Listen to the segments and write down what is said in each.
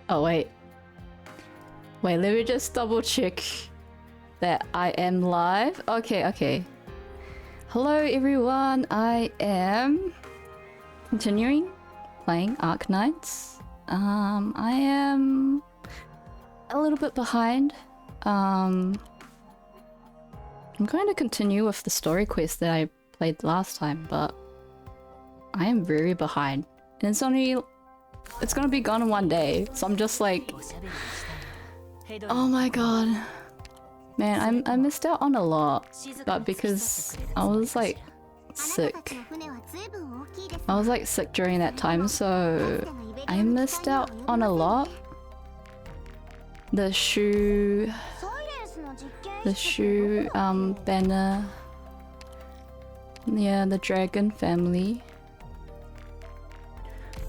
Oh wait. Wait, let me just double check that I am live. Okay. Hello everyone, I am continuing playing Arknights. I am a little bit behind. I'm going to continue with the story quest that I played last time, but I am very behind. And it's gonna be gone in one day, so I'm just like, oh my god. Man, I missed out on a lot, but because I was like sick. I was like sick during that time, so I missed out on a lot. The shoe banner. Yeah, the dragon family.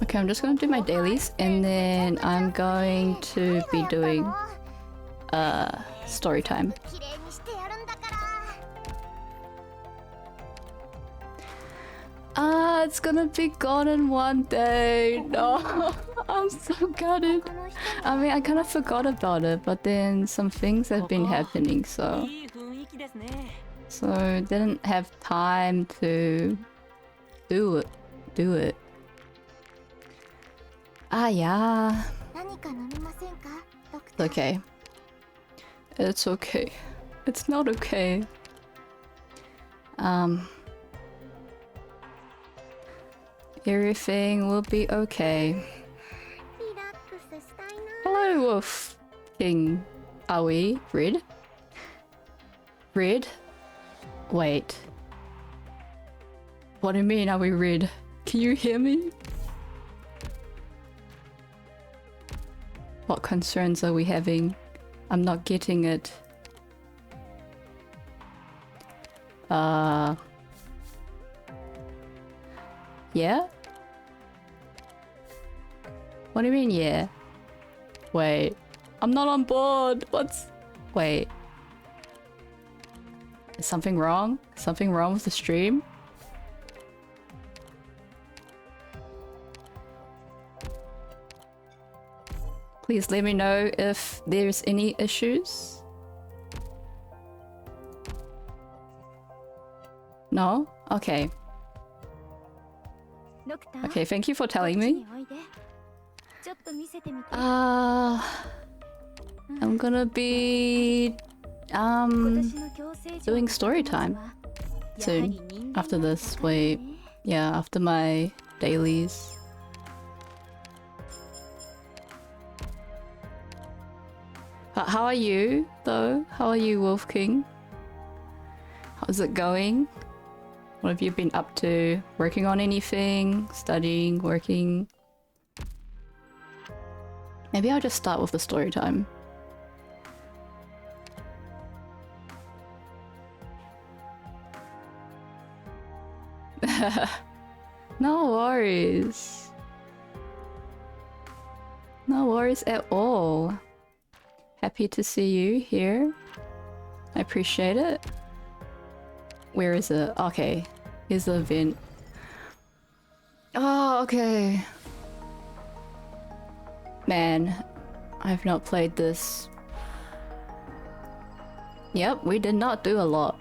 Okay, I'm just gonna do my dailies and then I'm going to be doing story time. It's gonna be gone in one day. No, I'm so gutted. I mean, I kind of forgot about it, but then some things have been happening, so didn't have time to do it. Yeah. It's okay. It's okay. It's not okay. Everything will be okay. Hello, Wolf King. Are we red? Red? Wait. What do you mean, are we red? Can you hear me? What concerns are we having? I'm not getting it. Yeah? What do you mean, yeah? Wait. I'm not on board! Wait. Is something wrong? Something wrong with the stream? Please let me know if there's any issues. No? Okay. Okay, thank you for telling me. I'm gonna be doing story time soon. After this, wait. Yeah, after my dailies. How are you, though? How are you, Wolf King? How's it going? What have you been up to? Working on anything? Studying? Working? Maybe I'll just start with the story time. No worries. No worries at all. Happy to see you here. I appreciate it. Where is it? Okay. Here's the event. Oh, okay. Man, I've not played this. Yep, we did not do a lot.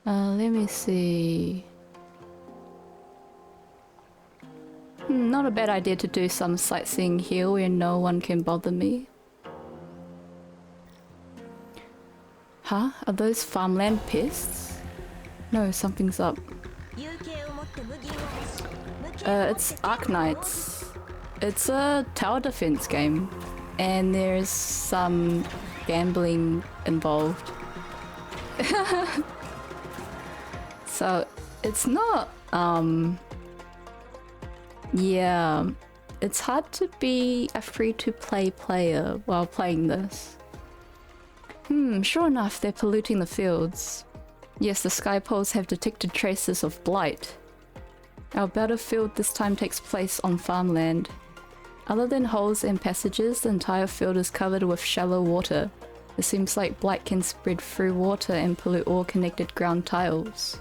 Let me see. Not a bad idea to do some sightseeing here where no one can bother me. Huh? Are those farmland pests? No, something's up. It's Arknights. It's a tower defense game. And there's some gambling involved. So, it's not, yeah, it's hard to be a free-to-play player while playing this. Sure enough, they're polluting the fields. Yes, the sky poles have detected traces of blight. Our battlefield this time takes place on farmland. Other than holes and passages, the entire field is covered with shallow water. It seems like blight can spread through water and pollute all connected ground tiles.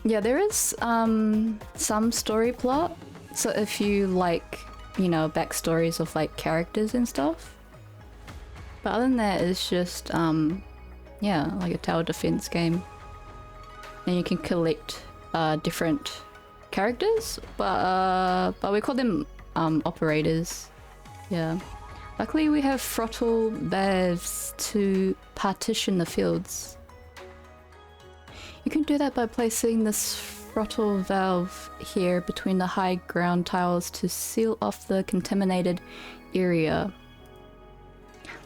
Yeah, there is some story plot. So if you like, you know, backstories of like characters and stuff. But other than that, it's just yeah, like a tower defense game. And you can collect different characters, but we call them operators. Yeah. Luckily we have throttle valves to partition the fields. You can do that by placing this throttle valve here between the high ground tiles to seal off the contaminated area.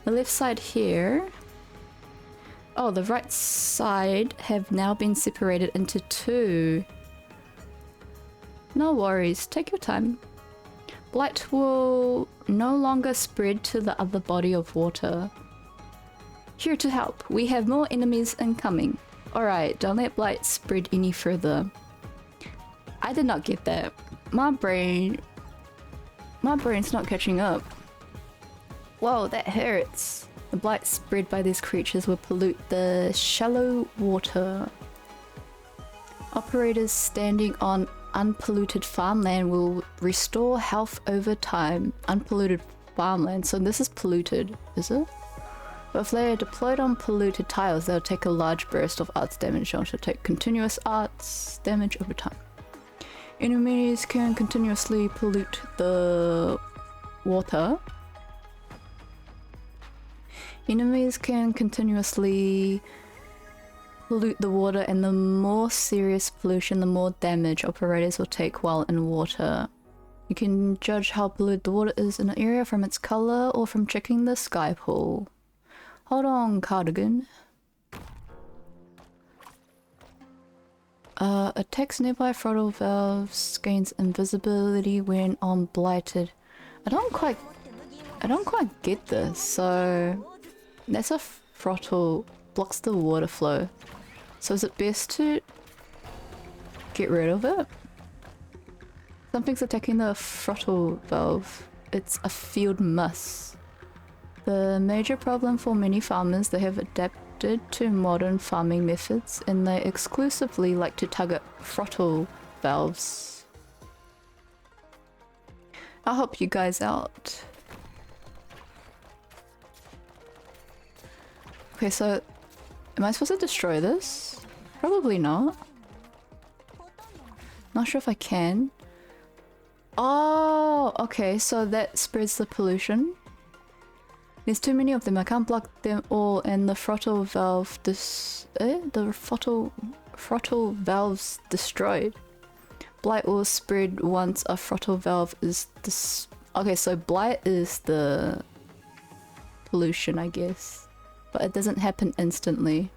The left side here. Oh, the right side have now been separated into two. No worries, take your time. Blight will no longer spread to the other body of water. Here to help, we have more enemies incoming. Alright, don't let blight spread any further. I did not get that. My brain's not catching up. Whoa, that hurts. The blight spread by these creatures will pollute the shallow water. Operators standing on unpolluted farmland will restore health over time. Unpolluted farmland, so this is polluted, is it? But if they are deployed on polluted tiles, they'll take a large burst of arts damage. They'll take continuous arts damage over time. Enemies can continuously pollute the water. Enemies can continuously pollute the water, and the more serious pollution, the more damage operators will take while in water. You can judge how polluted the water is in an area from its color or from checking the sky pool. Hold on, Cardigan. Attacks nearby throttle valves, gains invisibility when on blighted. I don't quite get this. So that's a throttle, blocks the water flow. So is it best to get rid of it? Something's attacking the throttle valve. It's a field muss. The major problem for many farmers, they have adapted to modern farming methods and they exclusively like to target throttle valves. I'll help you guys out. Okay, so am I supposed to destroy this? Probably not. Not sure if I can. Oh, okay, so that spreads the pollution. There's too many of them, I can't block them all, and the throttle valve the throttle valve's destroyed. Blight will spread once a throttle valve is okay, so blight is the pollution, I guess. But it doesn't happen instantly.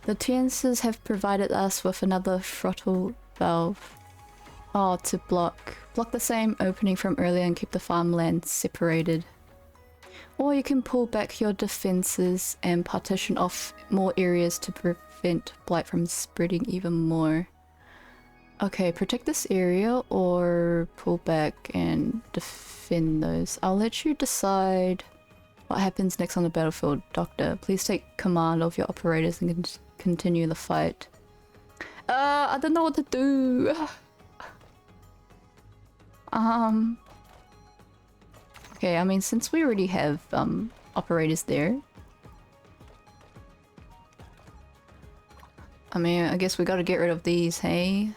The TNCs have provided us with another throttle valve. Oh, to block the same opening from earlier and keep the farmland separated. Or you can pull back your defenses and partition off more areas to prevent blight from spreading even more. Okay, protect this area or pull back and defend those. I'll let you decide what happens next on the battlefield, Doctor. Please take command of your operators and continue the fight. I don't know what to do. Okay, I mean, since we already have operators there, I mean, I guess we gotta get rid of these, hey?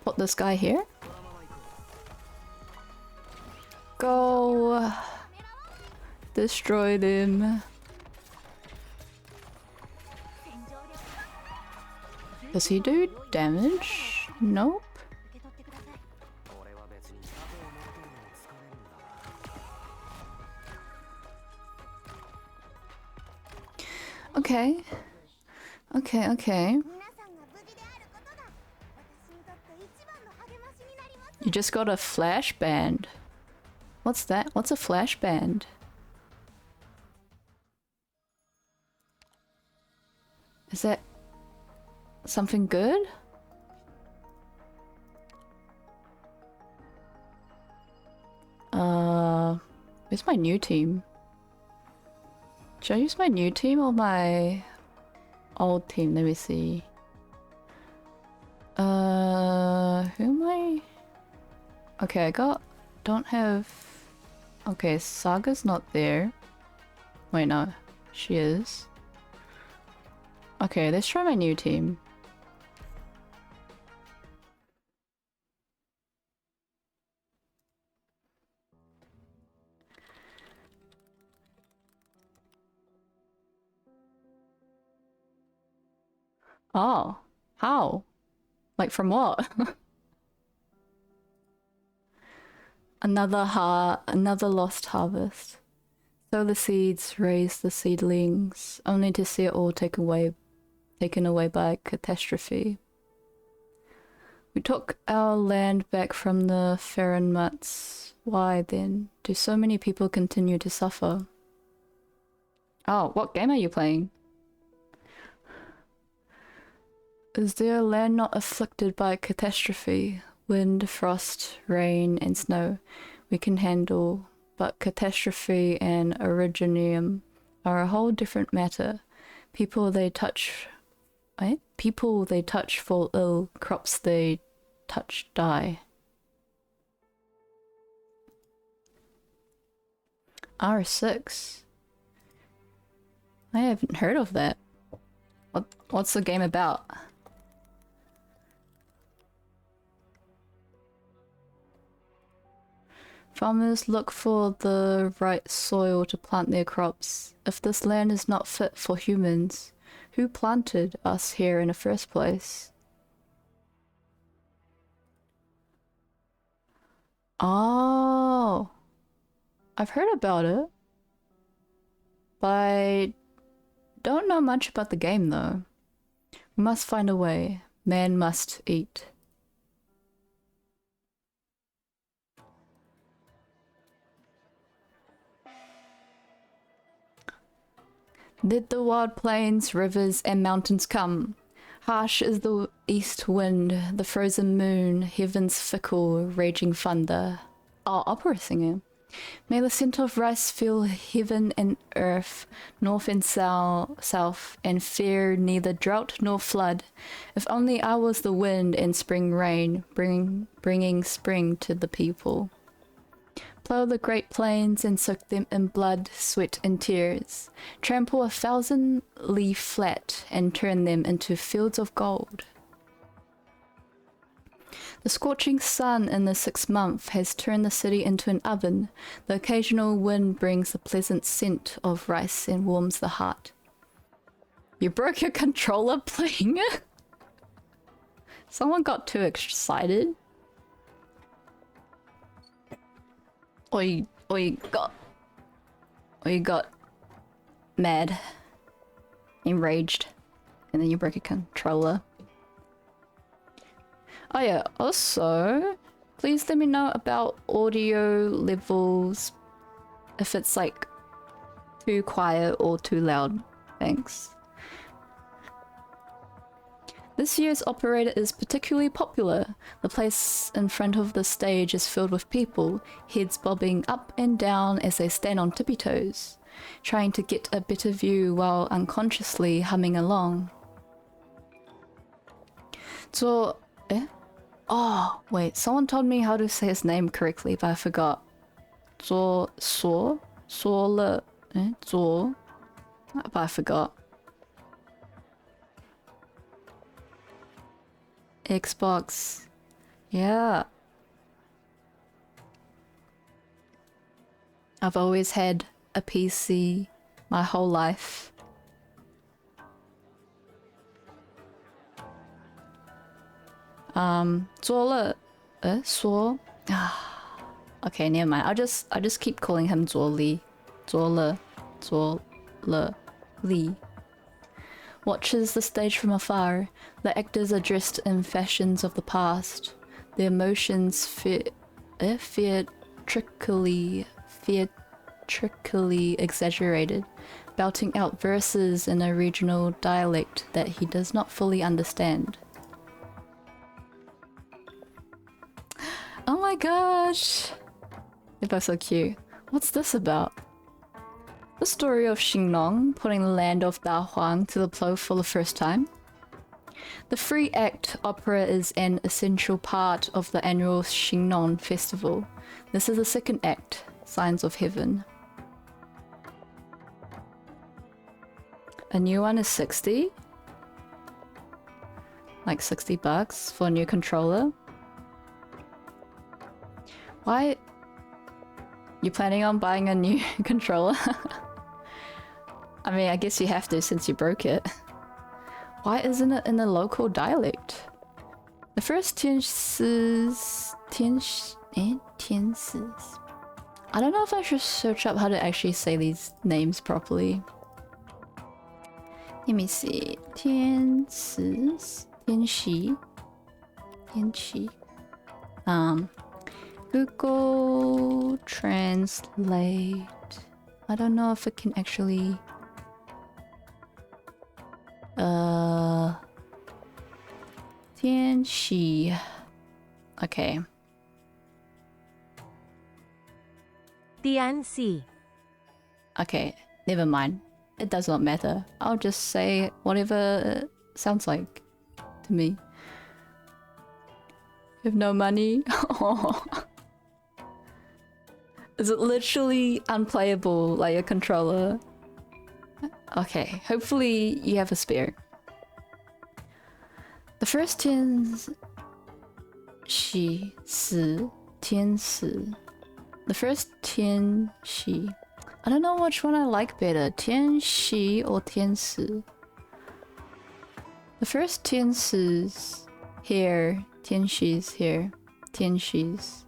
Put this guy here. Go! Destroy them. Does he do damage? Nope. Okay. Okay, okay. You just got a flash band. What's that? What's a flash band? Is that something good? Where's my new team? Should I use my new team or my old team? Let me see. Who am I? Okay, don't have... Okay, Saga's not there. Wait, no. She is. Okay, let's try my new team. Oh, how? Like from what? Another lost harvest. Sow the seeds, raise the seedlings, only to see it all taken away by catastrophe. We took our land back from the Arknights. Why then do so many people continue to suffer? Oh, what game are you playing? Is there a land not afflicted by catastrophe? Wind, frost, rain, and snow we can handle, but catastrophe and originium are a whole different matter. People they touch fall ill, crops they touch die. R6? I haven't heard of that. What's the game about? Farmers look for the right soil to plant their crops. If this land is not fit for humans, who planted us here in the first place? Oh, I've heard about it, but I don't know much about the game though. We must find a way. Man must eat. Did the wild plains, rivers, and mountains come? Harsh is the east wind, the frozen moon, heaven's fickle, raging thunder. Oh, opera singer. May the scent of rice fill heaven and earth, north and south, and fear neither drought nor flood. If only I was the wind and spring rain, bringing spring to the people. Plough the great plains and soak them in blood, sweat, and tears. Trample 1,000 li flat and turn them into fields of gold. The scorching sun in the 6th month has turned the city into an oven. The occasional wind brings the pleasant scent of rice and warms the heart. You broke your controller playing it? Someone got too excited. Or you got mad, enraged, and then you broke a controller. Oh yeah, also, please let me know about audio levels, if it's like too quiet or too loud. Thanks. This year's operator is particularly popular. The place in front of the stage is filled with people, heads bobbing up and down as they stand on tippy toes, trying to get a better view while unconsciously humming along. So, oh, wait, someone told me how to say his name correctly, but I forgot. But I forgot. Xbox. Yeah. I've always had a PC my whole life. Okay, never mind. I'll just keep calling him Zuoli. Li. Watches the stage from afar. The actors are dressed in fashions of the past. the emotions theatrically exaggerated, belting out verses in a regional dialect that he does not fully understand. Oh my gosh! They're both so cute. What's this about? The story of Xingnong putting the land of Da Huang to the plough for the first time. The three-act opera is an essential part of the annual Xingnong festival. This is the second act, Signs of Heaven. A new one is 60? Like $60 for a new controller? Why? You planning on buying a new controller? I mean, I guess you have to since you broke it. Why isn't it in the local dialect? The first tenses... I don't know if I should search up how to actually say these names properly. Let me see. 天词, 天喜, 天喜. Google Translate. I don't know if it can actually... 天喜. Okay. 天喜. Okay, never mind. It does not matter. I'll just say whatever it sounds like to me. You have no money? Is it literally unplayable like a controller? Okay, hopefully you have a spare. The first 天喜, 天使. The first 天喜. I don't know which one I like better, 天喜 or 天使. The first 天使's here, 天喜's here, 天喜's.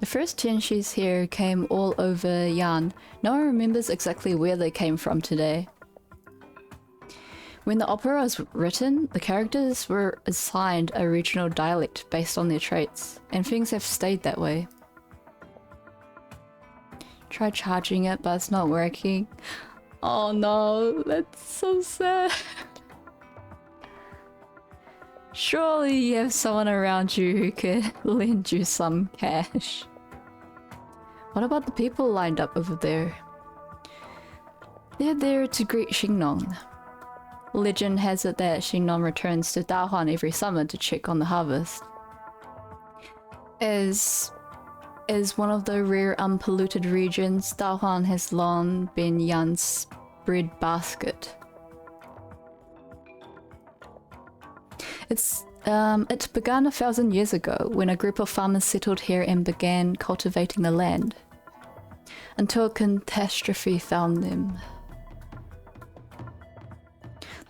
The first 天喜's here came all over Yan. No one remembers exactly where they came from today. When the opera was written, the characters were assigned a regional dialect based on their traits, and things have stayed that way. Try charging it, but it's not working. Oh no, that's so sad. Surely you have someone around you who could lend you some cash. What about the people lined up over there? They're there to greet Xingnong. Legend has it that Xingnong returns to Dahuan every summer to check on the harvest. As one of the rare unpolluted regions, Dahuan has long been Yan's bread basket. It began 1,000 years ago when a group of farmers settled here and began cultivating the land, until a catastrophe found them.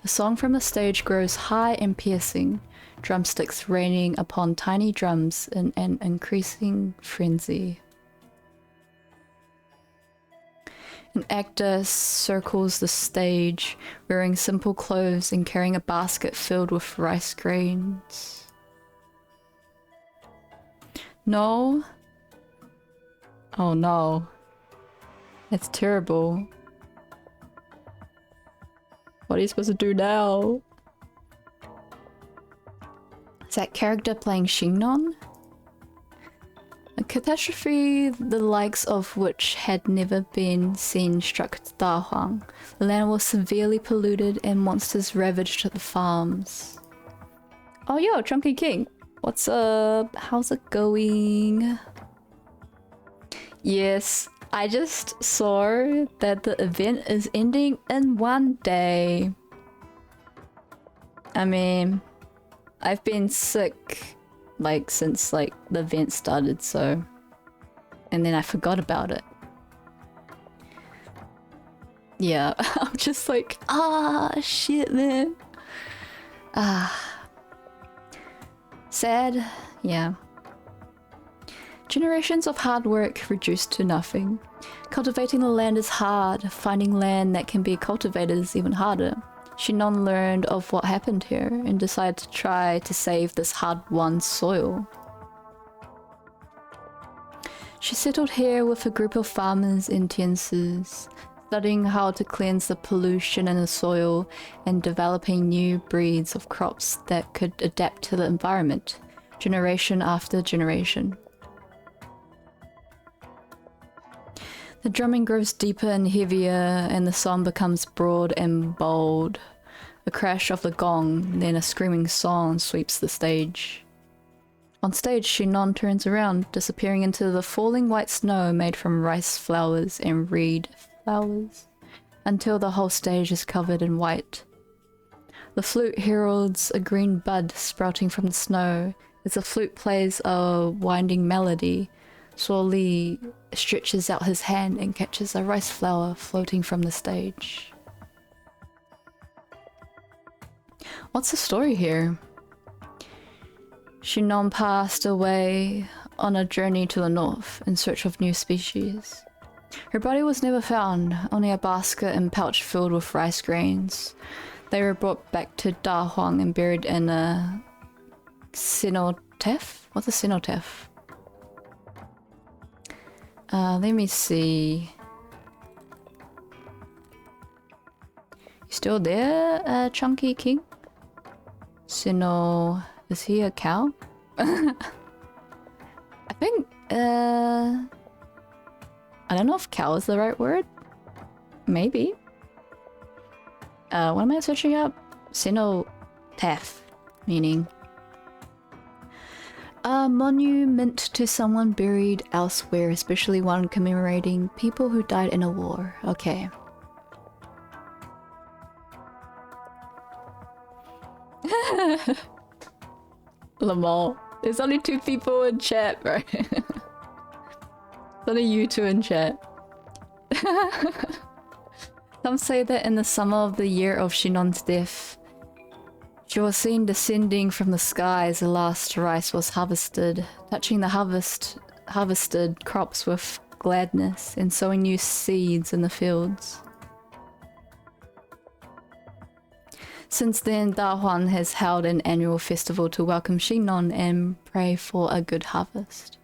The song from the stage grows high and piercing, drumsticks raining upon tiny drums in an increasing frenzy. An actor circles the stage, wearing simple clothes and carrying a basket filled with rice grains. No? Oh no. That's terrible. What are you supposed to do now? Is that character playing Xingnong? A catastrophe the likes of which had never been seen struck Dahuang. The land was severely polluted and monsters ravaged the farms. Oh yo, Chunky King! What's up? How's it going? Yes, I just saw that the event is ending in one day. I mean, I've been sick since the event started, so... And then I forgot about it. Yeah, I'm just like, shit, man. Sad, yeah. Generations of hard work reduced to nothing. Cultivating the land is hard. Finding land that can be cultivated is even harder. Shinon learned of what happened here and decided to try to save this hard-won soil. She settled here with a group of farmers and Tiansis, studying how to cleanse the pollution in the soil and developing new breeds of crops that could adapt to the environment, generation after generation. The drumming grows deeper and heavier, and the song becomes broad and bold. A crash of the gong, then a screaming song sweeps the stage. On stage, Shinon turns around, disappearing into the falling white snow made from rice flowers and reed flowers, until the whole stage is covered in white. The flute heralds a green bud sprouting from the snow as the flute plays a winding melody. Slowly stretches out his hand and catches a rice flower floating from the stage. What's the story here? Shinon passed away on a journey to the north in search of new species. Her body was never found, only a basket and pouch filled with rice grains. They were brought back to Da Huang and buried in a cenotaph? What's a cenotaph? Let me see. You still there, Chunky King? Sino... is he a cow? I think, I don't know if cow is the right word. Maybe. What am I searching up? Cenotaph, meaning a monument to someone buried elsewhere, especially one commemorating people who died in a war. Okay. Lamal. There's only 2 people in chat, right? There's only you 2 in chat. Some say that in the summer of the year of Shinon's death, she was seen descending from the sky as the last rice was harvested, touching the harvested crops with gladness and sowing new seeds in the fields. Since then, Da Huan has held an annual festival to welcome Shinon and pray for a good harvest.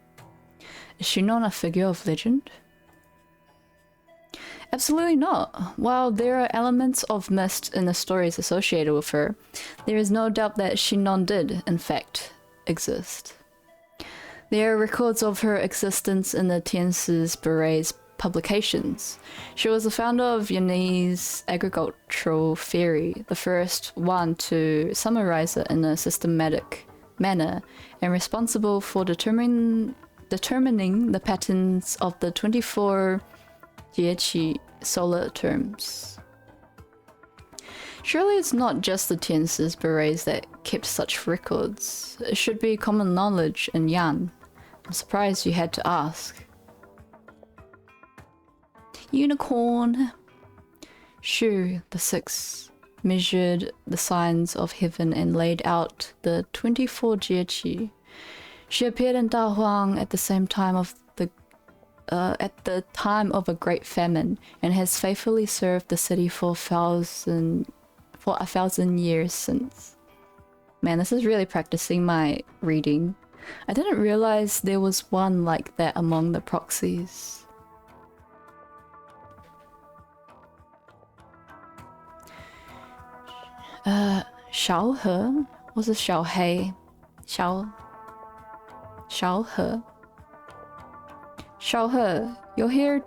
Is Shinon a figure of legend? Absolutely not. While there are elements of myth in the stories associated with her, there is no doubt that Shinon did, in fact, exist. There are records of her existence in the Tiansis Beret's publications. She was the founder of Yanese agricultural theory, the first one to summarize it in a systematic manner, and responsible for determining the patterns of the 24 Jieqi solar terms. Surely it's not just the Tiansis Berets that kept such records. It should be common knowledge in Yan. I'm surprised you had to ask. Unicorn. Shu, the sixth, measured the signs of heaven and laid out the 24 Jieqi. She appeared in Da Huang at the same time of the time of a great famine, and has faithfully served the city for a thousand years since. Man, this is really practicing my reading. I didn't realize there was one like that among the proxies. Xiao He? What's a Xiao Hei? Xiao He? Xiao He, you're here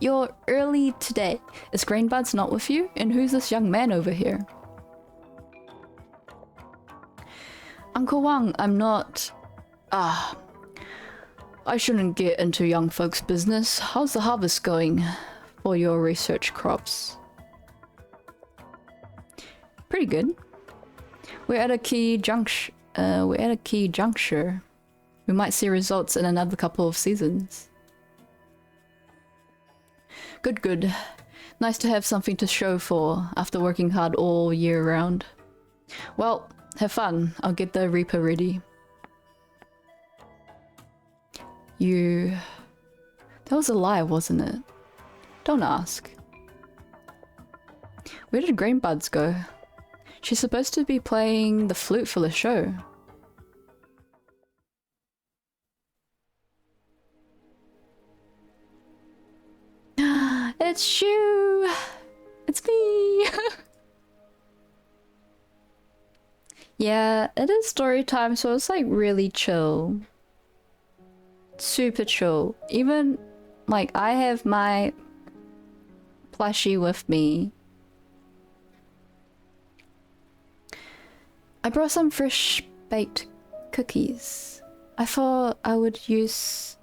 you're early today. Is Grainbuds not with you? And who's this young man over here? Uncle Wang, I'm not... I shouldn't get into young folks' business. How's the harvest going for your research crops? Pretty good. We're at a key juncture. We might see results in another couple of seasons. Good. Nice to have something to show for after working hard all year round. Well, have fun. I'll get the Reaper ready. That was a lie, wasn't it? Don't ask. Where did Greenbuds go? She's supposed to be playing the flute for the show. It's you! It's me! Yeah, it is story time, so it's like really chill. Super chill. Even, like, I have my plushie with me. I brought some fresh baked cookies. I thought I would use...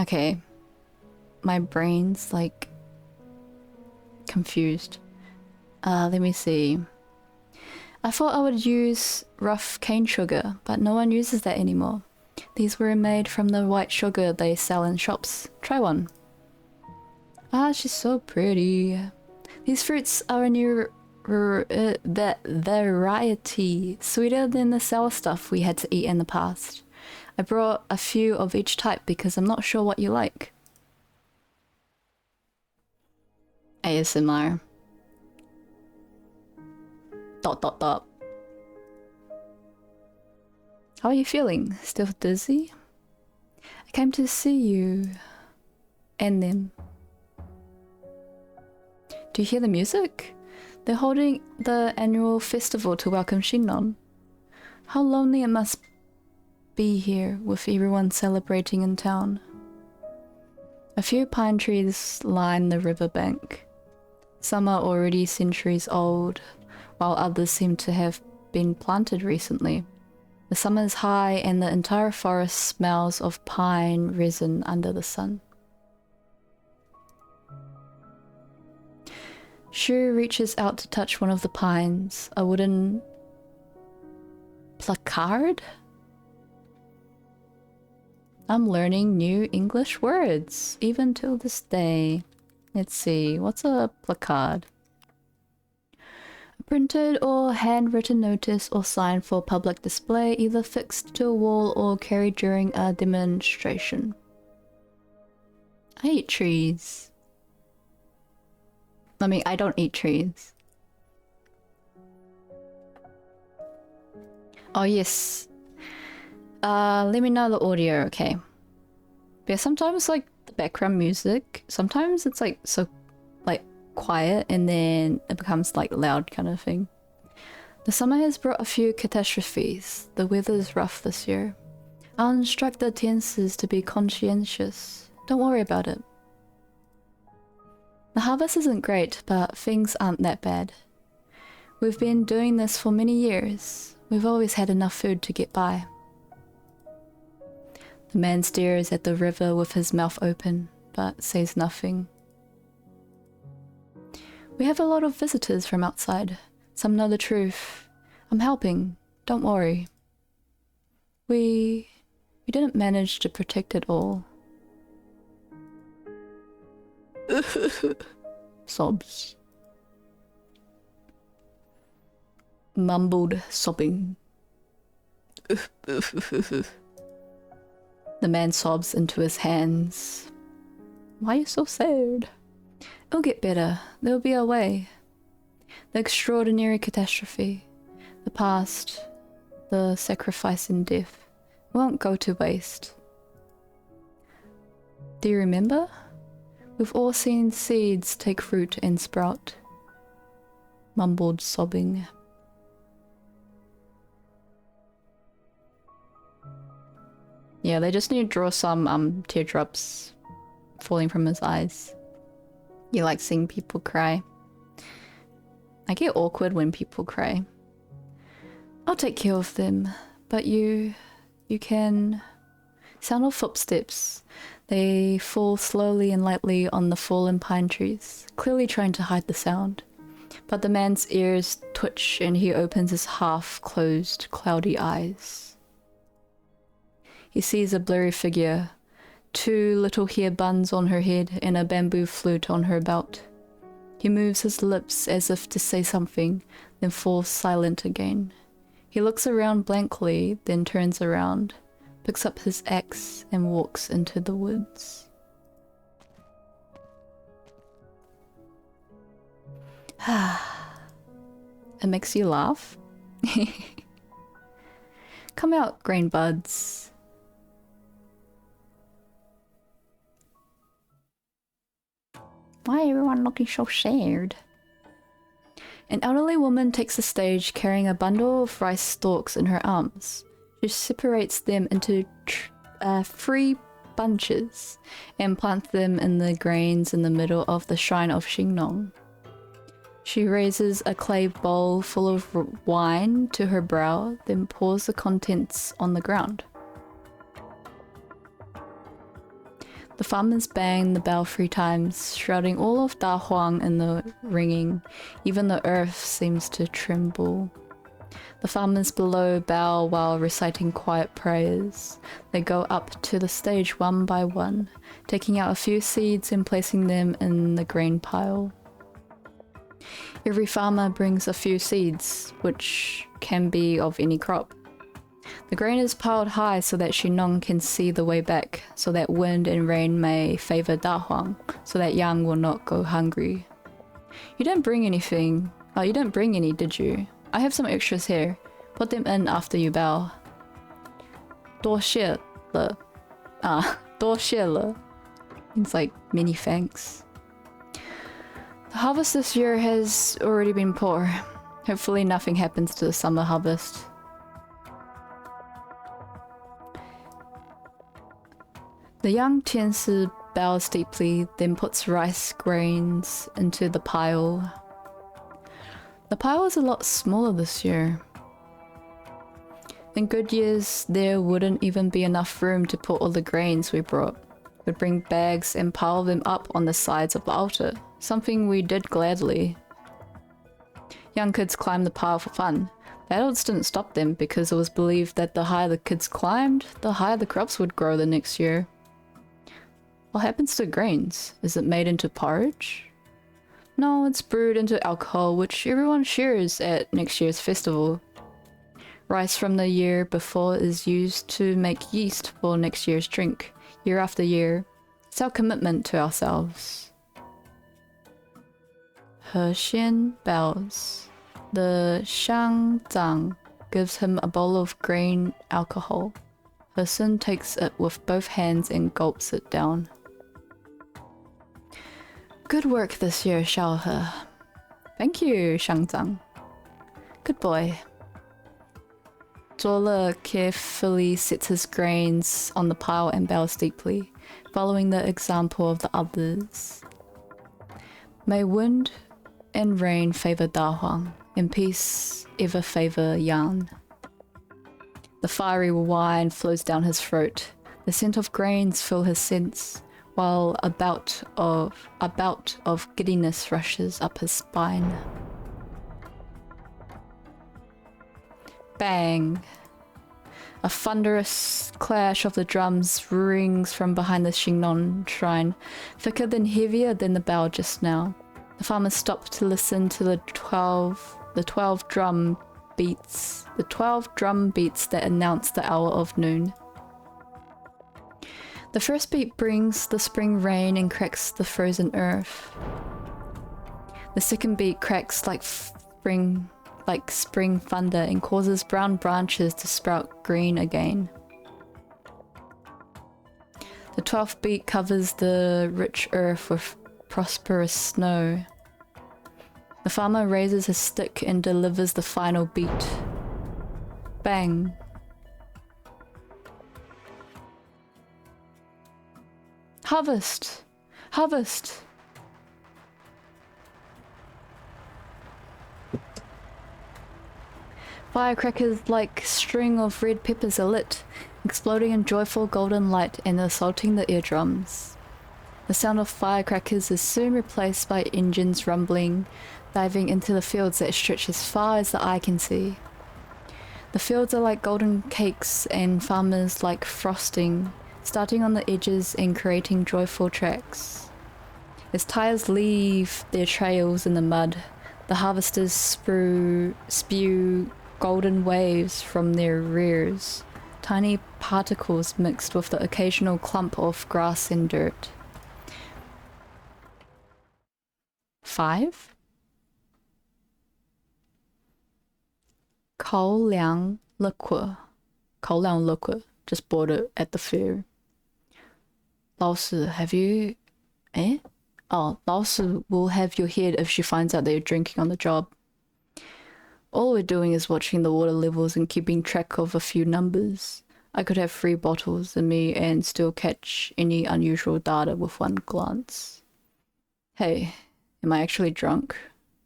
Okay. My brain's like confused. Let me see. I thought I would use rough cane sugar, but no one uses that anymore. These were made from the white sugar they sell in shops. Try one. Ah, she's so pretty. These fruits are a new variety, sweeter than the sour stuff we had to eat in the past. I brought a few of each type because I'm not sure what you like. ASMR. ... How are you feeling? Still dizzy? I came to see you and them. Do you hear the music? They're holding the annual festival to welcome Shinnon. How lonely it must be here with everyone celebrating in town. A few pine trees line the riverbank. Some are already centuries old, while others seem to have been planted recently. The summer is high and the entire forest smells of pine resin under the sun. Shu reaches out to touch one of the pines, a wooden placard? I'm learning new English words, even till this day. Let's see, what's a placard? A printed or handwritten notice or sign for public display, either fixed to a wall or carried during a demonstration. I eat trees. I mean, I don't eat trees. Oh yes. Let me know the audio, okay? But sometimes like the background music, sometimes it's like so like quiet and then it becomes like loud kind of thing. The summer has brought a few catastrophes. The weather's rough this year. I'll instruct the attendants to be conscientious. Don't worry about it. The harvest isn't great, but things aren't that bad. We've been doing this for many years. We've always had enough food to get by. The man stares at the river with his mouth open, but says nothing. We have a lot of visitors from outside. Some know the truth. I'm helping. Don't worry. We didn't manage to protect it all. Sobs. Mumbled sobbing. The man sobs into his hands. Why are you so sad? It'll get better. There'll be a way. The extraordinary catastrophe, the past, the sacrifice and death won't go to waste. Do you remember? We've all seen seeds take root and sprout. Mumbled sobbing. Yeah, they just need to draw some teardrops falling from his eyes. You like seeing people cry? I get awkward when people cry. I'll take care of them, but you can... Sound of footsteps. They fall slowly and lightly on the fallen pine trees, clearly trying to hide the sound. But the man's ears twitch and he opens his half-closed, cloudy eyes. He sees a blurry figure, 2 little hair buns on her head and a bamboo flute on her belt. He moves his lips as if to say something, then falls silent again. He looks around blankly, then turns around, picks up his axe and walks into the woods. It makes you laugh. Come out, grain buds. Why everyone looking so sad? An elderly woman takes the stage carrying a bundle of rice stalks in her arms. She separates them into 3 bunches and plants them in the grains in the middle of the shrine of Xingnong. She raises a clay bowl full of wine to her brow, then pours the contents on the ground. The farmers bang the bell 3 times, shrouding all of Da Huang in the ringing. Even the earth seems to tremble. The farmers below bow while reciting quiet prayers. They go up to the stage one by one, taking out a few seeds and placing them in the grain pile. Every farmer brings a few seeds, which can be of any crop. The grain is piled high so that Xingnong can see the way back, so that wind and rain may favor Da Huang, so that Yang will not go hungry. You didn't bring anything. Oh, you didn't bring any, did you? I have some extras here. Put them in after you bow. 多谢了. Ah, 多谢了 means like many thanks. The harvest this year has already been poor. Hopefully nothing happens to the summer harvest. The young Tiansi bows deeply, then puts rice grains into the pile. The pile is a lot smaller this year. In good years, there wouldn't even be enough room to put all the grains we brought. We'd bring bags and pile them up on the sides of the altar, something we did gladly. Young kids climbed the pile for fun. The adults didn't stop them because it was believed that the higher the kids climbed, the higher the crops would grow the next year. What happens to grains? Is it made into porridge? No, it's brewed into alcohol, which everyone shares at next year's festival. Rice from the year before is used to make yeast for next year's drink, year after year. It's our commitment to ourselves. He Xian bows. The Shangzang gives him a bowl of grain alcohol. He Sun takes it with both hands and gulps it down. Good work this year, Xiao He. Thank you, Shangzang. Good boy. Zhuo carefully sets his grains on the pile and bows deeply, following the example of the others. May wind and rain favor Da Huang, and peace ever favor Yan. The fiery wine flows down his throat. The scent of grains fill his sense, while a bout of giddiness rushes up his spine. Bang! A thunderous clash of the drums rings from behind the Xingnong shrine, thicker and heavier than the bell just now. The farmers stop to listen to the 12 drum beats that announce the hour of noon. The first beat brings the spring rain and cracks the frozen earth. The second beat cracks like spring thunder and causes brown branches to sprout green again. The 12th beat covers the rich earth with prosperous snow. The farmer raises his stick and delivers the final beat. Bang! Harvest! Harvest! Firecrackers like string of red peppers are lit, exploding in joyful golden light and assaulting the eardrums. The sound of firecrackers is soon replaced by engines rumbling, diving into the fields that stretch as far as the eye can see. The fields are like golden cakes and farmers like frosting, starting on the edges and creating joyful tracks. As tires leave their trails in the mud, the harvesters spew golden waves from their rears, tiny particles mixed with the occasional clump of grass and dirt. 5? 口粮 liquor. 口粮 liquor. Just bought it at the fair. 老师, have you... Eh? Oh, 老师 will have your head if she finds out that you're drinking on the job. All we're doing is watching the water levels and keeping track of a few numbers. I could have 3 bottles in me and still catch any unusual data with one glance. Hey, am I actually drunk?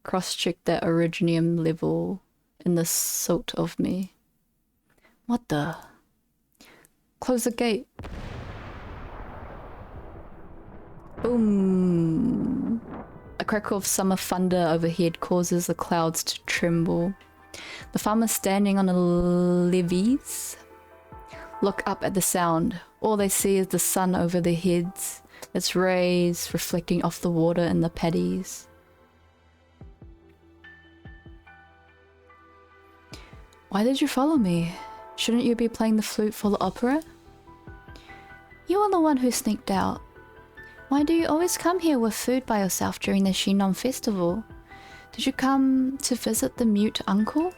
Cross-check that originium level in the silt of me. What the? Close the gate. Boom. A crackle of summer thunder overhead causes the clouds to tremble. The farmers standing on the levees look up at the sound. All they see is the sun over their heads, its rays reflecting off the water in the paddies. Why did you follow me? Shouldn't you be playing the flute for the opera? You are the one who sneaked out. Why do you always come here with food by yourself during the Shinon festival? Did you come to visit the mute uncle?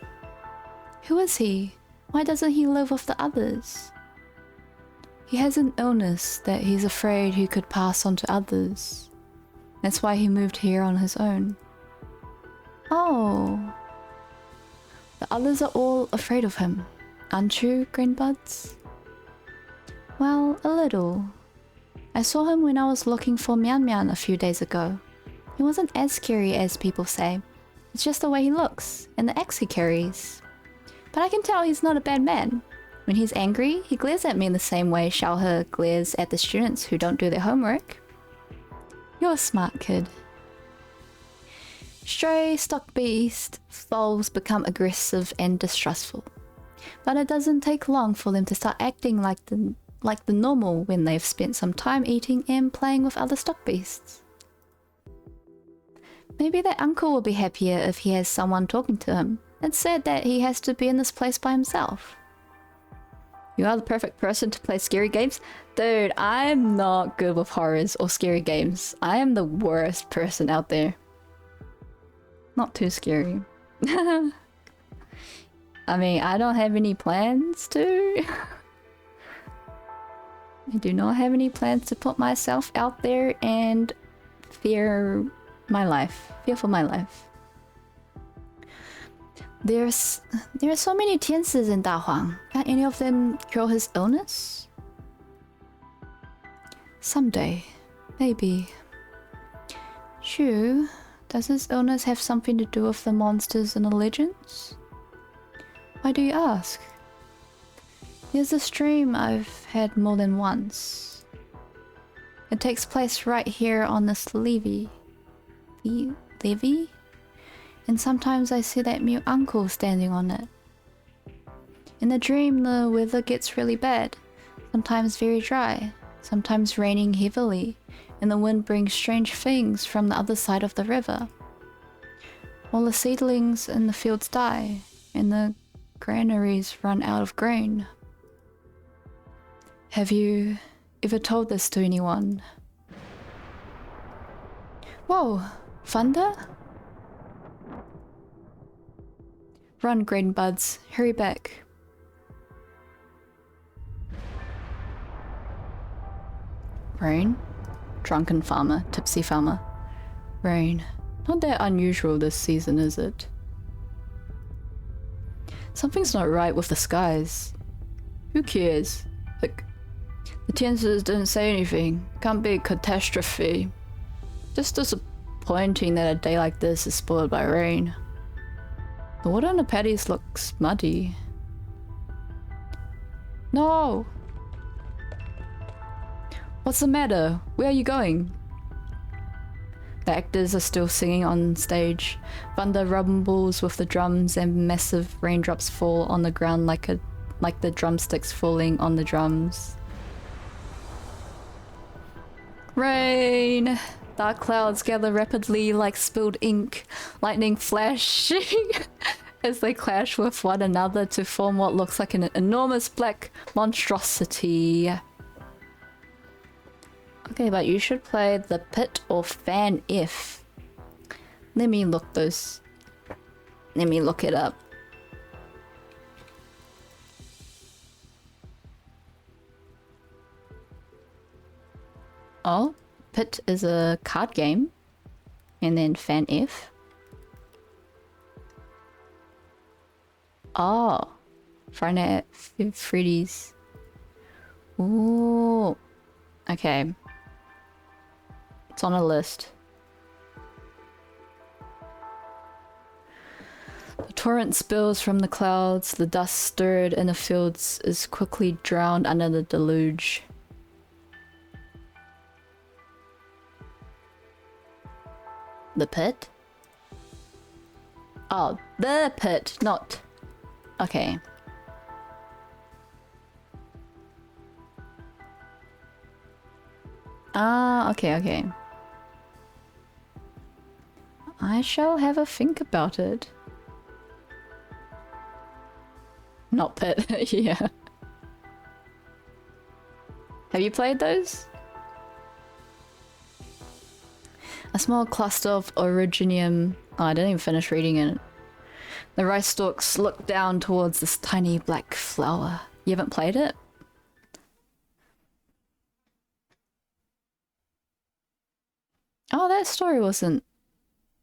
Who is he? Why doesn't he live with the others? He has an illness that he's afraid he could pass on to others. That's why he moved here on his own. Oh. The others are all afraid of him, aren't you, Greenbuds? Well, a little. I saw him when I was looking for Mian Mian a few days ago. He wasn't as scary as people say. It's just the way he looks, and the axe he carries. But I can tell he's not a bad man. When he's angry, he glares at me in the same way Xiaohe glares at the students who don't do their homework. You're a smart kid. Stray stock beast foals become aggressive and distrustful. But it doesn't take long for them to start acting like the normal when they've spent some time eating and playing with other stock beasts. Maybe that uncle will be happier if he has someone talking to him. It's sad that he has to be in this place by himself. You are the perfect person to play scary games. Dude, I'm not good with horrors or scary games. I am the worst person out there. Not too scary. I mean, I don't have any plans to. I do not have any plans to put myself out there and fear my life. Fear for my life. There are so many Tiances in Da Huang. Can any of them cure his illness? Someday. Maybe. Shu, does his illness have something to do with the monsters in the legends? Why do you ask? There's a stream I've had more than once. It takes place right here on this levee. Levee? And sometimes I see that mute uncle standing on it. In the dream, the weather gets really bad. Sometimes very dry. Sometimes raining heavily. And the wind brings strange things from the other side of the river. All the seedlings in the fields die. And the granaries run out of grain. Have you ever told this to anyone? Whoa! Thunder? Run, Green Buds. Hurry back. Rain? Drunken farmer. Tipsy farmer. Rain. Not that unusual this season, is it? Something's not right with the skies. Who cares? Like, the Tiances didn't say anything. Can't be a catastrophe. Just disappointing that a day like this is spoiled by rain. The water on the paddies looks muddy. No! What's the matter? Where are you going? The actors are still singing on stage. Thunder rumbles with the drums and massive raindrops fall on the ground like the drumsticks falling on the drums. Rain! Dark clouds gather rapidly like spilled ink, lightning flashing as they clash with one another to form what looks like an enormous black monstrosity. Okay, but you should play the pit or fan if. Let me look it up. Oh, Pit is a card game. And then Fan F. Oh, Friday Night at Freddy's. Ooh. Okay. It's on a list. The torrent spills from the clouds. The dust stirred in the fields is quickly drowned under the deluge. The Pit? Oh, the Pit, not... Okay. Ah, okay. I shall have a think about it. Not Pit, yeah. Have you played those? A small cluster of originium. Oh, I didn't even finish reading it. The rice stalks look down towards this tiny black flower. You haven't played it? Oh, that story wasn't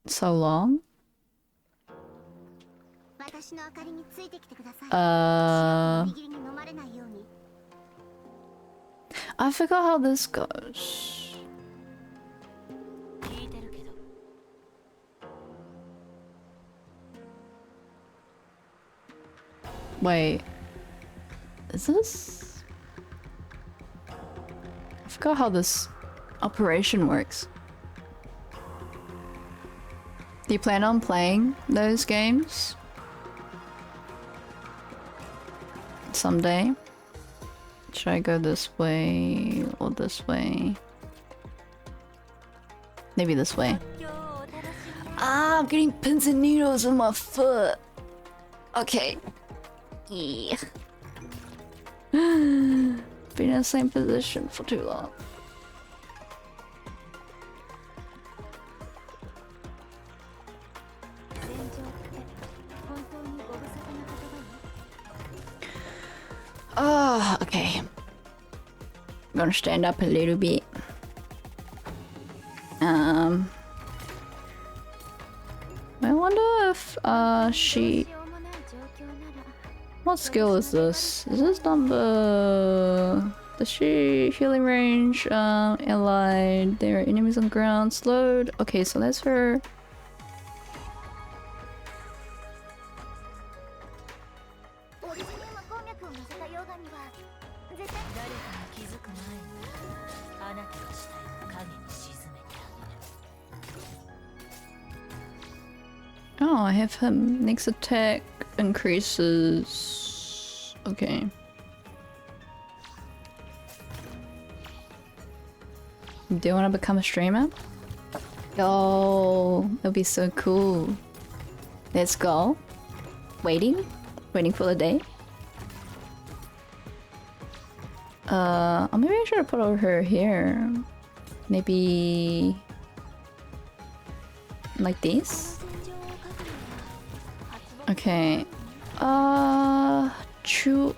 so long. I forgot how this goes. Wait. Is this? I forgot how this operation works. Do you plan on playing those games? Someday? Should I go this way or this way? Maybe this way. Ah, I'm getting pins and needles in my foot. Okay. Yeah. Been in the same position for too long. Oh, okay. I'm gonna stand up a little bit. I wonder if she... What skill is this? Is this number... Does she healing range, allied, there are enemies on the ground, slowed. Okay, so that's her. Oh, I have him. Next attack increases. Okay. Do you want to become a streamer? Oh, that'll be so cool. Let's go. Waiting for the day. Oh, maybe I should have put over her here. Maybe like this. Okay. True.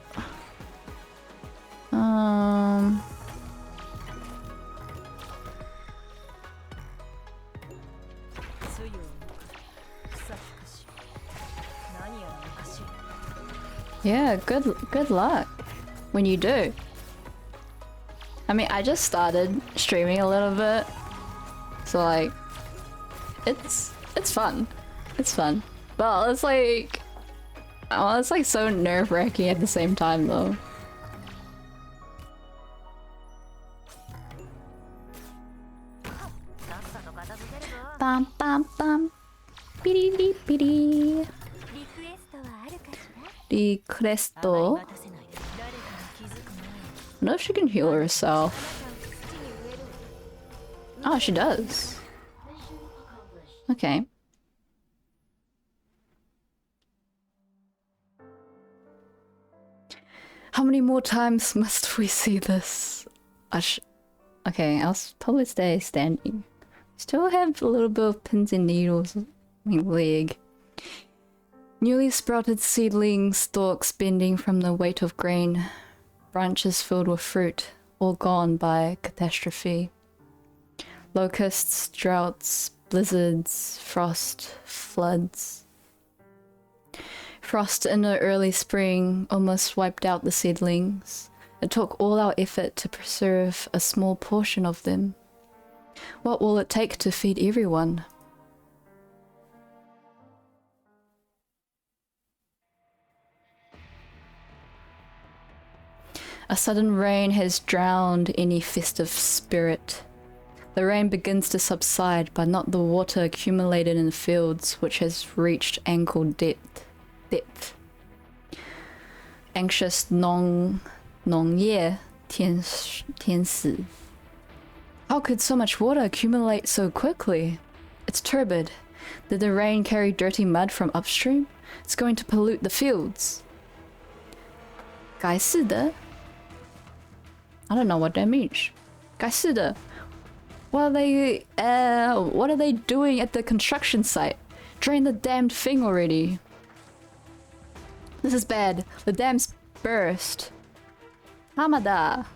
Yeah, good luck when you do. I mean, I just started streaming a little bit, so like, it's fun. It's fun. Well, it's like, oh, it's like so nerve-wracking at the same time, though. Bam bam bam. Bidi bidi bidi. Requesto. I don't know if she can heal herself. Oh, she does. Okay. How many more times must we see this? Okay, I'll probably stay standing. Still have a little bit of pins and needles on my leg. Newly sprouted seedling stalks bending from the weight of grain. Branches filled with fruit, all gone by catastrophe. Locusts, droughts, blizzards, frost, floods. Frost in the early spring almost wiped out the seedlings. It took all our effort to preserve a small portion of them. What will it take to feed everyone? A sudden rain has drowned any festive spirit. The rain begins to subside, but not the water accumulated in the fields, which has reached ankle depth. Anxious 农业天使. How could so much water accumulate so quickly? It's turbid. Did the rain carry dirty mud from upstream? It's going to pollute the fields. 该是的. I don't know what that means. 该是的. What are they doing at the construction site? Drain the damned thing already. This is bad. The dam's burst. Hamada.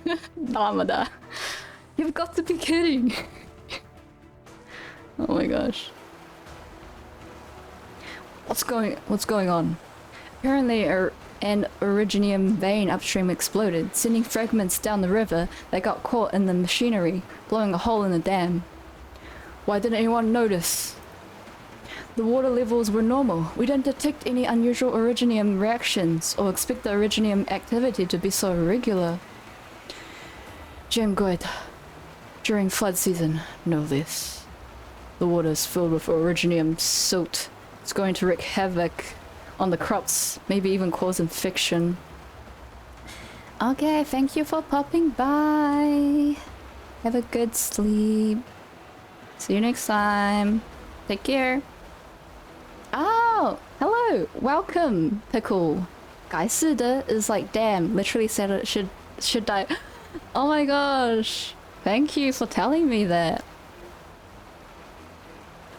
Hamada. You've got to be kidding. Oh my gosh. What's going on? Apparently an originium vein upstream exploded, sending fragments down the river that got caught in the machinery, blowing a hole in the dam. Why didn't anyone notice? The water levels were normal. We didn't detect any unusual originium reactions or expect the originium activity to be so irregular. Jim good. During flood season, know this. The water is filled with originium silt. It's going to wreak havoc on the crops, maybe even cause infection. Okay, thank you for popping by. Have a good sleep. See you next time. Take care. Oh, hello. Welcome, Pickle. 该是的 is like damn. Literally said it should die. Oh my gosh. Thank you for telling me that.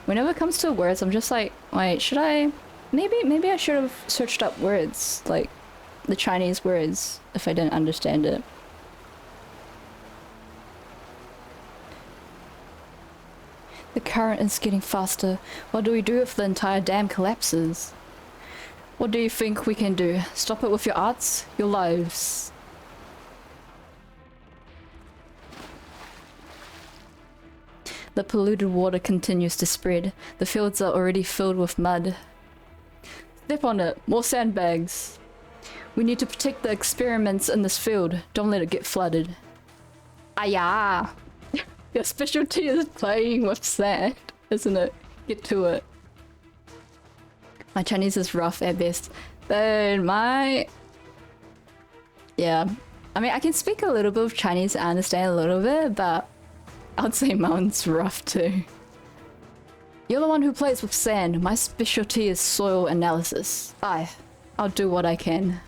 Whenever it comes to words, I'm just like, wait, should I? Maybe I should have searched up words, like the Chinese words, if I didn't understand it. The current is getting faster. What do we do if the entire dam collapses? What do you think we can do? Stop it with your arts? Your lives? The polluted water continues to spread. The fields are already filled with mud. Step on it. More sandbags. We need to protect the experiments in this field. Don't let it get flooded. Ayah! Your specialty is playing with sand, isn't it? Get to it. My Chinese is rough at best. But yeah. I mean, I can speak a little bit of Chinese, I understand a little bit, but I'd say mine's rough too. You're the one who plays with sand. My specialty is soil analysis. I'll do what I can.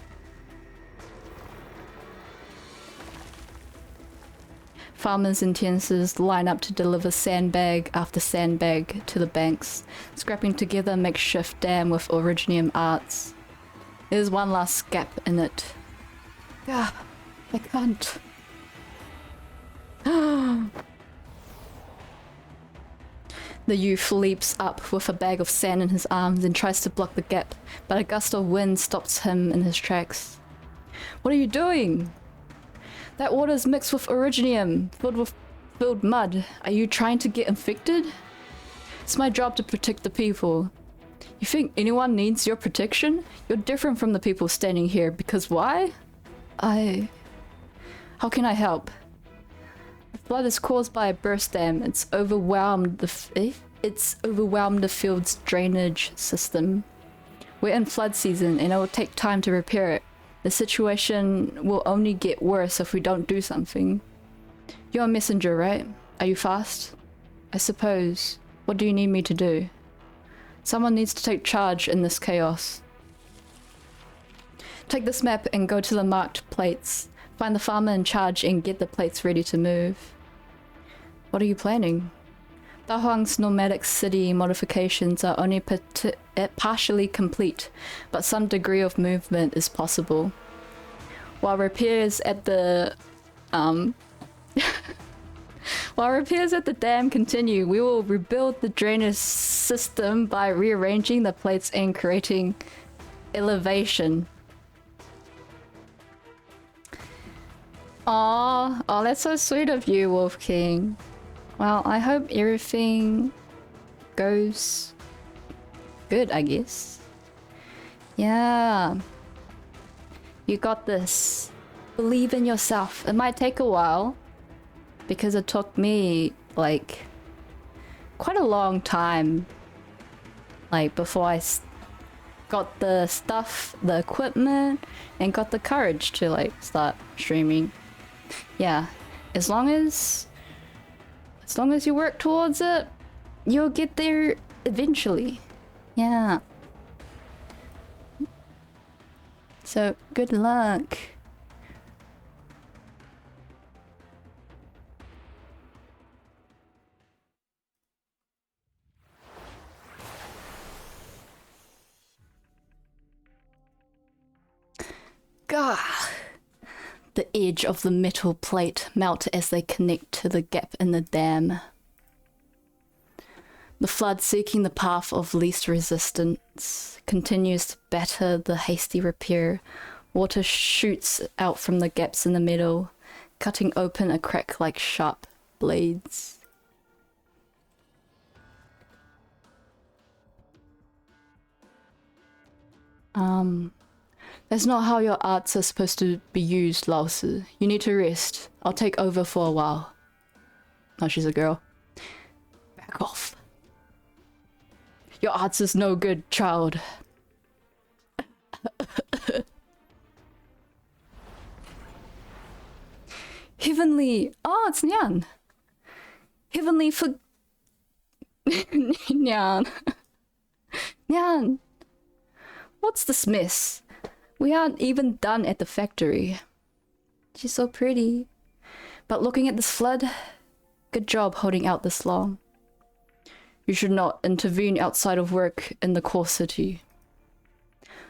Farmers and Tienses line up to deliver sandbag after sandbag to the banks, scrapping together a makeshift dam with originium arts. There's one last gap in it. Ah, I can't. The youth leaps up with a bag of sand in his arms and tries to block the gap, but a gust of wind stops him in his tracks. What are you doing? That water is mixed with originium, filled mud. Are you trying to get infected? It's my job to protect the people. You think anyone needs your protection? You're different from the people standing here, because why? How can I help? The flood is caused by a burst dam. It's overwhelmed the field's drainage system. We're in flood season and it will take time to repair it. The situation will only get worse if we don't do something. You're a messenger, right? Are you fast? I suppose. What do you need me to do? Someone needs to take charge in this chaos. Take this map and go to the marked plates. Find the farmer in charge and get the plates ready to move. What are you planning? Da Huang's nomadic city modifications are only partially complete, but some degree of movement is possible. While repairs at the While repairs at the dam continue, we will rebuild the drainage system by rearranging the plates and creating elevation. Aw, oh, that's so sweet of you, Wolf King. Well, I hope everything goes good, I guess. Yeah. You got this. Believe in yourself. It might take a while, because it took me, like, quite a long time, like, before I got the stuff, the equipment, and got the courage to, like, start streaming. Yeah, as long as you work towards it, you'll get there eventually. Yeah. So, good luck. Gah. The edge of the metal plate melt as they connect to the gap in the dam. The flood, seeking the path of least resistance, continues to batter the hasty repair. Water shoots out from the gaps in the metal, cutting open a crack like sharp blades. That's not how your arts are supposed to be used, Laosi. You need to rest. I'll take over for a while. Oh, she's a girl. Back off. Your arts is no good, child. Heavenly... Oh, it's Nyan. Heavenly for... Nyan. Nyan. What's this mess? We aren't even done at the factory. She's so pretty. But looking at this flood, good job holding out this long. You should not intervene outside of work in the core city.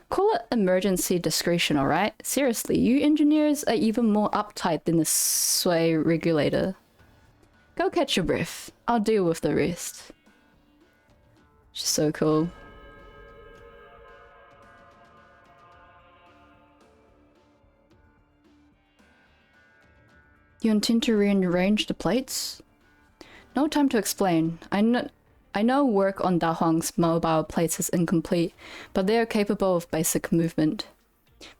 Call it emergency discretion, alright? Seriously, you engineers are even more uptight than the sway regulator. Go catch your breath. I'll deal with the rest. She's so cool. You intend to rearrange the plates? No time to explain. I know work on Da Huang's mobile plates is incomplete, but they are capable of basic movement.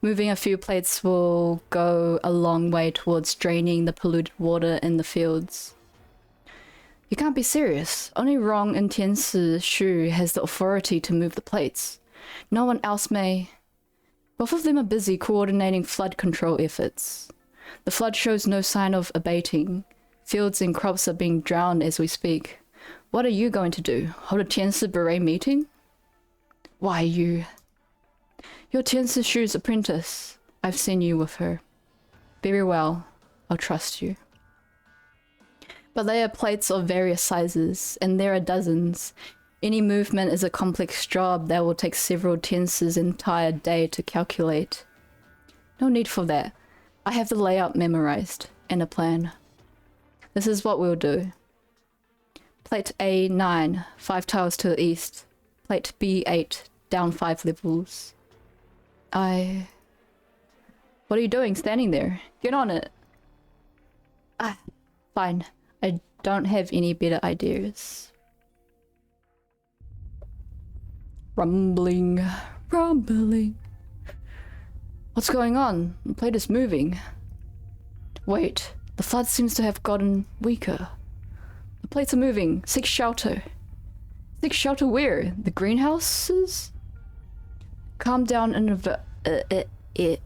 Moving a few plates will go a long way towards draining the polluted water in the fields. You can't be serious. Only Rong and Tiansi Shu has the authority to move the plates. No one else may. Both of them are busy coordinating flood control efforts. The flood shows no sign of abating. Fields and crops are being drowned as we speak. What are you going to do? Hold a Tiansi Beret meeting? Why you? You're Tiansi Shu's apprentice. I've seen you with her. Very well. I'll trust you. But they are plates of various sizes, and there are dozens. Any movement is a complex job that will take several Tiansi's entire day to calculate. No need for that. I have the layout memorized, and a plan. This is what we'll do. Plate A9, 5 tiles to the east. Plate B8, down 5 levels. What are you doing standing there? Get on it. Ah, fine. I don't have any better ideas. Rumbling, rumbling. What's going on? The plate is moving. Wait, the flood seems to have gotten weaker. The plates are moving. Seek shelter. Seek shelter where? The greenhouses? Calm down and evacuate.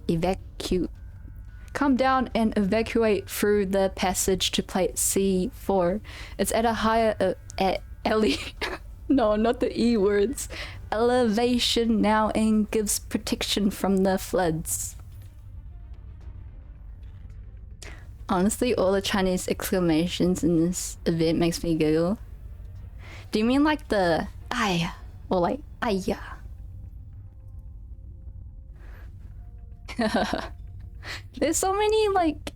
Evacuate. Calm down and evacuate through the passage to plate C4. It's at a higher no, not the E words. Elevation now and gives protection from the floods. Honestly, all the Chinese exclamations in this event makes me giggle. Do you mean like the "ay" or like "ayya"? There's so many like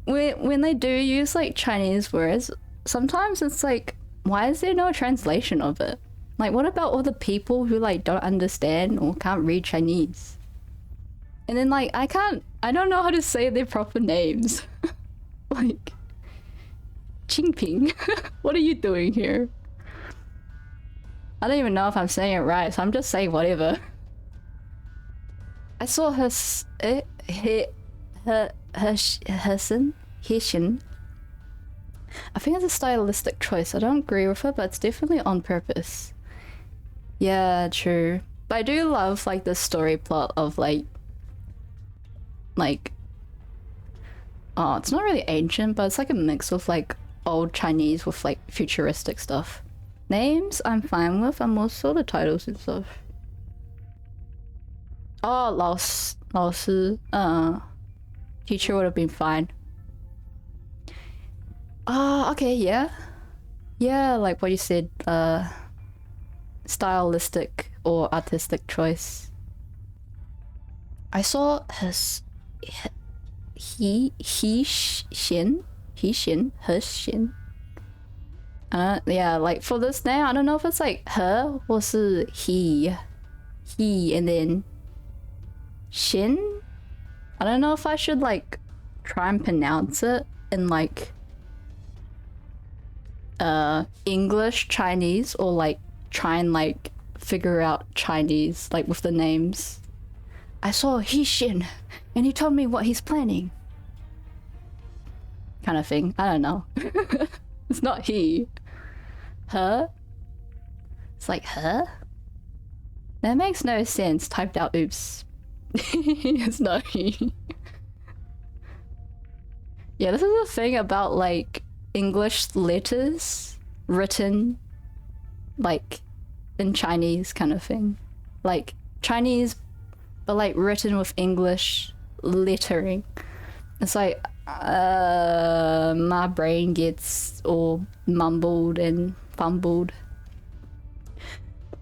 when they do use like Chinese words, sometimes it's like, why is there no translation of it? Like, what about all the people who like don't understand or can't read Chinese? And then like I don't know how to say their proper names. Like Qingping. What are you doing here? I don't even know if I'm saying it right, so I'm just saying whatever. I saw her Hessian. I think it's a stylistic choice. I don't agree with it, but it's definitely on purpose. Yeah, true. But I do love like the story plot of like oh, it's not really ancient, but it's like a mix of like old Chinese with like futuristic stuff. Names I'm fine with, and also the titles and stuff. Oh, 老师, teacher would have been fine. Okay, yeah. Yeah, like what you said, stylistic or artistic choice. I saw his he Shin. Yeah, like for this name, I don't know if it's like her or he, and then Shin. I don't know if I should like try and pronounce it in like English Chinese or like try and like figure out Chinese like with the names. I saw Shin and he told me what he's planning. Kind of thing. I don't know. It's not he. Her? It's like her? That makes no sense. Typed out, oops. It's not he. Yeah, this is the thing about like English letters written like in Chinese kind of thing. Like Chinese, but like written with English lettering. It's like my brain gets all mumbled and fumbled.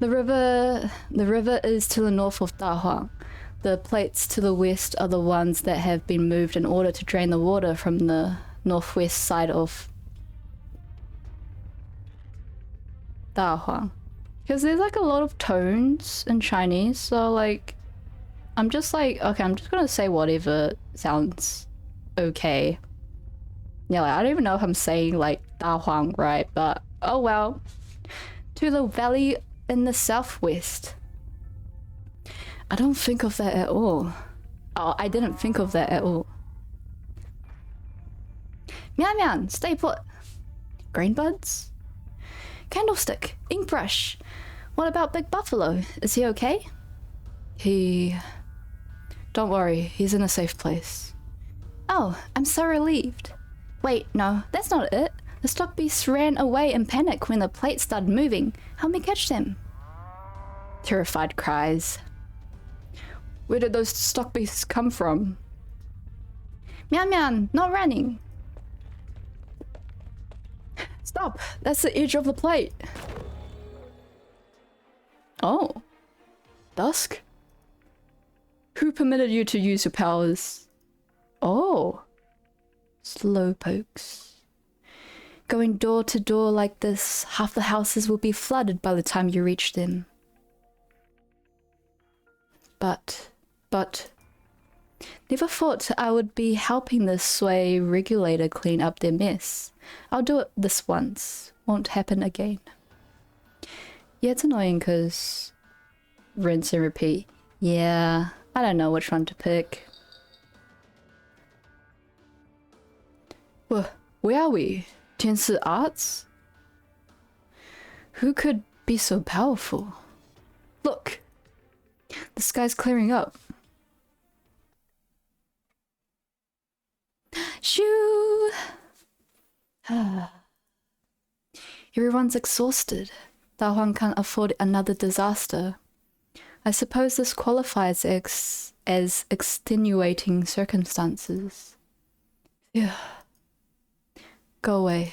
The river is to the north of Dahuang. The plates to the west are the ones that have been moved in order to drain the water from the northwest side of Dahuang. Because there's like a lot of tones in Chinese, so like I'm just like, okay, I'm just gonna say whatever sounds okay. Yeah, like, I don't even know if I'm saying like Dahuang right, but oh well. To the valley in the southwest. I don't think of that at all. Oh, I didn't think of that at all. Mian Mian, stay put. Grain buds? Candlestick, ink brush. What about Big Buffalo? Is he okay? Don't worry, he's in a safe place. Oh, I'm so relieved. Wait, no, that's not it. The stock beasts ran away in panic when the plates started moving. Help me catch them. Terrified cries. Where did those stock beasts come from? Mian Mian, not running. Stop, that's the edge of the plate. Oh. Dusk? Who permitted you to use your powers? Oh. Slowpokes. Going door to door like this, half the houses will be flooded by the time you reach them. But... Never thought I would be helping this sway regulator clean up their mess. I'll do it this once. Won't happen again. Yeah, it's annoying because... rinse and repeat. Yeah, I don't know which one to pick. Where are we? Tiansi Arts? Who could be so powerful? Look! The sky's clearing up. Shoo! Everyone's exhausted. Dahuang can't afford another disaster. I suppose this qualifies as extenuating circumstances. Yeah. Go away.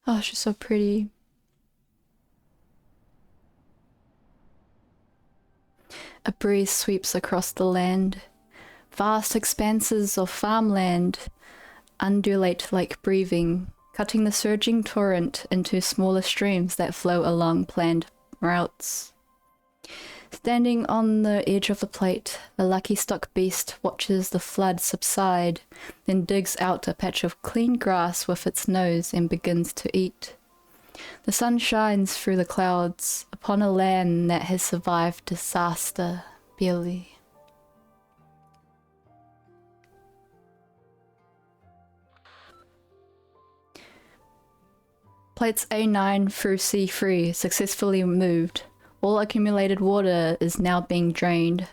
Oh, she's so pretty. A breeze sweeps across the land. Vast expanses of farmland undulate like breathing, cutting the surging torrent into smaller streams that flow along planned routes. Standing on the edge of the plate, a lucky stock beast watches the flood subside, then digs out a patch of clean grass with its nose and begins to eat. The sun shines through the clouds upon a land that has survived disaster, barely. Plates A9 through C3 successfully moved. All accumulated water is now being drained.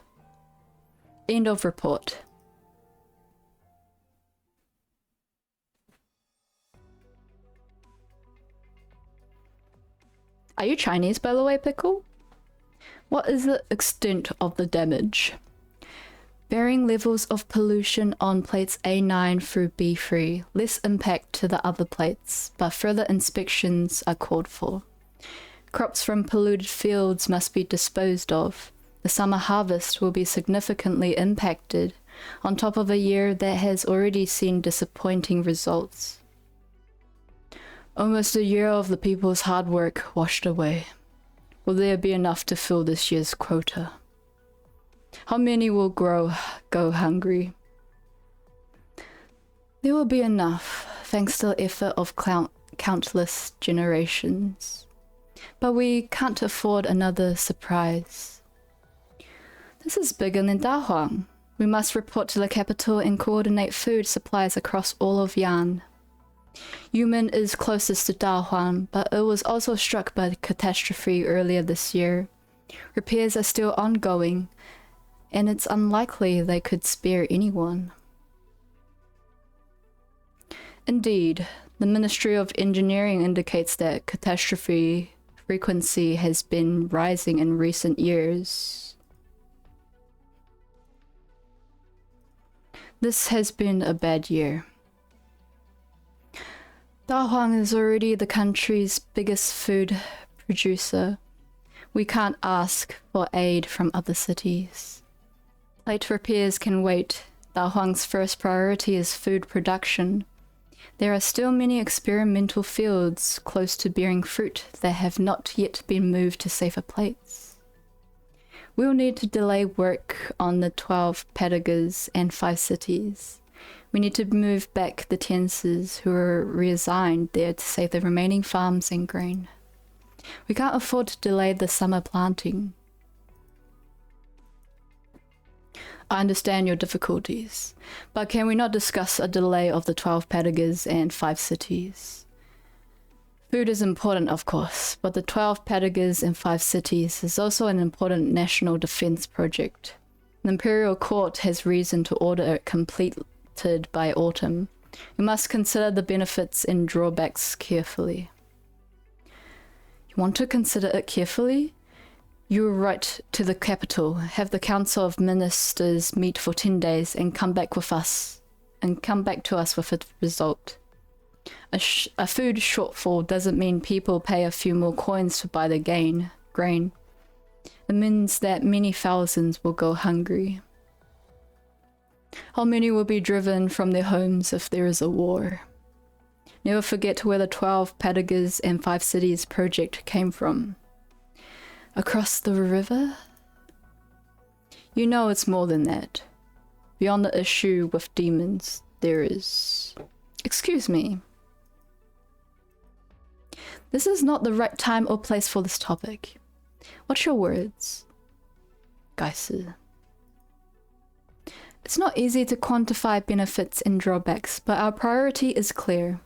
End of report. Are you Chinese, by the way, Pickle? What is the extent of the damage? Varying levels of pollution on plates A9 through B3. Less impact to the other plates, but further inspections are called for. Crops from polluted fields must be disposed of. The summer harvest will be significantly impacted, on top of a year that has already seen disappointing results. Almost a year of the people's hard work washed away. Will there be enough to fill this year's quota? How many will go hungry? There will be enough, thanks to the effort of countless generations. But we can't afford another surprise. This is bigger than Dahuang. We must report to the capital and coordinate food supplies across all of Yan. Yumen is closest to Dahuang, but it was also struck by the catastrophe earlier this year. Repairs are still ongoing, and it's unlikely they could spare anyone. Indeed, the Ministry of Engineering indicates that catastrophe frequency has been rising in recent years. This has been a bad year. Dahuang is already the country's biggest food producer. We can't ask for aid from other cities. Plate repairs can wait. Dahuang's first priority is food production. There are still many experimental fields close to bearing fruit that have not yet been moved to safer plates. We'll need to delay work on the 12 pedagogues and 5 cities. We need to move back the tenses who are reassigned there to save the remaining farms and grain. We can't afford to delay the summer planting. I understand your difficulties, but can we not discuss a delay of the 12 pedagogues and 5 cities? Food is important, of course, but the 12 pedagogues and 5 cities is also an important national defense project. The Imperial Court has reason to order it completed by autumn. We must consider the benefits and drawbacks carefully. You want to consider it carefully? You will write to the capital, have the Council of Ministers meet for 10 days and come back to us with a result. A food shortfall doesn't mean people pay a few more coins to buy the grain. It means that many thousands will go hungry. How many will be driven from their homes if there is a war? Never forget where the 12 pedagogues and 5 cities project came from. Across the river? You know it's more than that. Beyond the issue with demons, there is... Excuse me. This is not the right time or place for this topic. What's your words? Geise. It's not easy to quantify benefits and drawbacks, but our priority is clear.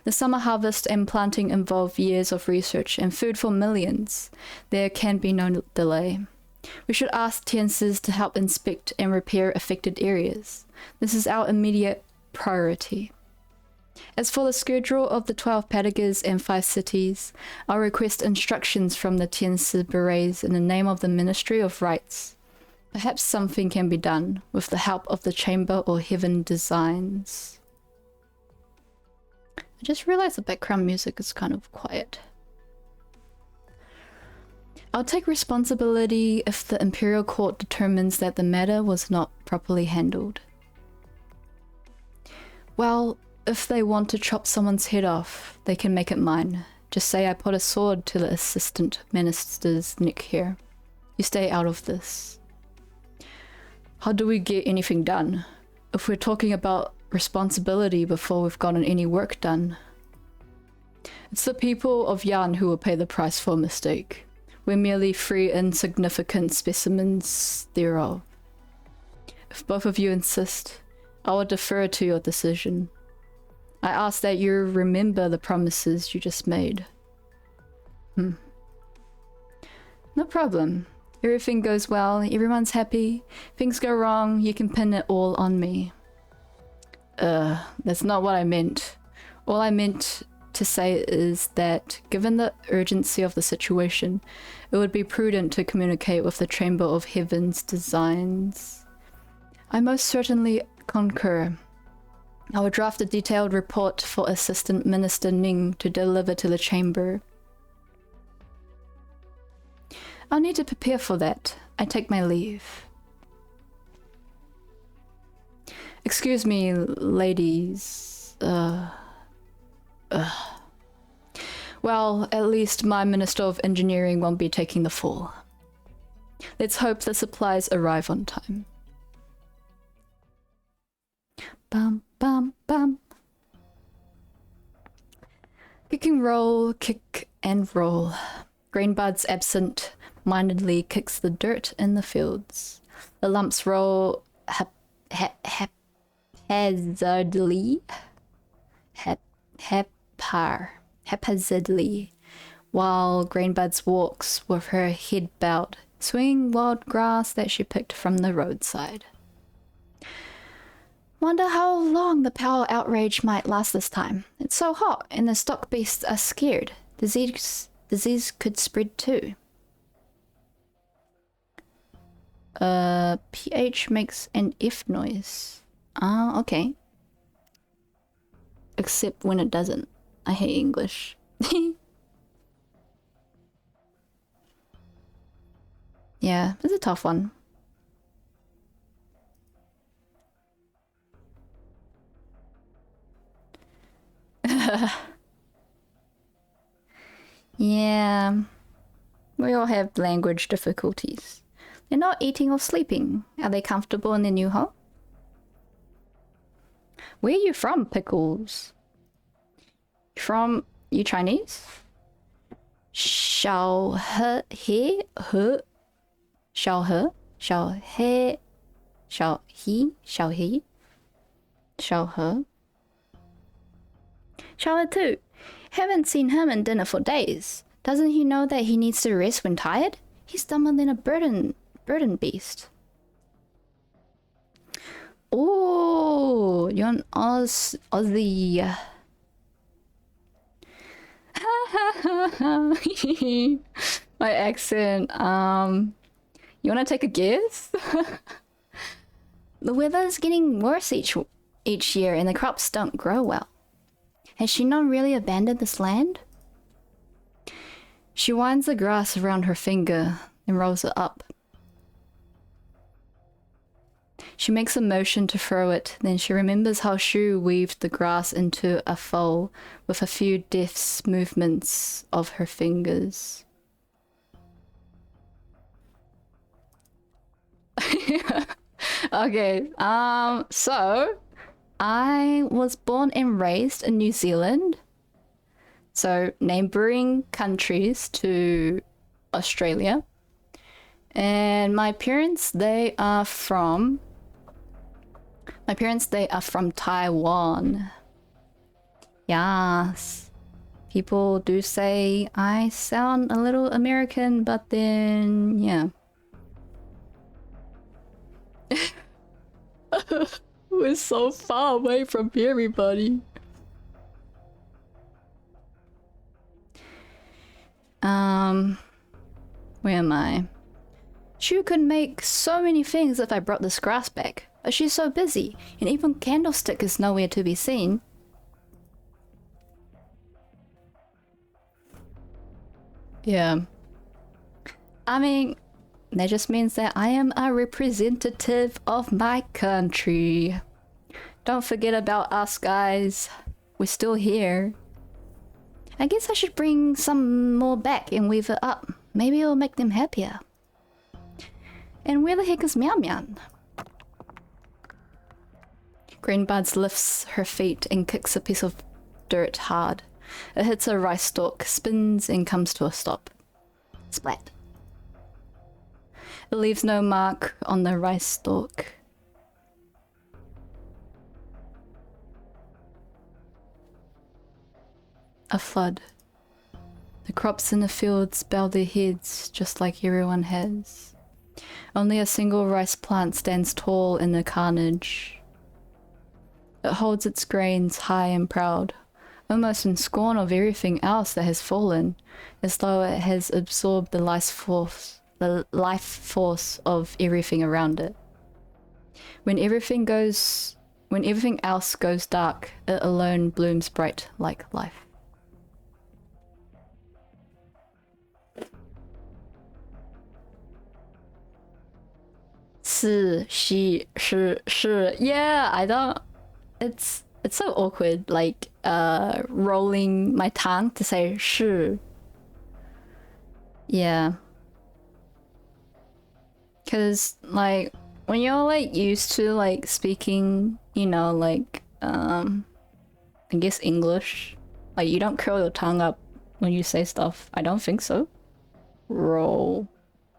The summer harvest and planting involve years of research and food for millions. There can be no delay. We should ask Tiances to help inspect and repair affected areas. This is our immediate priority. As for the schedule of the 12 pedagogues and 5 cities, I'll request instructions from the Tianci berets in the name of the Ministry of Rights. Perhaps something can be done with the help of the Chamber or Heaven Designs. I just realized the background music is kind of quiet. I'll take responsibility if the Imperial Court determines that the matter was not properly handled. Well, if they want to chop someone's head off, they can make it mine. Just say I put a sword to the assistant minister's neck here. You stay out of this. How do we get anything done? If we're talking about responsibility before we've gotten any work done. It's the people of Yan who will pay the price for a mistake. We're merely three insignificant specimens thereof. If both of you insist, I will defer to your decision. I ask that you remember the promises you just made. No problem. Everything goes well, everyone's happy. Things go wrong, you can pin it all on me. That's not what I meant. All I meant to say is that, given the urgency of the situation, it would be prudent to communicate with the Chamber of Heaven's designs. I most certainly concur. I will draft a detailed report for Assistant Minister Ning to deliver to the Chamber. I'll need to prepare for that. I take my leave. Excuse me, ladies. Well, at least my Minister of Engineering won't be taking the fall. Let's hope the supplies arrive on time. Bum, bum, bum. Kick and roll, kick and roll. Greenbud's absent-mindedly kicks the dirt in the fields. The lumps roll haphazardly, haphazardly, while Greenbuds walks with her head bowed, swinging wild grass that she picked from the roadside. Wonder how long the power outrage might last this time. It's so hot, and the stock beasts are scared. Disease could spread too. PH makes an F noise. Ah, okay. Except when it doesn't. I hate English. Yeah, it's a tough one. Yeah, we all have language difficulties. They're not eating or sleeping. Are they comfortable in their new home? Where are you from, Pickles? You Chinese? Xiao he, xiao he, xiao he, xiao he, xiao he, xiao he. Xiao he too. Haven't seen him in dinner for days. Doesn't he know that he needs to rest when tired? He's dumber than a burden beast. Oh, you're an Aussie. My accent. You wanna take a guess? The weather's getting worse each year, and the crops don't grow well. Has she not really abandoned this land? She winds the grass around her finger and rolls it up. She makes a motion to throw it, then she remembers how Shu weaved the grass into a foal with a few deft movements of her fingers. Okay, so I was born and raised in New Zealand, so neighboring countries to Australia, and my parents they are from Taiwan. Yes, people do say I sound a little American, but then yeah. We're so far away from everybody. Where am I? Shu could make so many things if I brought this grass back, but she's so busy, and even Candlestick is nowhere to be seen. Yeah. I mean, that just means that I am a representative of my country. Don't forget about us, guys. We're still here. I guess I should bring some more back and weave it up. Maybe it'll make them happier. And where the heck is Meow Meow? Greenbuds lifts her feet and kicks a piece of dirt hard. It hits a rice stalk, spins and comes to a stop. Splat. It leaves no mark on the rice stalk. A flood. The crops in the fields bow their heads just like everyone has. Only a single rice plant stands tall in the carnage. It holds its grains high and proud, almost in scorn of everything else that has fallen, as though it has absorbed the life force of everything around it. When everything else goes dark, it alone blooms bright like life. Yeah, I don't. It's so awkward, like rolling my tongue to say 是. Yeah. Cause like when you're like used to like speaking, you know, like I guess English, like you don't curl your tongue up when you say stuff. I don't think so. Roll.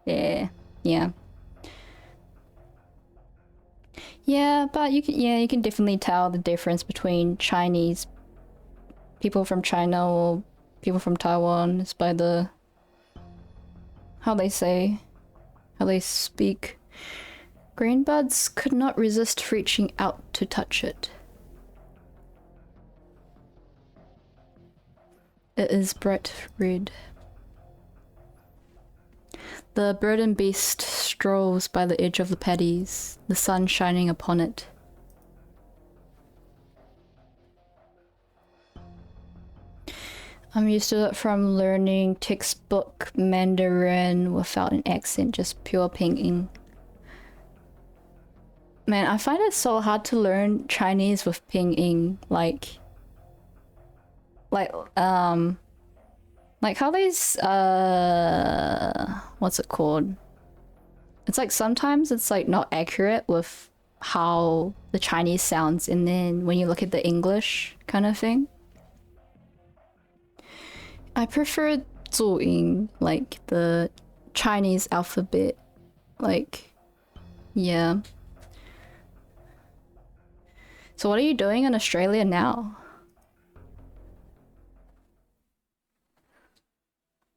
Yeah. Yeah, but you can definitely tell the difference between Chinese people from China or people from Taiwan is by the how they speak. Greenbuds could not resist reaching out to touch it. It is bright red. The bird and beast strolls by the edge of the paddies, the sun shining upon it. I'm used to it from learning textbook Mandarin without an accent, just pure pinyin. Man, I find it so hard to learn Chinese with pinyin, like how these, what's it called? It's like sometimes it's like not accurate with how the Chinese sounds, and then when you look at the English kind of thing. I prefer 注音, like the Chinese alphabet, like, yeah. So what are you doing in Australia now?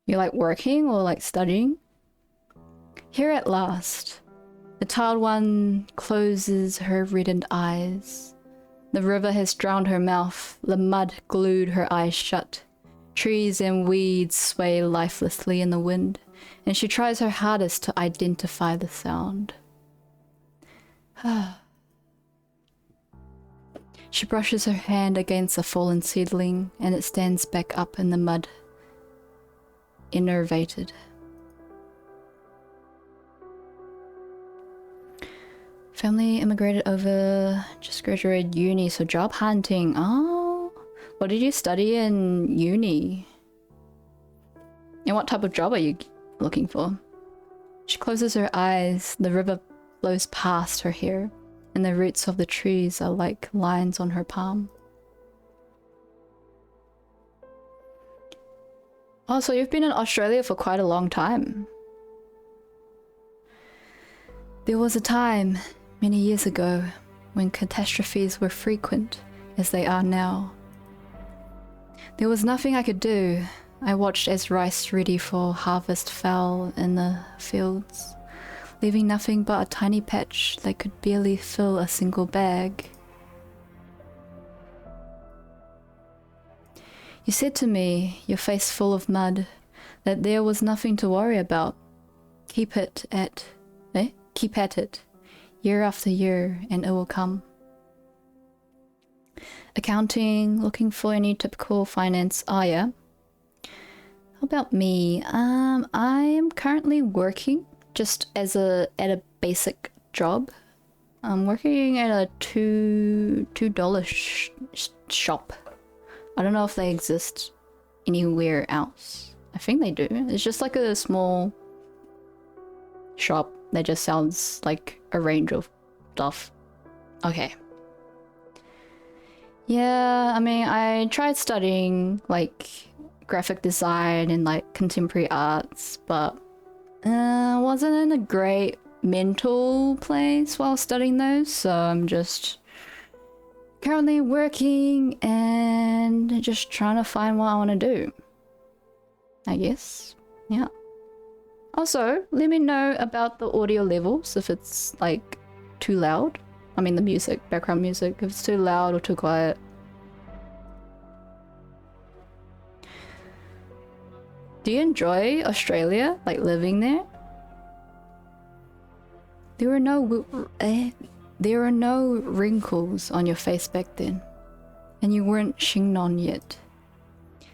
You're like working or like studying? Here at last. The tired one closes her reddened eyes. The river has drowned her mouth. The mud glued her eyes shut. Trees and weeds sway lifelessly in the wind, and she tries her hardest to identify the sound. She brushes her hand against a fallen seedling, and it stands back up in the mud. Innervated. Family immigrated over, just graduated uni, so job hunting. Oh, what did you study in uni? And what type of job are you looking for? She closes her eyes. The river flows past her hair, and the roots of the trees are like lines on her palm. Oh, so you've been in Australia for quite a long time. There was a time, many years ago, when catastrophes were frequent, as they are now. There was nothing I could do. I watched as rice ready for harvest fell in the fields, leaving nothing but a tiny patch that could barely fill a single bag. You said to me, your face full of mud, that there was nothing to worry about. Keep at it, year after year, and it will come. Accounting, looking for any typical finance. Oh yeah. about me? I am currently working just at a basic job. I'm working at a $2 shop. I don't know if they exist anywhere else. I think they do. It's just like a small shop that just sounds like a range of stuff. Okay. Yeah, I mean, I tried studying like graphic design and like contemporary arts, but wasn't in a great mental place while studying those, so I'm just currently working and just trying to find what I want to do, I guess. Yeah. Also, let me know about the audio levels, if it's like too loud. I mean the music, background music, if it's too loud or too quiet. Do you enjoy Australia, like living there? There were no wrinkles on your face back then, and you weren't Shingnon yet.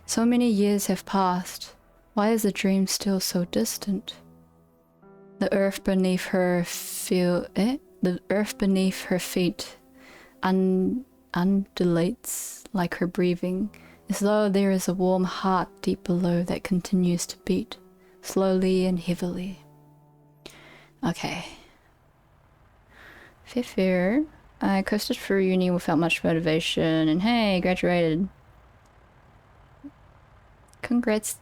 So many years have passed. Why is the dream still so distant? The earth beneath her feet undulates like her breathing, as though there is a warm heart deep below that continues to beat, slowly and heavily. Okay. Fair. I coasted through uni without much motivation, and hey, graduated. Congrats.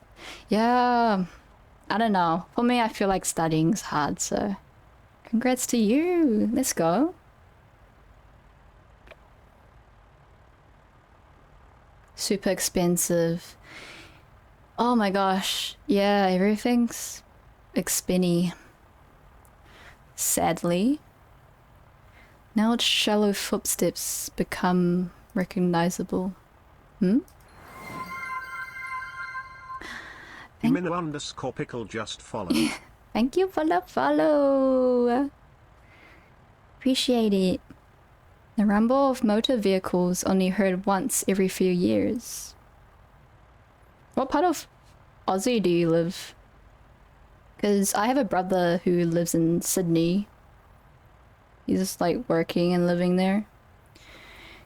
Yeah, I don't know. For me, I feel like studying's hard, so congrats to you. Let's go. Super expensive. Oh my gosh. Yeah, everything's expenny. Sadly. Now its shallow footsteps become recognizable. Mino_pickle just followed. Thank you for the follow. Appreciate it. The rumble of motor vehicles only heard once every few years. What part of Aussie do you live? Because I have a brother who lives in Sydney. He's just like working and living there.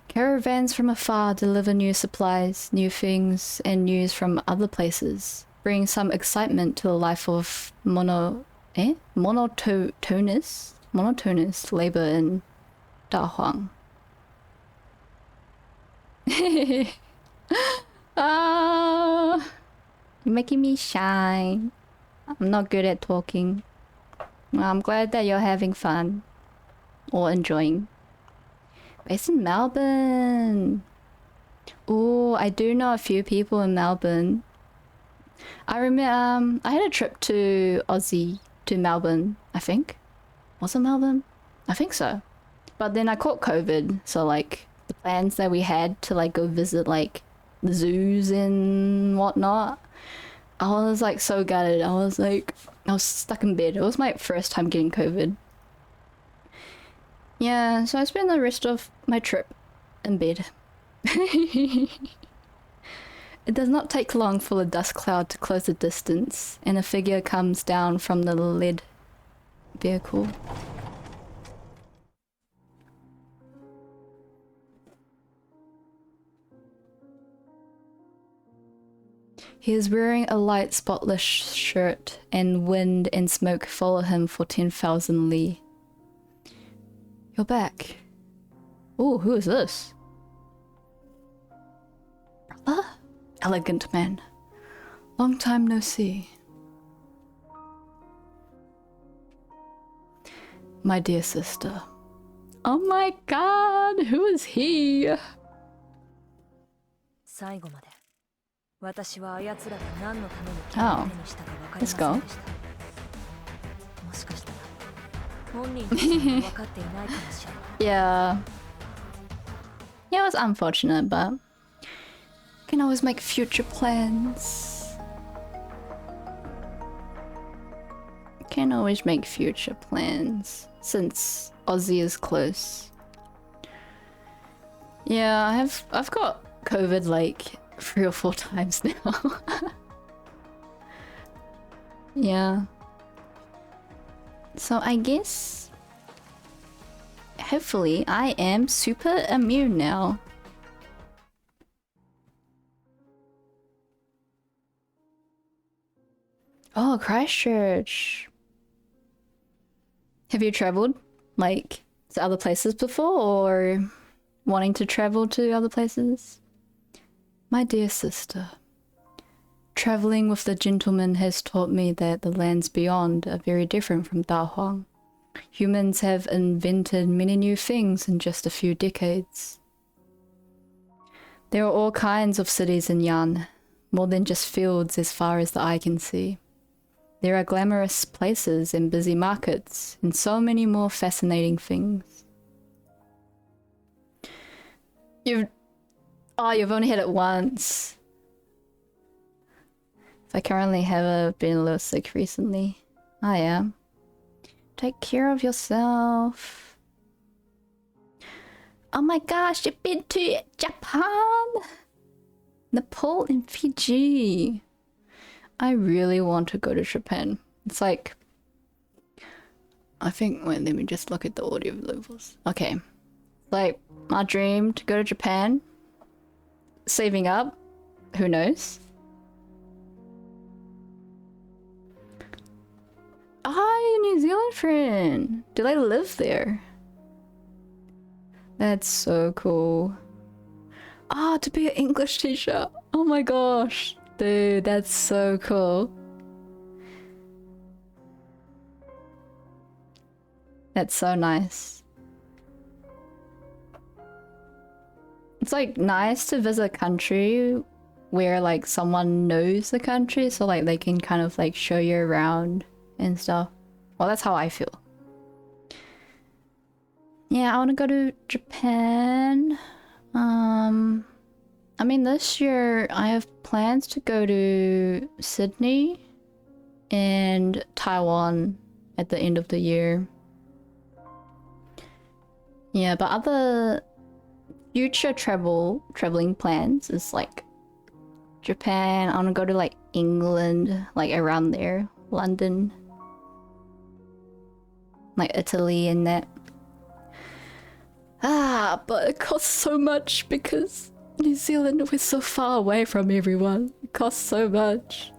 Caravans from afar deliver new supplies, new things, and news from other places, bringing some excitement to the life of monotonous labor in Da Huang. Ah, you're making me shy. I'm not good at talking. Well, I'm glad that you're having fun or enjoying. Based in Melbourne. Oh, I do know a few people in Melbourne. I remember I had a trip to Aussie, to Melbourne, I think. Was it Melbourne? I think so. But then I caught COVID, so like the plans that we had to like go visit like the zoos and whatnot, I was like so gutted. I was stuck in bed. It was my first time getting COVID. Yeah, so I spent the rest of my trip in bed. It does not take long for the dust cloud to close the distance, and a figure comes down from the lead vehicle. He is wearing a light spotless shirt, and wind and smoke follow him for 10,000 li. You're back. Oh, who is this? Brother? Elegant man. Long time no see. My dear sister. Oh my god, who is he? Oh, let's go. Yeah. Yeah, it was unfortunate, but can always make future plans. Can always make future plans since Aussie is close. Yeah, I've got COVID like 3 or 4 times now. Yeah. So I guess... hopefully I am super immune now. Oh, Christchurch. Have you traveled, like, to other places before, or wanting to travel to other places? My dear sister, traveling with the gentleman has taught me that the lands beyond are very different from Da Huang. Humans have invented many new things in just a few decades. There are all kinds of cities in Yan, more than just fields as far as the eye can see. There are glamorous places and busy markets, and so many more fascinating things. You've only had it once. I currently have been a little sick recently. I am. Take care of yourself. Oh my gosh, you've been to Japan, Nepal, and Fiji. I really want to go to Japan. It's like, I think, wait, let me just look at the audio levels. Okay. Like, my dream to go to Japan. Saving up. Who knows? Hi, New Zealand friend. Do they live there? That's so cool. Ah, to be an English teacher. Oh my gosh. Dude, that's so cool. That's so nice. It's like nice to visit a country where like someone knows the country, so like they can kind of like show you around and stuff. Well, that's how I feel. Yeah, I want to go to Japan. I mean, this year I have plans to go to Sydney and Taiwan at the end of the year. Yeah, but other future traveling plans is like Japan. I want to go to like England, like around there, London, like Italy and that. Ah, but it costs so much because New Zealand, we're so far away from everyone. It costs so much.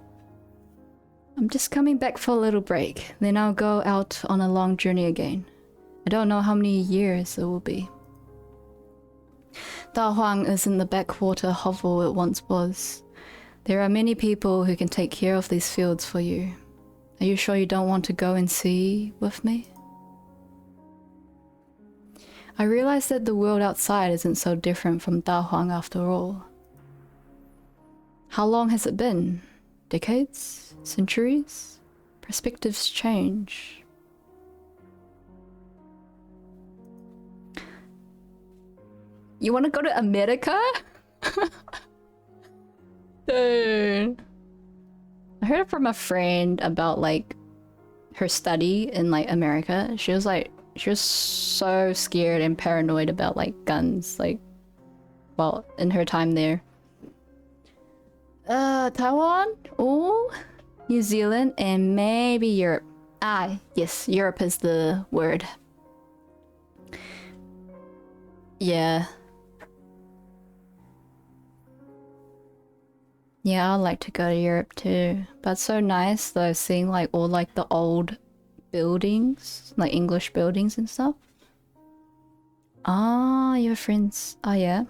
I'm just coming back for a little break, then I'll go out on a long journey again. I don't know how many years it will be. Da Huang isn't the backwater hovel it once was. There are many people who can take care of these fields for you. Are you sure you don't want to go and see with me? I realize that the world outside isn't so different from Da Huang after all. How long has it been? Decades? Centuries? Perspectives change. You want to go to America? Dude. I heard from a friend about like her study in like America. She was so scared and paranoid about like guns, like, well, in her time there. Taiwan? Ooh, New Zealand, and maybe Europe. Ah, yes, Europe is the word. Yeah. Yeah, I'd like to go to Europe too. But it's so nice though, seeing like all like the old buildings, like English buildings and stuff. Ah, your friends. Oh yeah.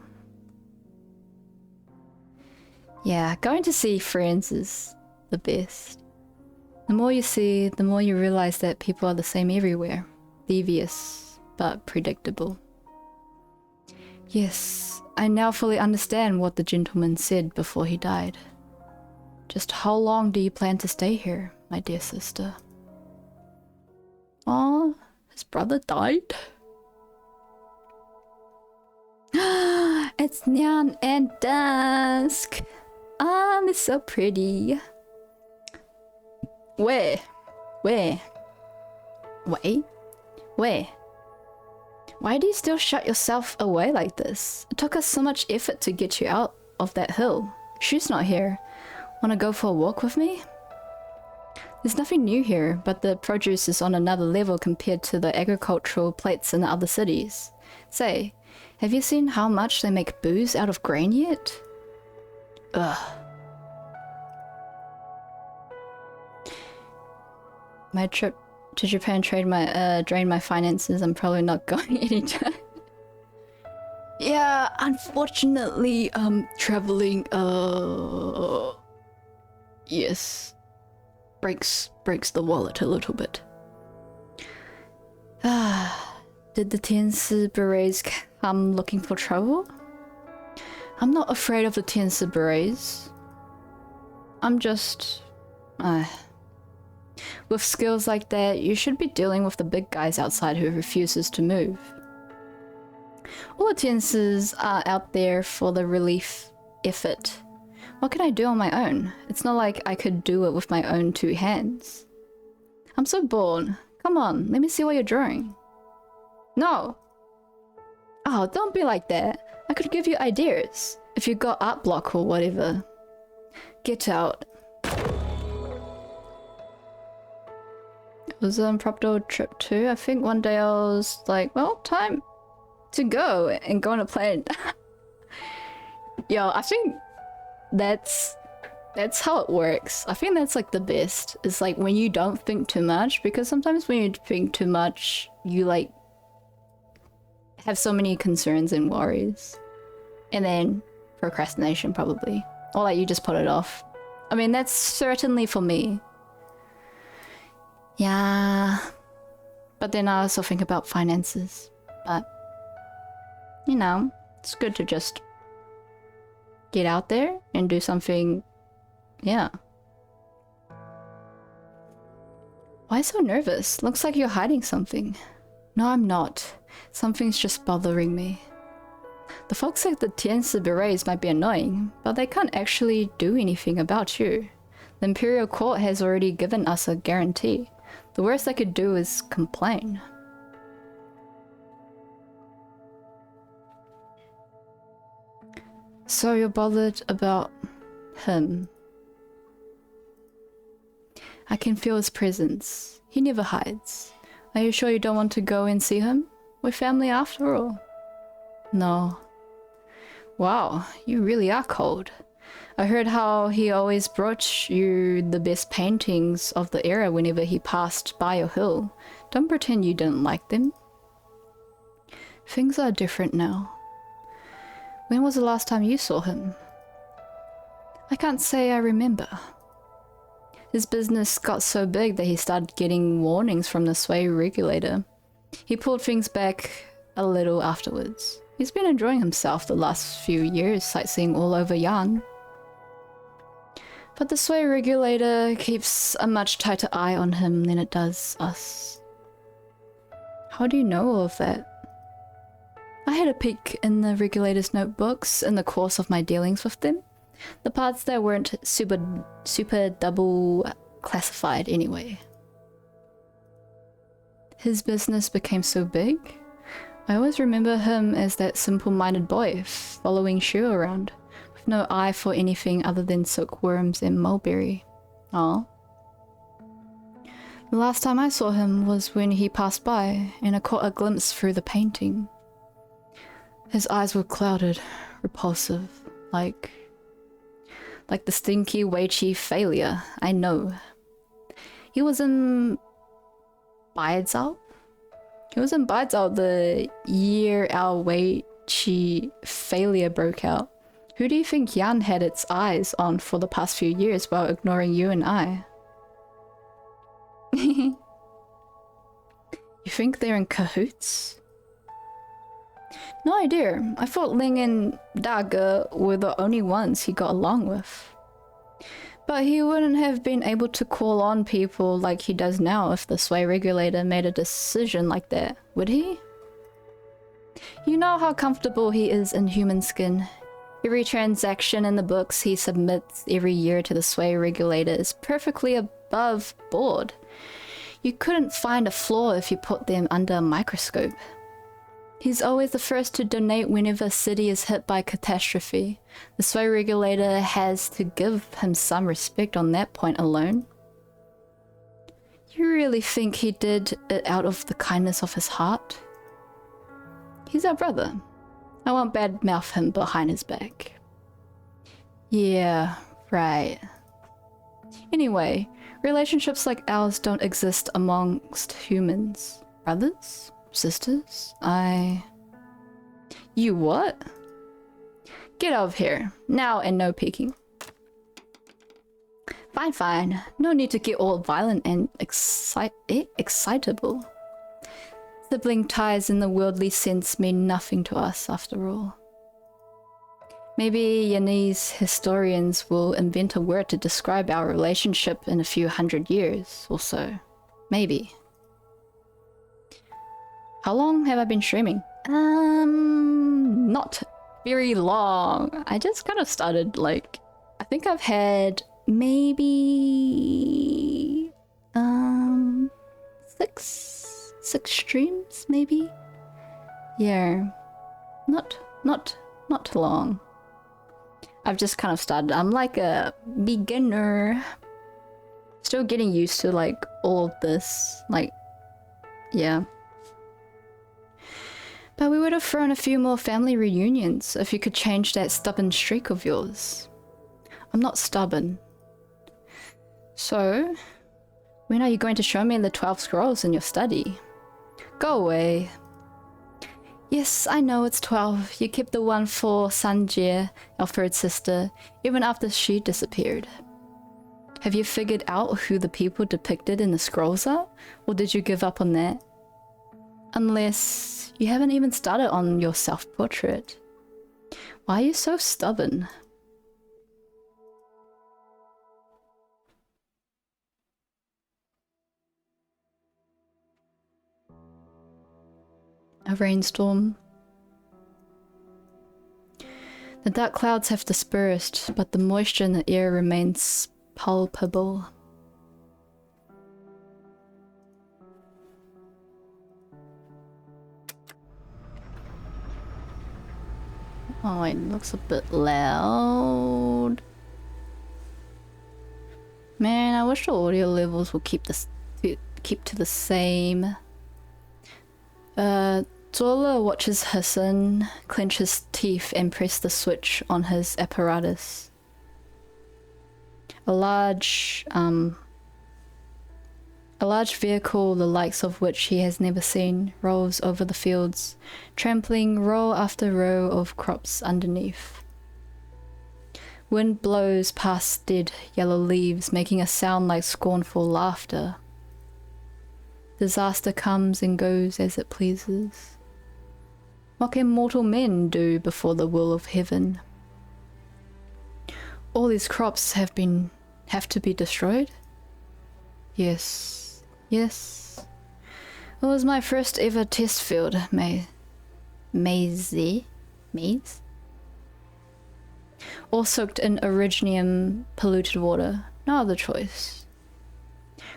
Yeah, going to see friends is the best. The more you see, the more you realize that people are the same everywhere. Devious, but predictable. Yes, I now fully understand what the gentleman said before he died. Just how long do you plan to stay here, my dear sister? Oh, his brother died? It's Nyan and Dusk. Ah, they're so pretty. Where? Wait. Why do you still shut yourself away like this? It took us so much effort to get you out of that hill. Shu's not here. Wanna go for a walk with me? There's nothing new here, but the produce is on another level compared to the agricultural plates in the other cities. Say, have you seen how much they make booze out of grain yet? Ugh. My trip to Japan drained my finances. I'm probably not going anytime. Yeah, unfortunately, traveling, yes, breaks the wallet a little bit. Did the Tiansi berets come looking for trouble? I'm not afraid of the Tiansi berets. I'm just, with skills like that, you should be dealing with the big guys outside who refuses to move. All the Tiansis are out there for the relief effort. What can I do on my own? It's not like I could do it with my own 2 hands. I'm so bored. Come on, let me see what you're drawing. No! Oh, don't be like that. I could give you ideas. If you got art block or whatever. Get out. It was an impromptu trip too. I think one day I was like, well, time to go and go on a plane. Yo, I think that's how it works. I think that's like the best. It's like when you don't think too much, because sometimes when you think too much, you like have so many concerns and worries. And then procrastination probably. Or like you just put it off. I mean, that's certainly for me. Yeah. But then I also think about finances. But you know, it's good to just get out there and do something, yeah. Why so nervous? Looks like you're hiding something. No, I'm not. Something's just bothering me. The folks at the Tiansi berets might be annoying, but they can't actually do anything about you. The Imperial Court has already given us a guarantee. The worst they could do is complain. So you're bothered about him. I can feel his presence. He never hides. Are you sure you don't want to go and see him? We're family after all. No. Wow, you really are cold. I heard how he always brought you the best paintings of the era whenever he passed by your hill. Don't pretend you didn't like them. Things are different now. When was the last time you saw him? I can't say I remember. His business got so big that he started getting warnings from the sway regulator. He pulled things back a little afterwards. He's been enjoying himself the last few years, sightseeing all over Yan. But the sway regulator keeps a much tighter eye on him than it does us. How do you know all of that? I had a peek in the regulator's notebooks in the course of my dealings with them. The parts that weren't super double classified anyway. His business became so big. I always remember him as that simple-minded boy following Shu around, with no eye for anything other than silkworms and mulberry. Aw. The last time I saw him was when he passed by, and I caught a glimpse through the painting. His eyes were clouded, repulsive, like the stinky Weiqi failure, I know. He was in Baidzao? He was in Baidzao the year our Weiqi failure broke out. Who do you think Yan had its eyes on for the past few years while ignoring you and I? You think they're in cahoots? No idea. I thought Ling and Daga were the only ones he got along with. But he wouldn't have been able to call on people like he does now if the sway regulator made a decision like that, would he? You know how comfortable he is in human skin. Every transaction in the books he submits every year to the sway regulator is perfectly above board. You couldn't find a flaw if you put them under a microscope. He's always the first to donate whenever a city is hit by catastrophe. The sway regulator has to give him some respect on that point alone. You really think he did it out of the kindness of his heart? He's our brother. I won't badmouth him behind his back. Yeah, right. Anyway, relationships like ours don't exist amongst humans. Brothers? Sisters? You what? Get out of here. Now and no peeking. Fine, fine. No need to get all violent and excitable. Sibling ties in the worldly sense mean nothing to us, after all. Maybe Yanese historians will invent a word to describe our relationship in a few hundred years or so. Maybe. How long have I been streaming? Not very long. I just kind of started, like, I think I've had maybe six streams, maybe. Yeah, not long. I've just kind of started. I'm like a beginner, still getting used to like all of this. Like, yeah. But we would have thrown a few more family reunions if you could change that stubborn streak of yours. I'm not stubborn. So, when are you going to show me the 12 scrolls in your study? Go away. Yes, I know it's 12. You kept the one for Sanjie, our third sister, even after she disappeared. Have you figured out who the people depicted in the scrolls are? Or did you give up on that? Unless you haven't even started on your self-portrait. Why are you so stubborn? A rainstorm. The dark clouds have dispersed, but the moisture in the air remains palpable. Oh, it looks a bit loud. Man, I wish the audio levels will keep to the same. Zola watches Hassan clench his teeth and press the switch on his apparatus. A large vehicle, the likes of which he has never seen, rolls over the fields, trampling row after row of crops underneath. Wind blows past dead yellow leaves, making a sound like scornful laughter. Disaster comes and goes as it pleases. What can mortal men do before the will of heaven? All these crops have to be destroyed? Yes. It was my first ever test field, maze? All soaked in originium polluted water. No other choice.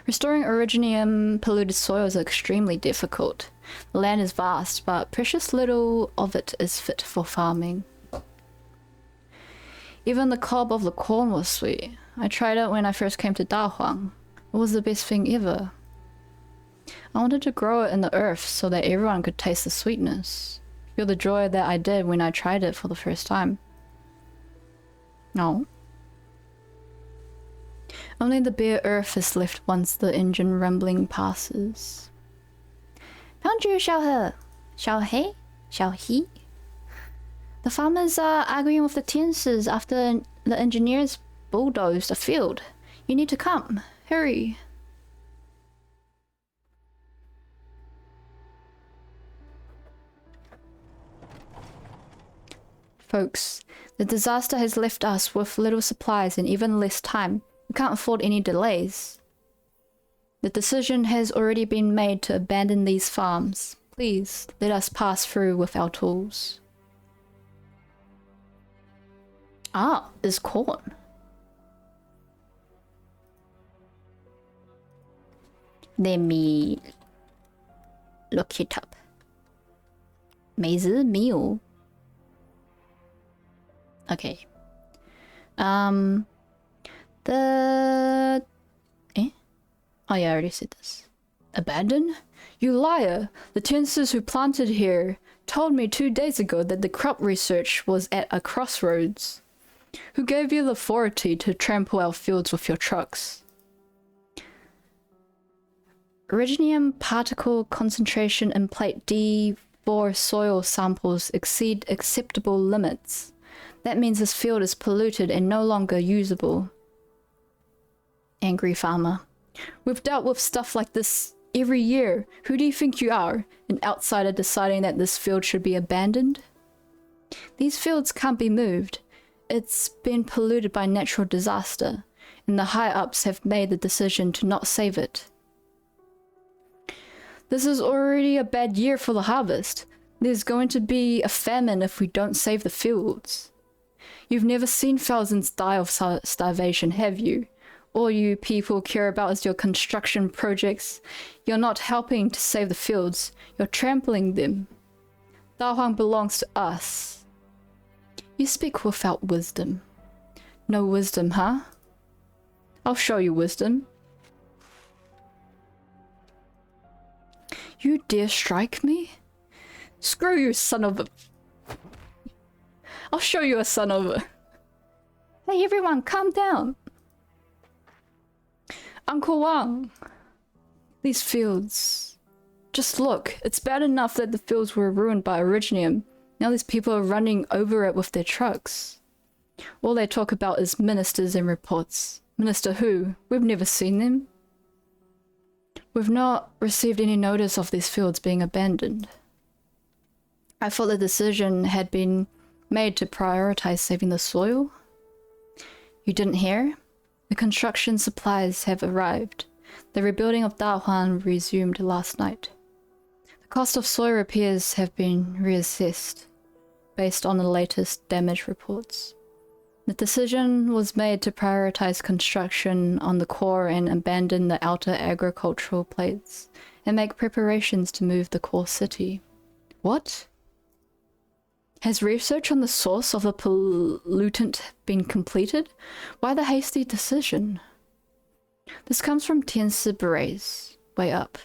Restoring originium polluted soil is extremely difficult. The land is vast, but precious little of it is fit for farming. Even the cob of the corn was sweet. I tried it when I first came to Dahuang. It was the best thing ever. I wanted to grow it in the earth so that everyone could taste the sweetness. Feel the joy that I did when I tried it for the first time. No. Only the bare earth is left once the engine rumbling passes. Found you, Xiao He? Xiao He? The farmers are arguing with the Tiances after the engineers bulldozed the field. You need to come. Hurry. Folks, the disaster has left us with little supplies and even less time. We can't afford any delays. The decision has already been made to abandon these farms. Please, let us pass through with our tools. Ah, there's corn. Let me look it up. 梅子meal. Okay. Oh yeah, I already said this. Abandon? You liar! The Tenses who planted here told me 2 days ago that the crop research was at a crossroads. Who gave you the authority to trample our fields with your trucks? Originium particle concentration in plate D4 soil samples exceed acceptable limits. That means this field is polluted and no longer usable. Angry farmer. We've dealt with stuff like this every year. Who do you think you are? An outsider deciding that this field should be abandoned? These fields can't be moved. It's been polluted by natural disaster, and the high-ups have made the decision to not save it. This is already a bad year for the harvest. There's going to be a famine if we don't save the fields. You've never seen thousands die of starvation, have you? All you people care about is your construction projects. You're not helping to save the fields. You're trampling them. Dahuang belongs to us. You speak without wisdom. No wisdom, huh? I'll show you wisdom. You dare strike me? Screw you, son of a... I'll show you a son of a... Hey everyone, calm down. Uncle Wang. These fields. Just look, it's bad enough that the fields were ruined by Originium. Now these people are running over it with their trucks. All they talk about is ministers and reports. Minister who? We've never seen them. We've not received any notice of these fields being abandoned. I thought the decision had been made to prioritize saving the soil. You didn't hear? The construction supplies have arrived. The rebuilding of Dahuan resumed last night. The cost of soil repairs have been reassessed based on the latest damage reports. The decision was made to prioritize construction on the core and abandon the outer agricultural plates and make preparations to move the core city. What? Has research on the source of the pollutant been completed? Why the hasty decision? This comes from Tiansi Berets, way up.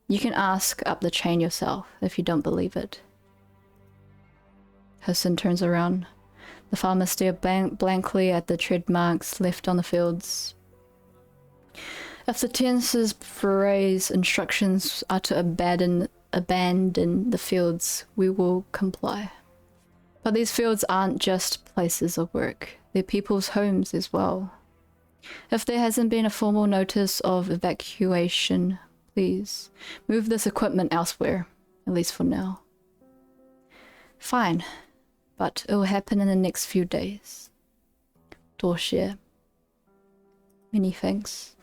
You can ask up the chain yourself if you don't believe it. Hassan turns around. The farmer stared blankly at the tread marks left on the fields. If the Tiansi Berets' instructions are to abandon the fields, we will comply. But these fields aren't just places of work, they're people's homes as well. If there hasn't been a formal notice of evacuation, please move this equipment elsewhere, at least for now. Fine, but it will happen in the next few days. Dorshire. Many thanks.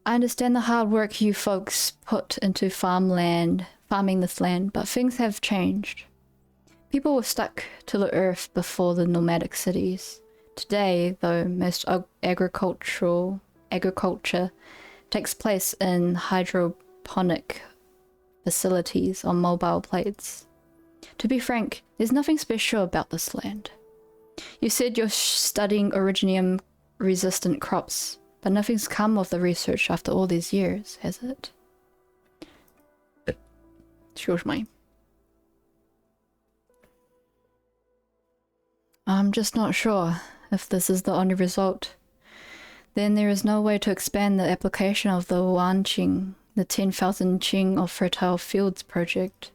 I understand the hard work you folks put into farming this land, but things have changed. People were stuck to the earth before the nomadic cities. Today, though, most agriculture takes in hydroponic facilities on mobile plates. To be frank, there's nothing special about this land. You said you're studying originium-resistant crops, but nothing's come of the research after all these years, has it? Excuse me. I'm just not sure if this is the only result. Then there is no way to expand the application of the Wanqing, the 10,000 Qing of Fertile Fields project.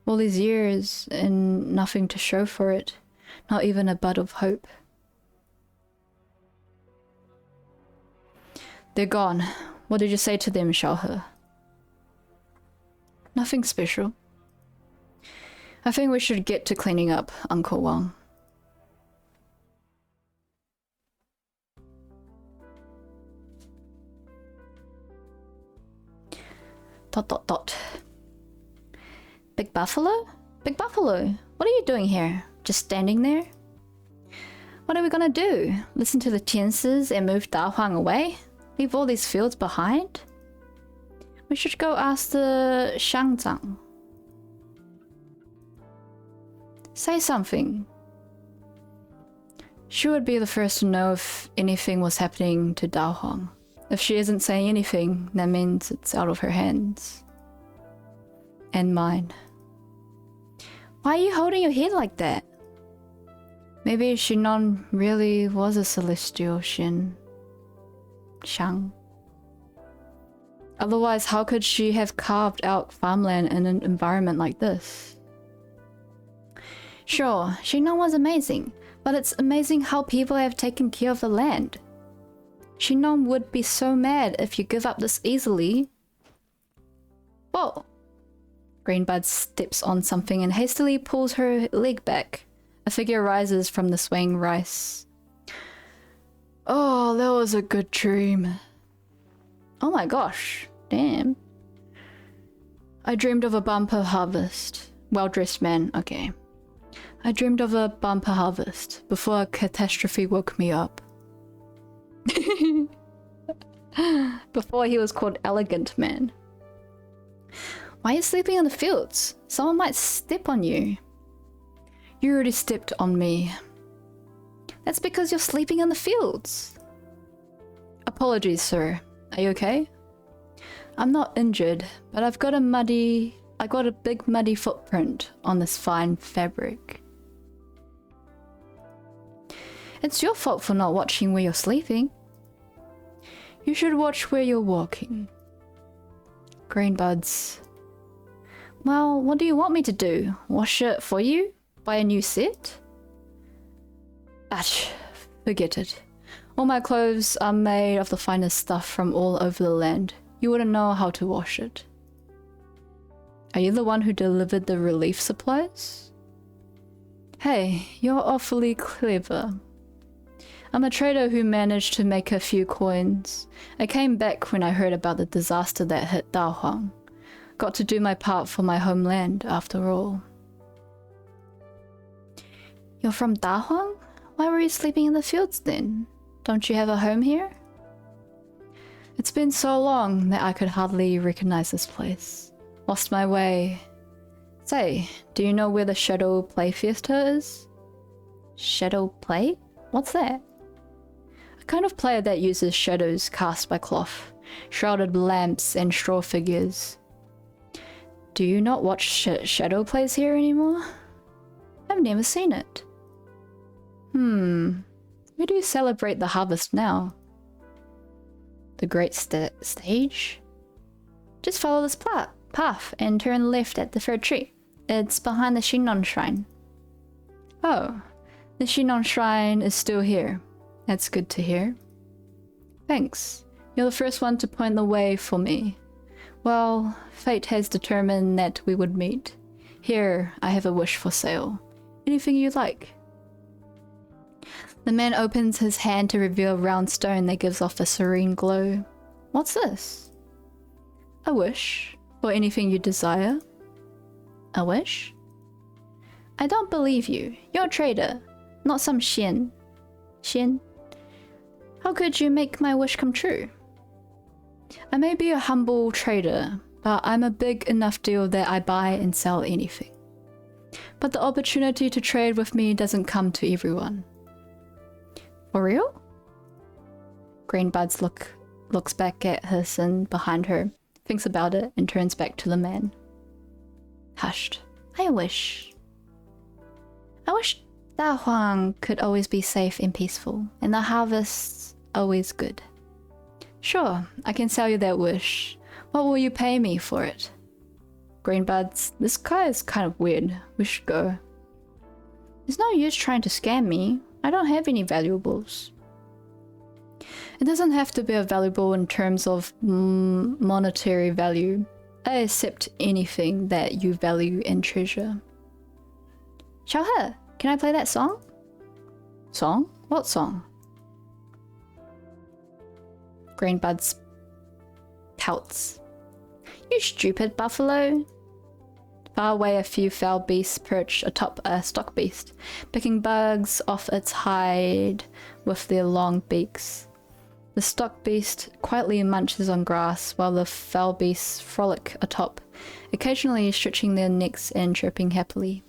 All these years and nothing to show for it, not even a bud of hope. They're gone. What did you say to them, Xiaohe? Nothing special. I think we should get to cleaning up, Uncle Wang. ... Big Buffalo? Big Buffalo, what are you doing here? Just standing there? What are we gonna do? Listen to the Tiansis and move Dahuang away? Leave all these fields behind? We should go ask the Shangzang. Say something. She would be the first to know if anything was happening to Dahuang. If she isn't saying anything, that means it's out of her hands. And mine. Why are you holding your head like that? Maybe Shinon really was a celestial Shang. Otherwise, how could she have carved out farmland in an environment like this? Sure, Shinon was amazing, but it's amazing how people have taken care of the land. Shinon would be so mad if you give up this easily. Whoa! Greenbud steps on something and hastily pulls her leg back. A figure rises from the swaying rice. Oh, that was a good dream. Oh my gosh, damn. I dreamed of a bumper harvest. Well-dressed man, okay. I dreamed of a bumper harvest before a catastrophe woke me up. Before he was called Elegant Man. Why are you sleeping in the fields? Someone might step on you. You already stepped on me. That's because you're sleeping in the fields. Apologies, sir. Are you okay? I'm not injured, but I got a big muddy footprint on this fine fabric. It's your fault for not watching where you're sleeping. You should watch where you're walking. Greenbuds. Well, what do you want me to do? Wash it for you? Buy a new set? Ach, forget it. All my clothes are made of the finest stuff from all over the land. You wouldn't know how to wash it. Are you the one who delivered the relief supplies? Hey, you're awfully clever. I'm a trader who managed to make a few coins. I came back when I heard about the disaster that hit Dahuang. Got to do my part for my homeland, after all. You're from Dahuang? Why were you sleeping in the fields then? Don't you have a home here? It's been so long that I could hardly recognize this place. Lost my way. Say, do you know where the Shadow Play Fiesta is? Shadow Play? What's that? A kind of play that uses shadows cast by cloth, shrouded lamps and straw figures. Do you not watch shadow plays here anymore? I've never seen it. Where do you celebrate the harvest now? The Great Stage? Just follow this path and turn left at the third tree. It's behind the Shinon Shrine. Oh, the Shinon Shrine is still here. That's good to hear. Thanks. You're the first one to point the way for me. Well, fate has determined that we would meet. Here, I have a wish for sale. Anything you like. The man opens his hand to reveal a round stone that gives off a serene glow. What's this? A wish. For anything you desire. A wish? I don't believe you. You're a trader, not some Shin. Shin? How could you make my wish come true? I may be a humble trader, but I'm a big enough deal that I buy and sell anything. But the opportunity to trade with me doesn't come to everyone. For real? Greenbuds looks back at Hisson behind her, thinks about it, and turns back to the man. Hushed. I wish Dahuang could always be safe and peaceful, and the harvests always good. Sure, I can sell you that wish. What will you pay me for it? Greenbuds, this guy is kind of weird. We should go. There's no use trying to scam me. I don't have any valuables. It doesn't have to be a valuable in terms of monetary value. I accept anything that you value and treasure. Xiaohe, can I play that song? Song? What song? Greenbuds pouts. You stupid buffalo. Far away, a few foul beasts perch atop a stock beast, picking bugs off its hide with their long beaks. The stock beast quietly munches on grass while the foul beasts frolic atop, occasionally stretching their necks and chirping happily.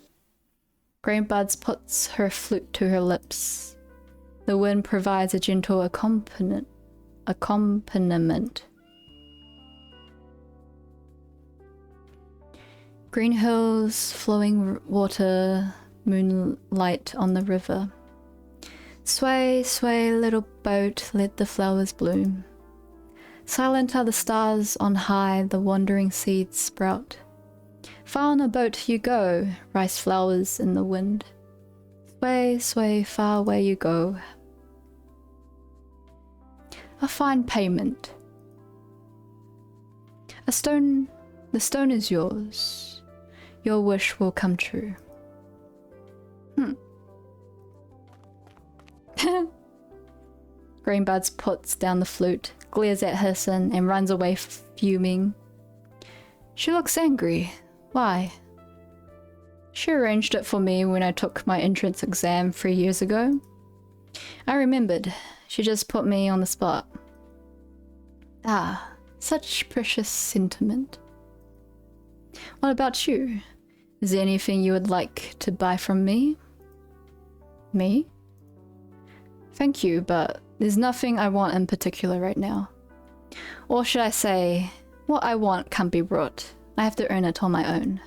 Greenbuds puts her flute to her lips. The wind provides a gentle accompaniment. accompaniment. Green hills, flowing water, moonlight on the river. Sway, sway, little boat, let the flowers bloom. Silent are the stars on high, the wandering seeds sprout. Far on a boat you go, rice flowers in the wind. Sway, sway, far away you go. A fine payment. The stone is yours. Your wish will come true. Greenbuds puts down the flute, glares at Hisson, and runs away fuming. She looks angry. Why? She arranged it for me when I took my entrance exam 3 years ago. I remembered. She just put me on the spot. Ah, such precious sentiment. What about you? Is there anything you would like to buy from me? Me? Thank you, but there's nothing I want in particular right now. Or should I say, what I want can't be brought. I have to earn it on my own.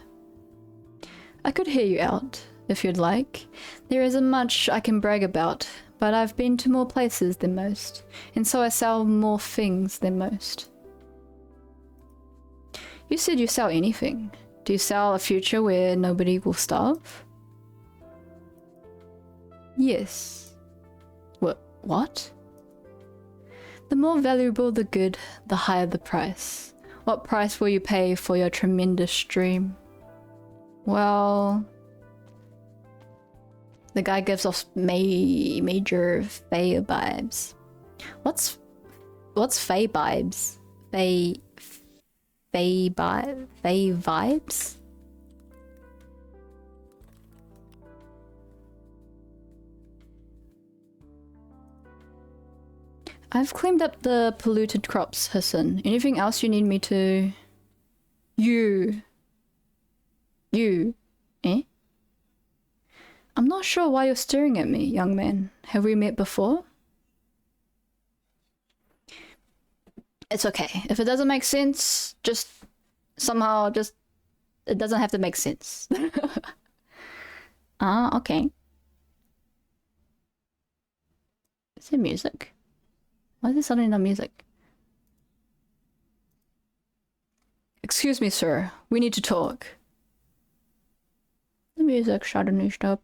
I could hear you out, if you'd like. There isn't much I can brag about, but I've been to more places than most, and so I sell more things than most. You said you sell anything. Do you sell a future where nobody will starve? Yes. What? The more valuable the good, the higher the price. What price will you pay for your tremendous dream? Well, the guy gives off major Fae vibes. What's Fae vibes? Fae vibes? I've cleaned up the polluted crops, Hisson. Anything else you need me to... You. Eh? I'm not sure why you're staring at me, young man. Have we met before? It's okay. If it doesn't make sense, just somehow it doesn't have to make sense. Okay. Is there music? Why is there suddenly no music? Excuse me, sir. We need to talk. The music suddenly stopped.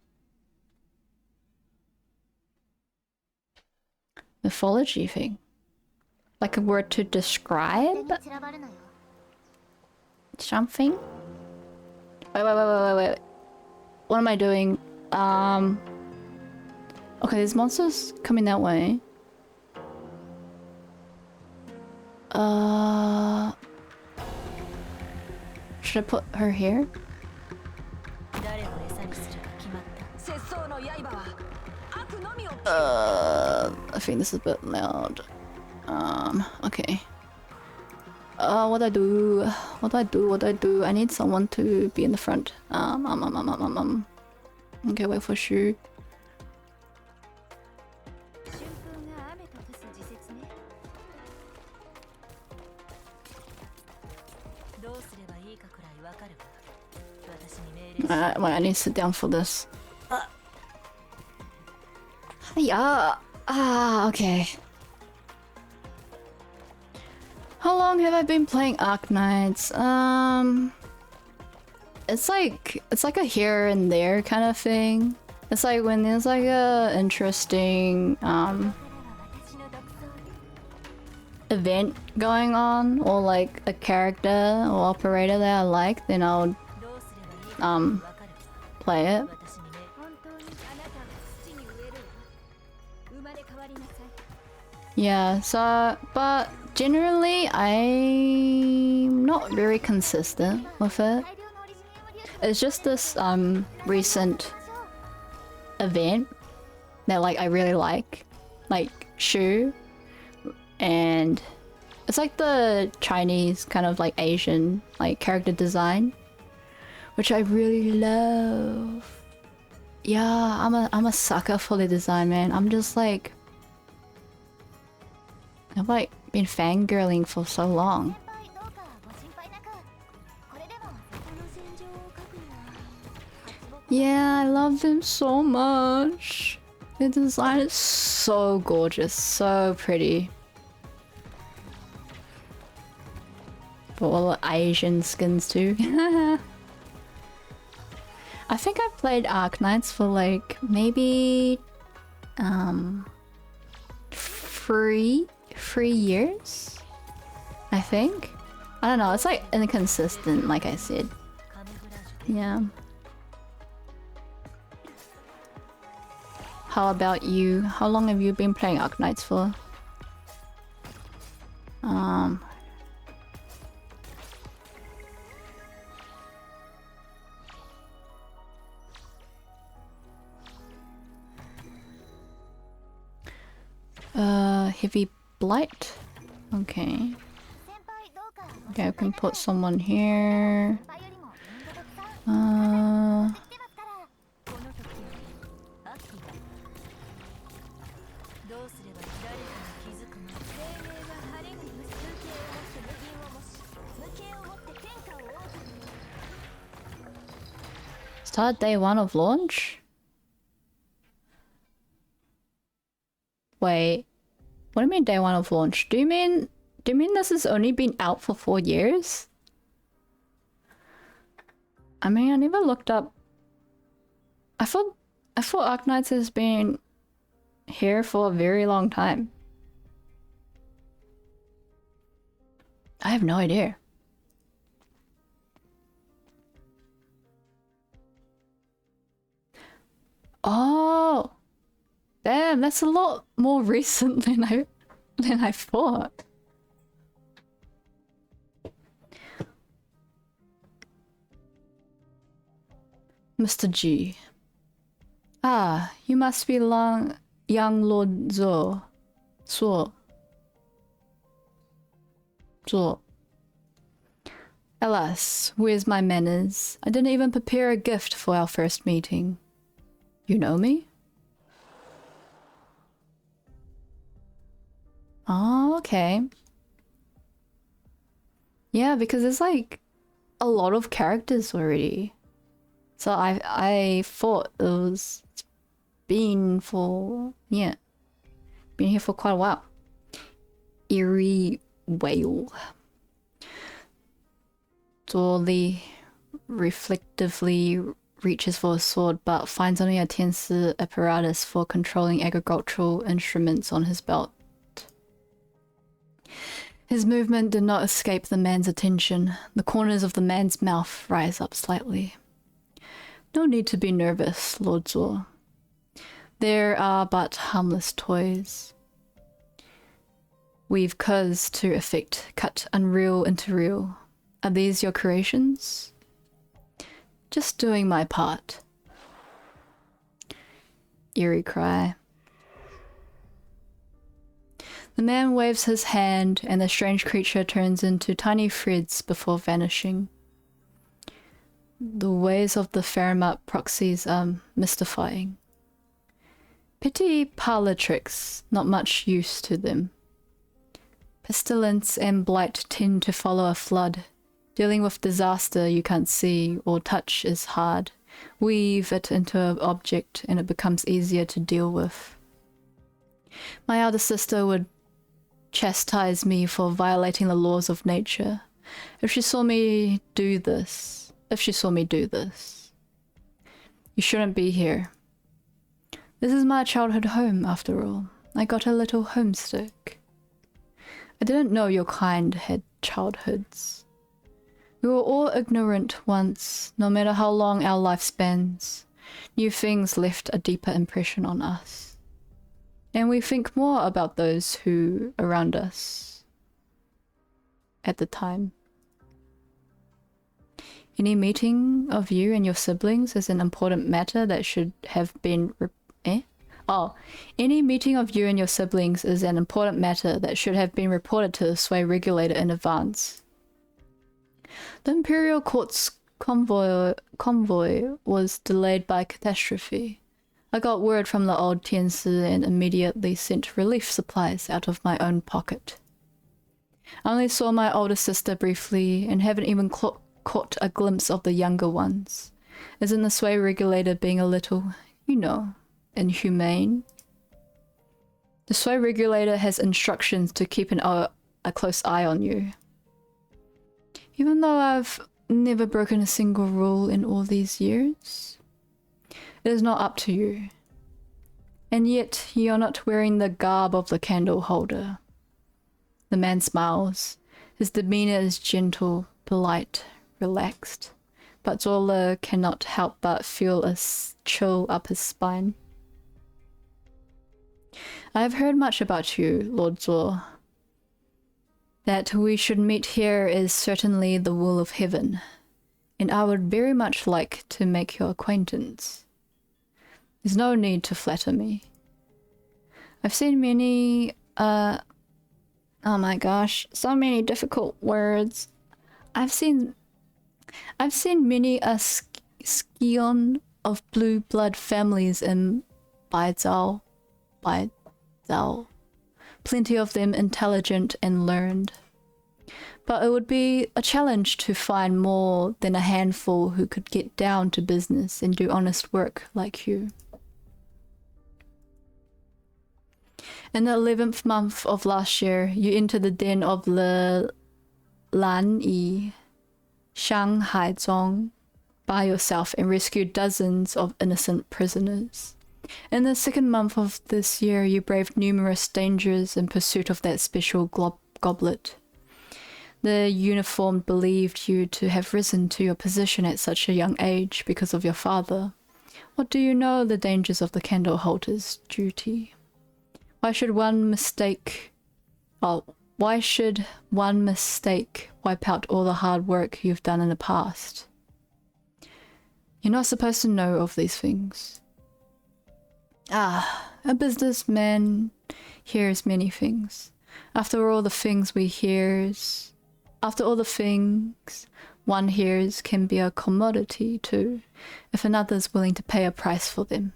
Mythology thing. Like a word to describe something? Wait. What am I doing? Okay, there's monsters coming that way. Should I put her here? I think this is a bit loud. Okay. What do I do? I need someone to be in the front. Okay, wait for Shu. Wait, I need to sit down for this. Yeah. Okay. How long have I been playing Arknights? It's like a here and there kind of thing. It's like when there's like a interesting event going on, or like a character or operator that I like, then I'll play it. Yeah, so but generally I'm not very consistent with it. It's just this recent event that like I really like Shu, and it's like the Chinese kind of like Asian like character design, which I really love. Yeah, I'm a sucker for the design, man. I'm just like I've like been fangirling for so long. Yeah, I love them so much. The design is so gorgeous, so pretty. For all the Asian skins too. I think I've played Arknights for like maybe three years, I think. I don't know, it's like inconsistent, like I said. Yeah. How about you? How long have you been playing Arknights for? Heavy blight? Okay. Okay, I can put someone here. Start day 1 of launch? Wait, what do you mean day 1 of launch? Do you mean this has only been out for 4 years? I mean, I never looked up. I thought Arknights has been here for a very long time. I have no idea. Oh, damn! That's a lot more recent than I thought. Mr. G. Ah, you must be young Lord Zo. Alas, where's my manners? I didn't even prepare a gift for our first meeting. You know me? Oh, okay. Yeah, because there's like a lot of characters already. So I thought it was been here for quite a while. Eerie whale. Dorley reflectively reaches for a sword but finds only a tensor apparatus for controlling agricultural instruments on his belt. His movement did not escape the man's attention. The corners of the man's mouth rise up slightly. No need to be nervous, Lord Zor. There are but harmless toys. Weave cuz to effect, cut unreal into real. Are these your creations? Just doing my part. Eerie cry. The man waves his hand and the strange creature turns into tiny threads before vanishing. The ways of the Faramut proxies are mystifying. Pity parlor tricks, not much use to them. Pestilence and blight tend to follow a flood. Dealing with disaster you can't see or touch is hard. Weave it into an object and it becomes easier to deal with. My elder sister would chastise me for violating the laws of nature. If she saw me do this, you shouldn't be here. This is my childhood home, after all. I got a little homesick. I didn't know your kind had childhoods. We were all ignorant once, no matter how long our lifespans. New things left a deeper impression on us. And we think more about those who around us at the time. Any meeting of you and your siblings is an important matter that should have been Any meeting of you and your siblings is an important matter that should have been reported to the Sway regulator in advance. The Imperial Court's convoy was delayed by catastrophe. I got word from the old Tiansi and immediately sent relief supplies out of my own pocket. I only saw my older sister briefly and haven't even caught a glimpse of the younger ones. Isn't the sway regulator being a little, you know, inhumane? The sway regulator has instructions to keep a close eye on you. Even though I've never broken a single rule in all these years, it is not up to you. And yet, you're not wearing the garb of the candle holder. The man smiles. His demeanor is gentle, polite, relaxed. But Zola cannot help but feel a chill up his spine. I have heard much about you, Lord Zor. That we should meet here is certainly the will of heaven, and I would very much like to make your acquaintance. There's no need to flatter me. I've seen many, oh my gosh, so many difficult words. I've seen many a scion of blue blood families in Baizhou. Plenty of them intelligent and learned. But it would be a challenge to find more than a handful who could get down to business and do honest work like you. In the 11th month of last year, you entered the den of the Lan Yi, Shanghai Zong, by yourself and rescued dozens of innocent prisoners. In the 2nd month of this year, you braved numerous dangers in pursuit of that special goblet. The uniformed believed you to have risen to your position at such a young age because of your father. What do you know of the dangers of the candle holder's duty? Why should one mistake wipe out all the hard work you've done in the past? You're not supposed to know of these things. A businessman hears many things. After all the things one hears can be a commodity too, if another's willing to pay a price for them.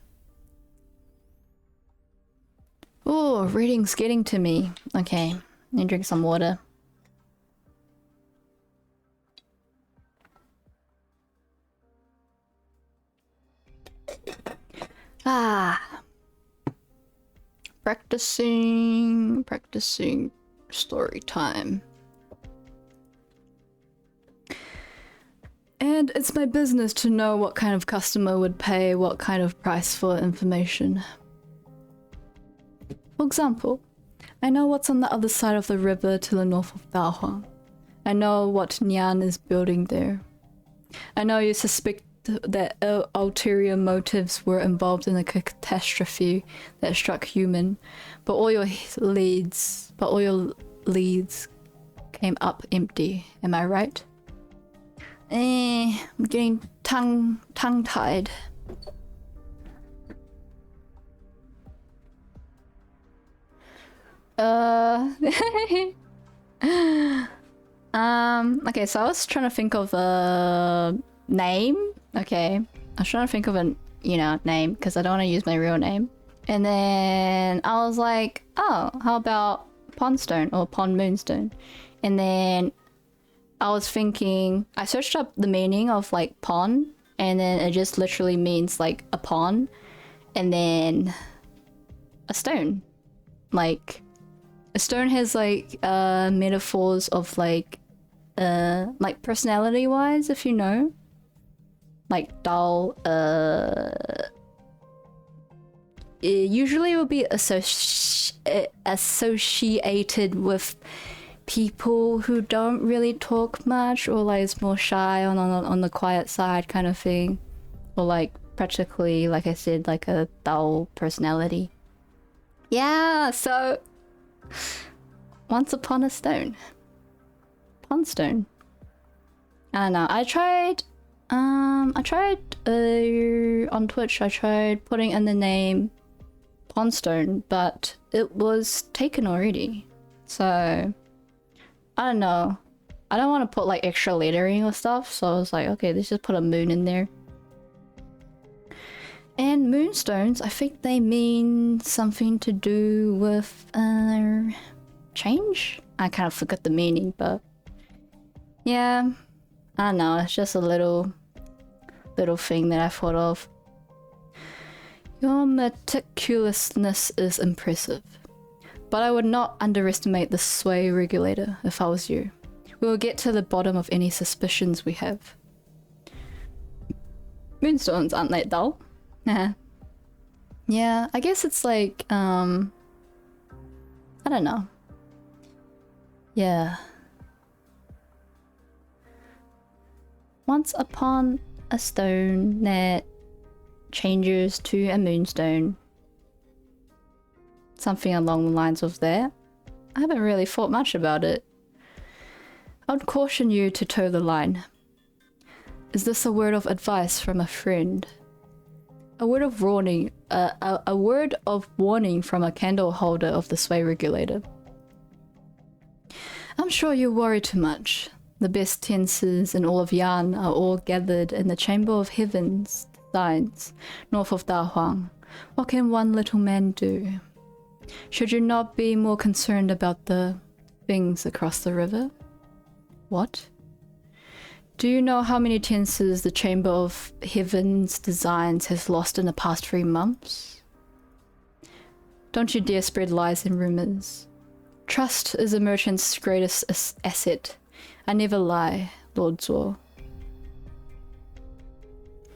Oh, reading's getting to me. Okay, let me drink some water. Practicing story time. And it's my business to know what kind of customer would pay what kind of price for information. For example, I know what's on the other side of the river to the north of Daohuang. I know what Nian is building there. I know you suspect that ulterior motives were involved in the catastrophe that struck human, but all your leads came up empty. Am I right? I'm getting tongue-tied. Okay, so I was trying to think of a name. Okay, I was trying to think of a, name, because I don't want to use my real name. And then I was like, oh, how about Pondstone or Pond Moonstone? And then I was thinking, I searched up the meaning of like pond, and then it just literally means like a pond, and then a stone. Like, a stone has like metaphors of like personality wise, if you know. Like dull, usually it will be associated with people who don't really talk much, or like it's more shy on the quiet side kind of thing, or like practically, like I said, like a dull personality. Yeah, so once upon a stone, Pondstone. I don't know. I tried on Twitch. I tried putting in the name Pondstone, but it was taken already. So I don't know. I don't want to put like extra lettering or stuff, so I was like, okay, let's just put a moon in there. And moonstones, I think they mean something to do with change? I kind of forgot the meaning, but yeah, I don't know, it's just a little thing that I thought of. Your meticulousness is impressive, but I would not underestimate the sway regulator if I was you. We will get to the bottom of any suspicions we have. Moonstones aren't that dull. Yeah, I guess it's like, I don't know. Yeah. Once upon a stone that changes to a moonstone. Something along the lines of that. I haven't really thought much about it. I would caution you to toe the line. Is this a word of advice from a friend? A word of warning, a word of warning from a candle holder of the sway regulator. I'm sure you worry too much. The best tenses in all of Yan are all gathered in the Chamber of Heaven's Signs, north of Da Huang. What can one little man do? Should you not be more concerned about the things across the river? What? Do you know how many tenses the Chamber of Heaven's Designs has lost in the past 3 months? Don't you dare spread lies and rumors. Trust is a merchant's greatest asset. I never lie, Lord Zuo.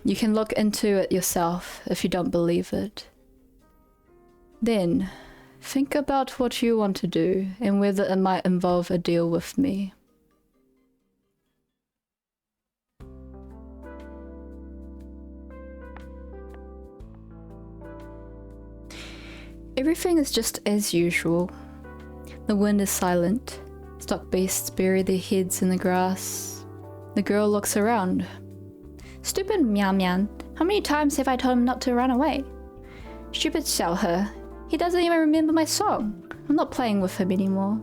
You can look into it yourself if you don't believe it. Then, think about what you want to do and whether it might involve a deal with me. Everything is just as usual. The wind is silent. Stock beasts bury their heads in the grass. The girl looks around. Stupid Miao Mian. How many times have I told him not to run away? Stupid Xiao He. He doesn't even remember my song. I'm not playing with him anymore.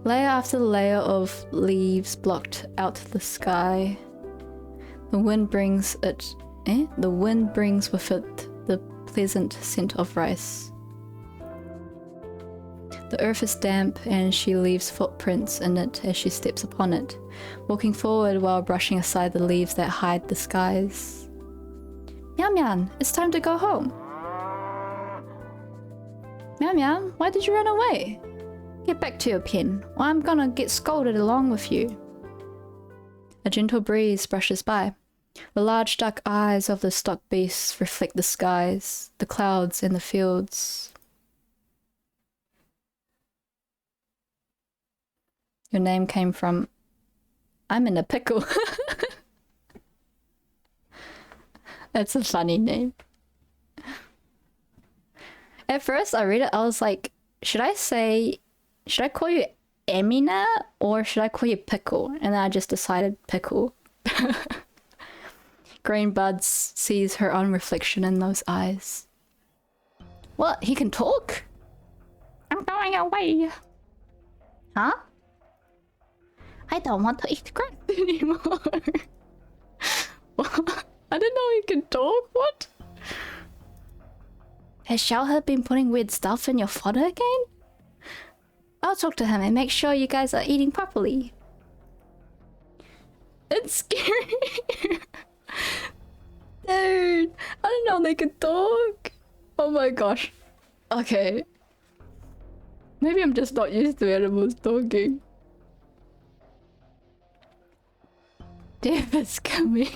Layer after layer of leaves blocked out the sky. The wind brings it. The wind brings with it the pleasant scent of rice. The earth is damp and she leaves footprints in it as she steps upon it, walking forward while brushing aside the leaves that hide the skies. Miao Mian, it's time to go home. Miao Mian, why did you run away? Get back to your pen, or I'm gonna get scolded along with you. A gentle breeze brushes by. The large dark eyes of the stock beasts reflect the skies, the clouds, and the fields. Your name came from... I'm in a pickle. That's a funny name. At first I read it, I was like, should I call you Emina or should I call you Pickle? And then I just decided Pickle. Green Buds sees her own reflection in those eyes. What? He can talk? I'm going away. Huh? I don't want to eat grass anymore. What? I didn't know he can talk. What? Has Xiaohe been putting weird stuff in your fodder again? I'll talk to him and make sure you guys are eating properly. It's scary. Dude, I didn't know they could talk. Oh my gosh. Okay. Maybe I'm just not used to animals talking. Death is coming.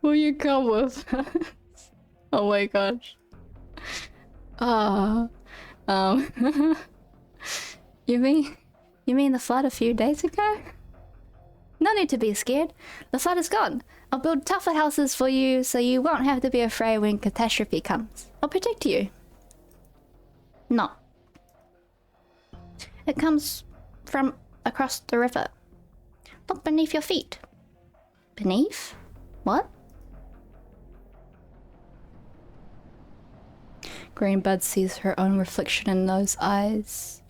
Will you come with us? Oh my gosh. You mean the flood a few days ago? No need to be scared. The flood is gone. I'll build tougher houses for you so you won't have to be afraid when catastrophe comes. I'll protect you. No. It comes from across the river. Look beneath your feet. Beneath? What? Greenbud sees her own reflection in those eyes.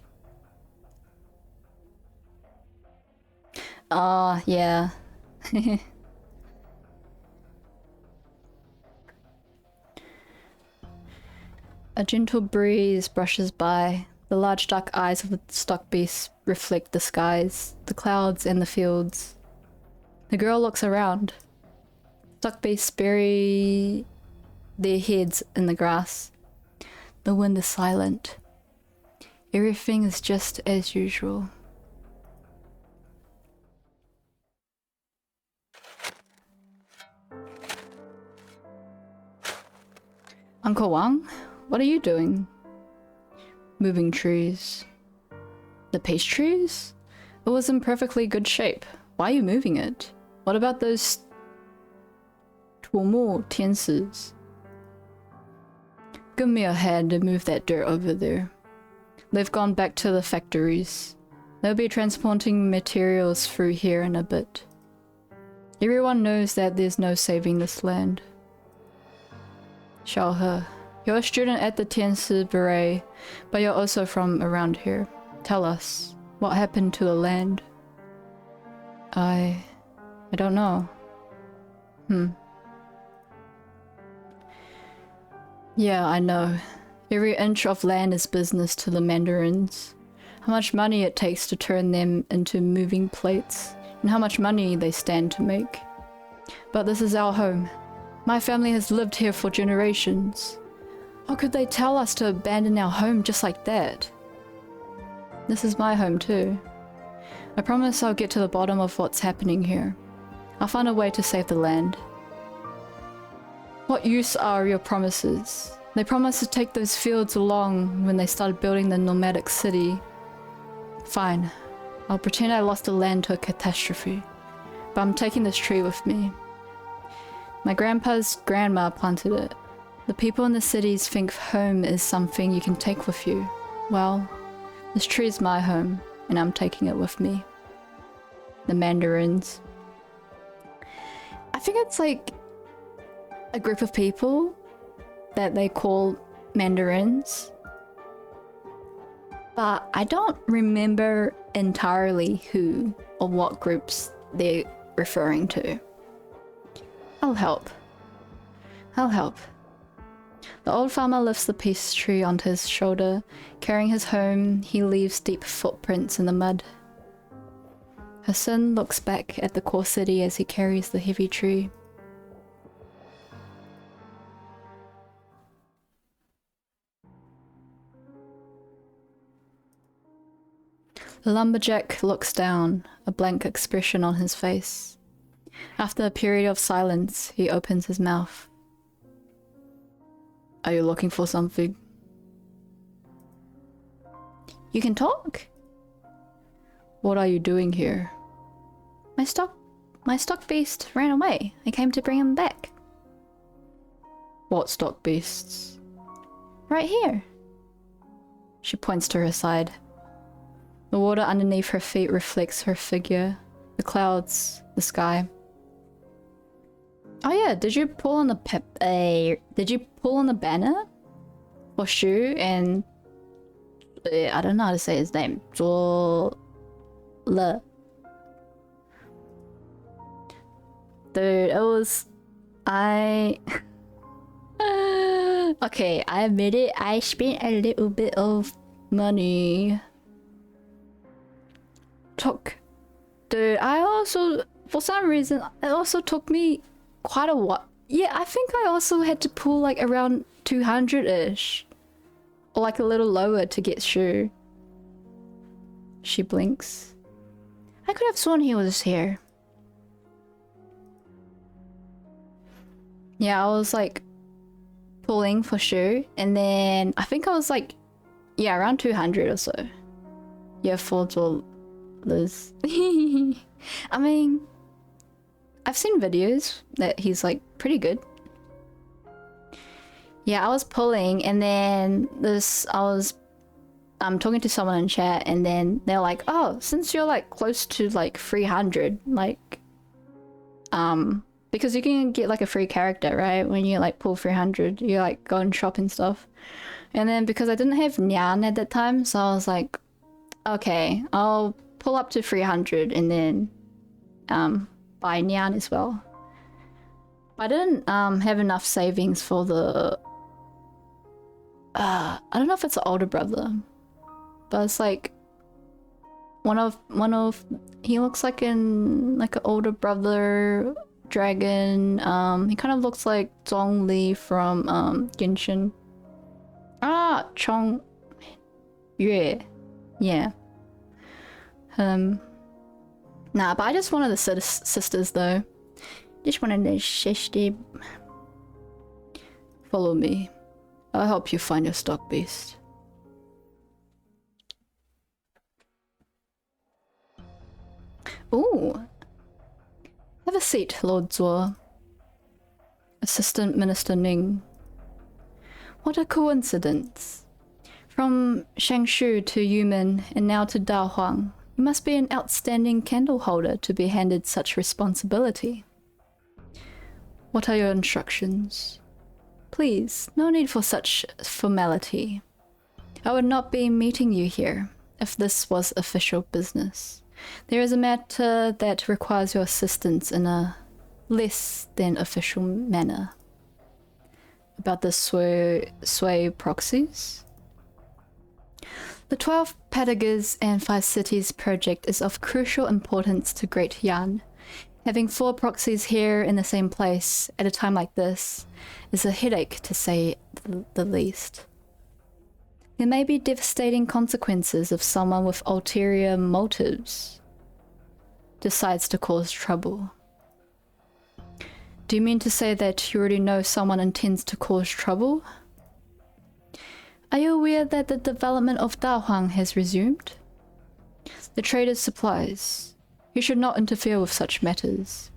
Yeah. A gentle breeze brushes by. The large dark eyes of the stock beast reflect the skies, the clouds, and the fields. The girl looks around. Stock beasts bury their heads in the grass. The wind is silent. Everything is just as usual. Uncle Wang, what are you doing? Moving trees. The peace trees? It was in perfectly good shape. Why are you moving it? What about those Tuomo tiances? Give me a hand and move that dirt over there. They've gone back to the factories. They'll be transporting materials through here in a bit. Everyone knows that there's no saving this land. Show her. You're a student at the Tianci Beret, but you're also from around here. Tell us, what happened to the land? I don't know. Yeah, I know. Every inch of land is business to the Mandarins. How much money it takes to turn them into moving plates, and how much money they stand to make. But this is our home. My family has lived here for generations. How could they tell us to abandon our home just like that? This is my home too. I promise I'll get to the bottom of what's happening here. I'll find a way to save the land. What use are your promises? They promised to take those fields along when they started building the nomadic city. Fine. I'll pretend I lost the land to a catastrophe. But I'm taking this tree with me. My grandpa's grandma planted it. The people in the cities think home is something you can take with you. Well, this tree is my home, and I'm taking it with me. The Mandarins. I think it's like a group of people that they call Mandarins. But I don't remember entirely who or what groups they're referring to. I'll help. I'll help. The old farmer lifts the peace tree onto his shoulder. Carrying his home, he leaves deep footprints in the mud. Her son looks back at the core city as he carries the heavy tree. The lumberjack looks down, a blank expression on his face. After a period of silence, he opens his mouth. Are you looking for something? You can talk? What are you doing here? My stock beast ran away. I came to bring him back. What stock beasts? Right here. She points to her side. The water underneath her feet reflects her figure, the clouds, the sky. Oh yeah, did you pull on the banner for Shu and I don't know how to say his name. Zhuo Le. Dude, it was okay, I admit it, I spent a little bit of money. Dude, I also, for some reason, it also took me quite a while. Yeah, I think I also had to pull like around 200-ish. Or like a little lower to get Shu. She blinks. I could have sworn he was here. Yeah, I was like pulling for Shu, and then I think I was like, yeah, around 200 or so. Yeah, for Liz. I mean, I've seen videos that he's like pretty good. Yeah, I was pulling, and then I'm talking to someone in chat, and then they're like, oh, since you're like close to like 300, like because you can get like a free character, right? When you like pull 300, you like go and shop and stuff. And then because I didn't have Nyan at that time, so I was like, okay, I'll pull up to 300 and then buy Nyan as well. I didn't have enough savings for the I don't know if it's an older brother, but it's like one of he looks like an older brother dragon. He kind of looks like Zhongli from Genshin. Chong Yue. Yeah. Nah, but I just wanted the sisters though. Just wanted the sister. Follow me. I'll help you find your stock beast. Ooh. Have a seat, Lord Zuo. Assistant Minister Ning. What a coincidence. From Shangshu to Yumen and now to Daohuang. You must be an outstanding candle holder to be handed such responsibility. What are your instructions? Please, no need for such formality. I would not be meeting you here if this was official business. There is a matter that requires your assistance in a less than official manner. About the Sway proxies? The 12 Patagas and 5 Cities project is of crucial importance to Great Yan. Having 4 proxies here in the same place at a time like this is a headache, to say the least. There may be devastating consequences if someone with ulterior motives decides to cause trouble. Do you mean to say that you already know someone intends to cause trouble? Are you aware that the development of Daohuang has resumed? The trader's supplies. You should not interfere with such matters.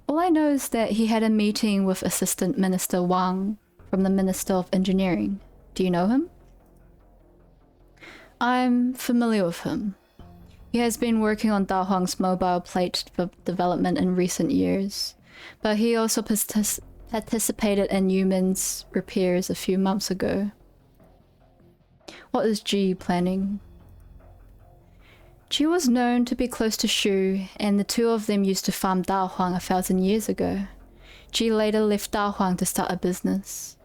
All I know is that he had a meeting with Assistant Minister Wang from the Minister of Engineering. Do you know him? I'm familiar with him. He has been working on Daohuang's mobile plate development in recent years, but he also participated in Yumen's repairs a few months ago. What is Ji planning? Ji was known to be close to Shu, and the two of them used to farm Daohuang 1,000 years ago. Ji later left Daohuang to start a business.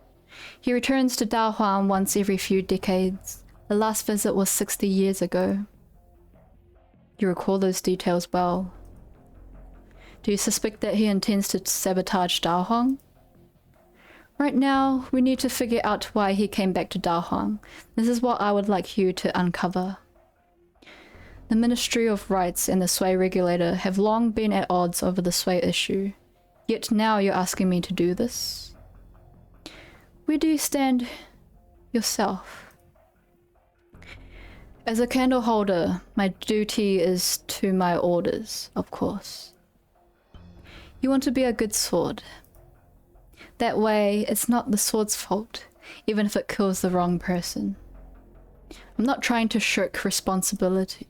He returns to Daohuang once every few decades. The last visit was 60 years ago. You recall those details well. Do you suspect that he intends to sabotage Daohuang? Right now, we need to figure out why he came back to Daohuang. This is what I would like you to uncover. The Ministry of Rights and the Sway Regulator have long been at odds over the Sway issue, yet now you're asking me to do this? Where do you stand yourself? As a candle holder, my duty is to my orders, of course. You want to be a good sword. That way, it's not the sword's fault, even if it kills the wrong person. I'm not trying to shirk responsibility.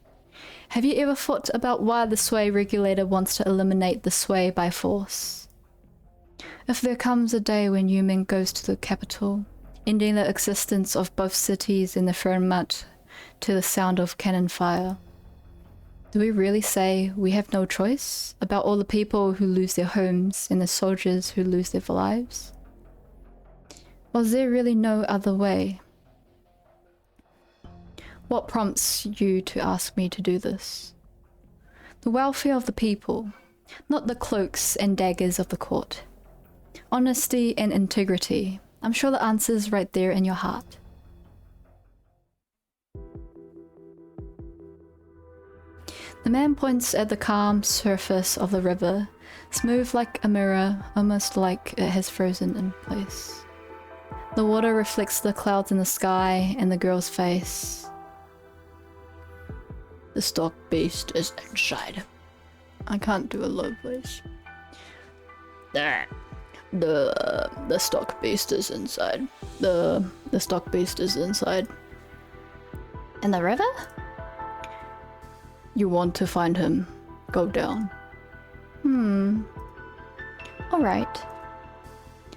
Have you ever thought about why the Sway Regulator wants to eliminate the Sway by force? If there comes a day when Yumen goes to the capital, ending the existence of both cities in the Fernmat to the sound of cannon fire, do we really say we have no choice about all the people who lose their homes and the soldiers who lose their lives? Or is there really no other way? What prompts you to ask me to do this? The welfare of the people, not the cloaks and daggers of the court. Honesty and integrity. I'm sure the answer's right there in your heart. The man points at the calm surface of the river, smooth like a mirror, almost like it has frozen in place. The water reflects the clouds in the sky and the girl's face. The stock beast is inside. I can't do a low voice. The stock beast is inside. The stock beast is inside. In the river? You want to find him. Go down. Alright.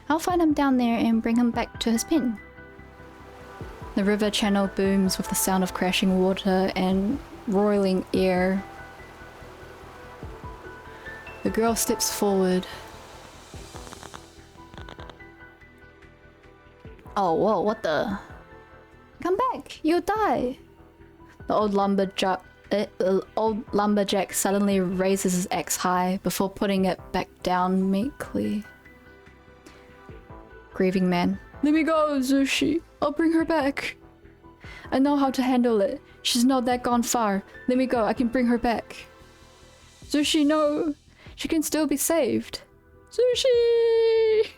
I'll find him down there and bring him back to his pen. The river channel booms with the sound of crashing water and roiling air. The girl steps forward. Oh, whoa, what the? Come back, you'll die. The old lumberjack suddenly raises his axe high before putting it back down meekly. Grieving man. Let me go, Zushi. I'll bring her back. I know how to handle it. She's not that gone far. Let me go, I can bring her back. Zushi, no. She can still be saved. Zushi!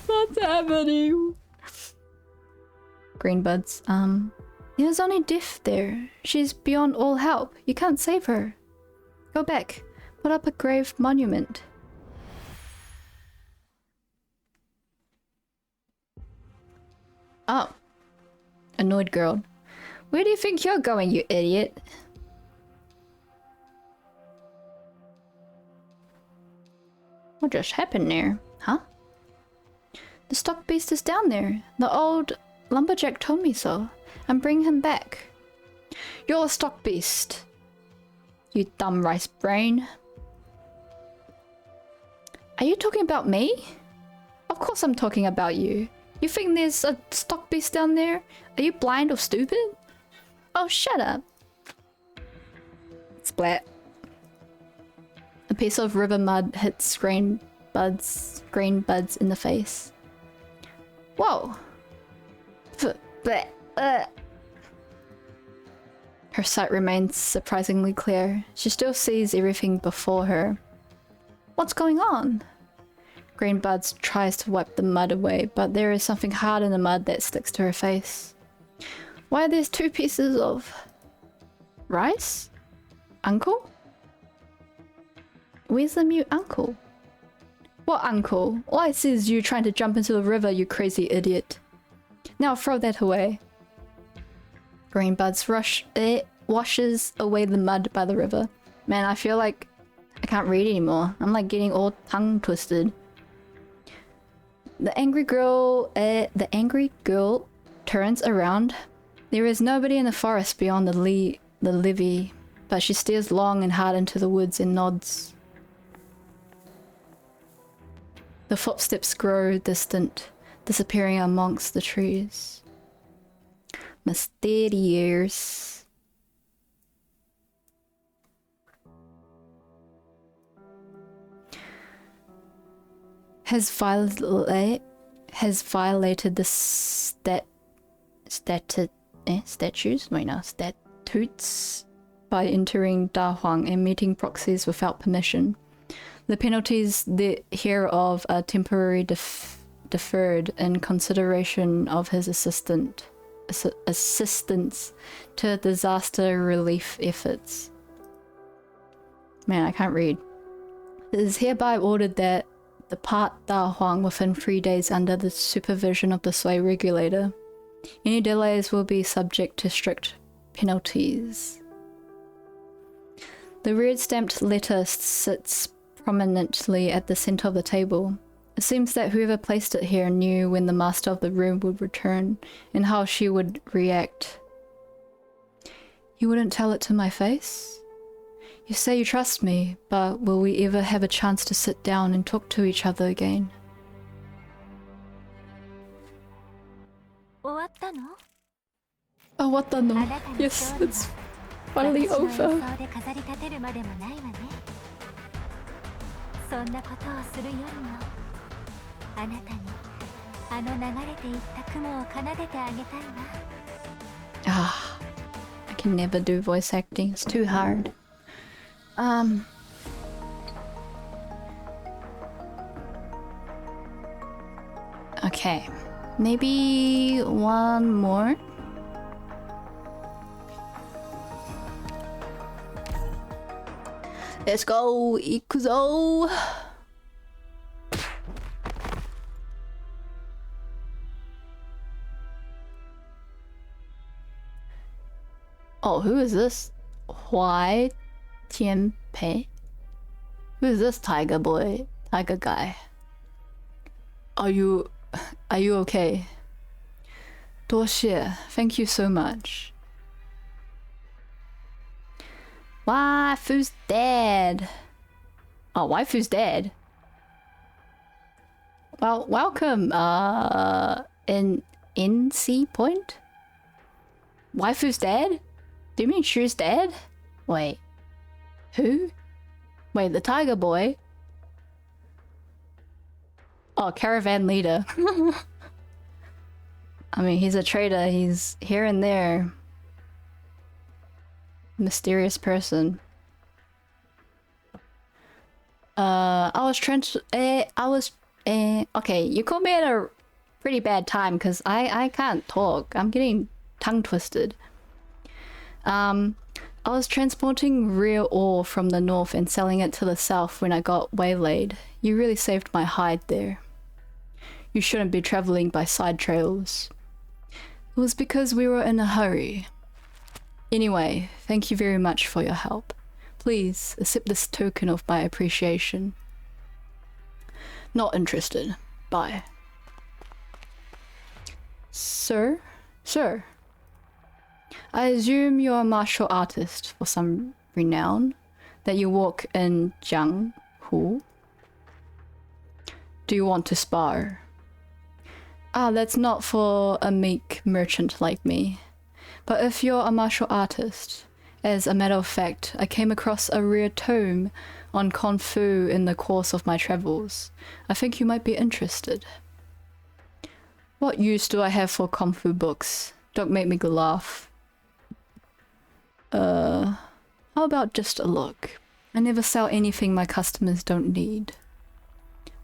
What's happening? Green buds. There's only Diff there. She's beyond all help. You can't save her. Go back. Put up a grave monument. Oh. Annoyed girl. Where do you think you're going, you idiot? What just happened there? Huh? The stock beast is down there. The old lumberjack told me so. I'm bringing him back. You're a stock beast. You dumb rice brain. Are you talking about me? Of course I'm talking about you. You think there's a stock beast down there? Are you blind or stupid? Oh, shut up. Splat. A piece of river mud hits green buds in the face. Whoa. Her sight remains surprisingly clear. She still sees everything before her. What's going on? Green Buds tries to wipe the mud away, but there is something hard in the mud that sticks to her face. Why are there 2 pieces of rice? Uncle? Where's the mute uncle? What uncle? All I see is you trying to jump into the river, you crazy idiot. Now throw that away. Green Buds washes away the mud by the river. Man, I feel like I can't read anymore. I'm like getting all tongue twisted. The angry girl turns around. There is nobody in the forest beyond the levee, but she stares long and hard into the woods and nods. The footsteps grow distant, disappearing amongst the trees. Mysterious. Has violated the statutes by entering Da Huang and meeting proxies without permission. The penalties hereof are temporarily deferred in consideration of his assistance to disaster relief efforts. Man, I can't read. It is hereby ordered that depart Da Huang within 3 days under the supervision of the Sui regulator. Any delays will be subject to strict penalties. The red stamped letter sits prominently at the center of the table. It seems that whoever placed it here knew when the master of the room would return and how she would react. You wouldn't tell it to my face? You say you trust me, but will we ever have a chance to sit down and talk to each other again? Oh, what the no? Yes, it's finally over. Ah, I can never do voice acting, it's too hard. Okay, maybe one more. Let's go, Ikuzo. Oh, who is this? Huai Tianpei? Who is this tiger boy? Tiger guy? Are you okay? 多谢, thank you so much. Waifu's dead. Oh, waifu's dead. Well, welcome, in NC Point? Waifu's dead? Do you mean Shu's dead? Wait. Who? Wait, the tiger boy? Oh, caravan leader. I mean, he's a trader. He's here and there. Mysterious person. Okay, you called me at a pretty bad time because I can't talk. I'm getting tongue twisted. I was transporting real ore from the north and selling it to the south when I got waylaid. You really saved my hide there. You shouldn't be traveling by side trails. It was because we were in a hurry. Anyway, thank you very much for your help. Please accept this token of my appreciation. Not interested. Bye. Sir? Sir? I assume you're a martial artist for some renown, that you walk in Jianghu. Do you want to spar? Ah, that's not for a meek merchant like me. But if you're a martial artist, as a matter of fact, I came across a rare tome on Kung Fu in the course of my travels. I think you might be interested. What use do I have for Kung Fu books? Don't make me laugh. How about just a look? I never sell anything my customers don't need.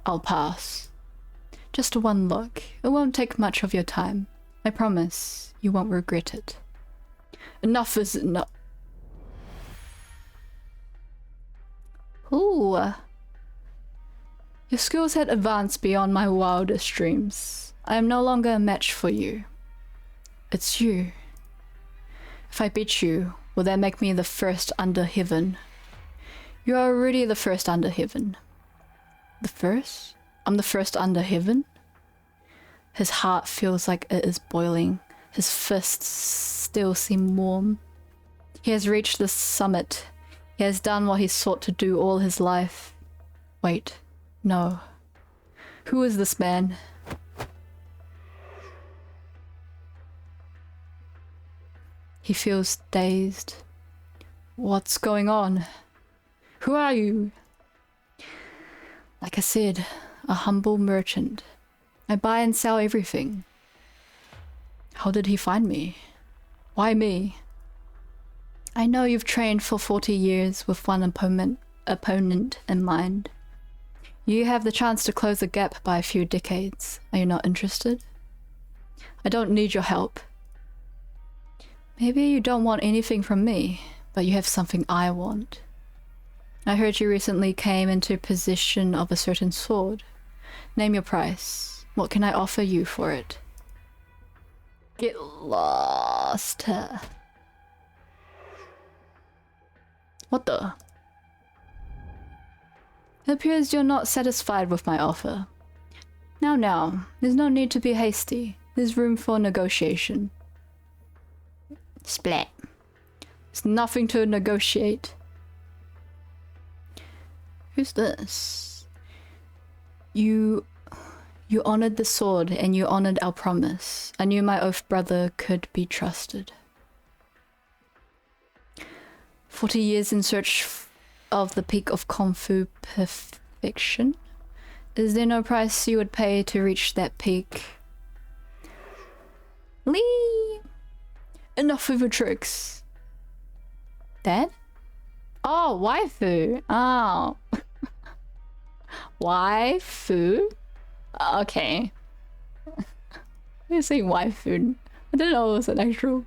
I'll pass. Just one look. It won't take much of your time. I promise you won't regret it. Enough is enough. Ooh. Your skills had advanced beyond my wildest dreams. I am no longer a match for you. It's you. If I beat you, will that make me the first under heaven? You are already the first under heaven. The first? I'm the first under heaven? His heart feels like it is boiling. His fists still seem warm. He has reached the summit. He has done what he sought to do all his life. Wait, no. Who is this man? He feels dazed. What's going on? Who are you? Like I said, a humble merchant. I buy and sell everything. How did he find me? Why me? I know you've trained for 40 years with one opponent in mind. You have the chance to close the gap by a few decades. Are you not interested? I don't need your help. Maybe you don't want anything from me, but you have something I want. I heard you recently came into possession of a certain sword. Name your price. What can I offer you for it? Get lost. What the? It appears you're not satisfied with my offer. Now, there's no need to be hasty. There's room for negotiation. Splat. There's nothing to negotiate. Who's this? You honored the sword and you honored our promise. I knew my oath brother could be trusted. 40 years in search of the peak of Kung Fu perfection? Is there no price you would pay to reach that peak? Lee! Enough of your tricks. Dad? Oh, waifu. Oh. Waifu? Okay. I say waifu. I didn't know it was an actual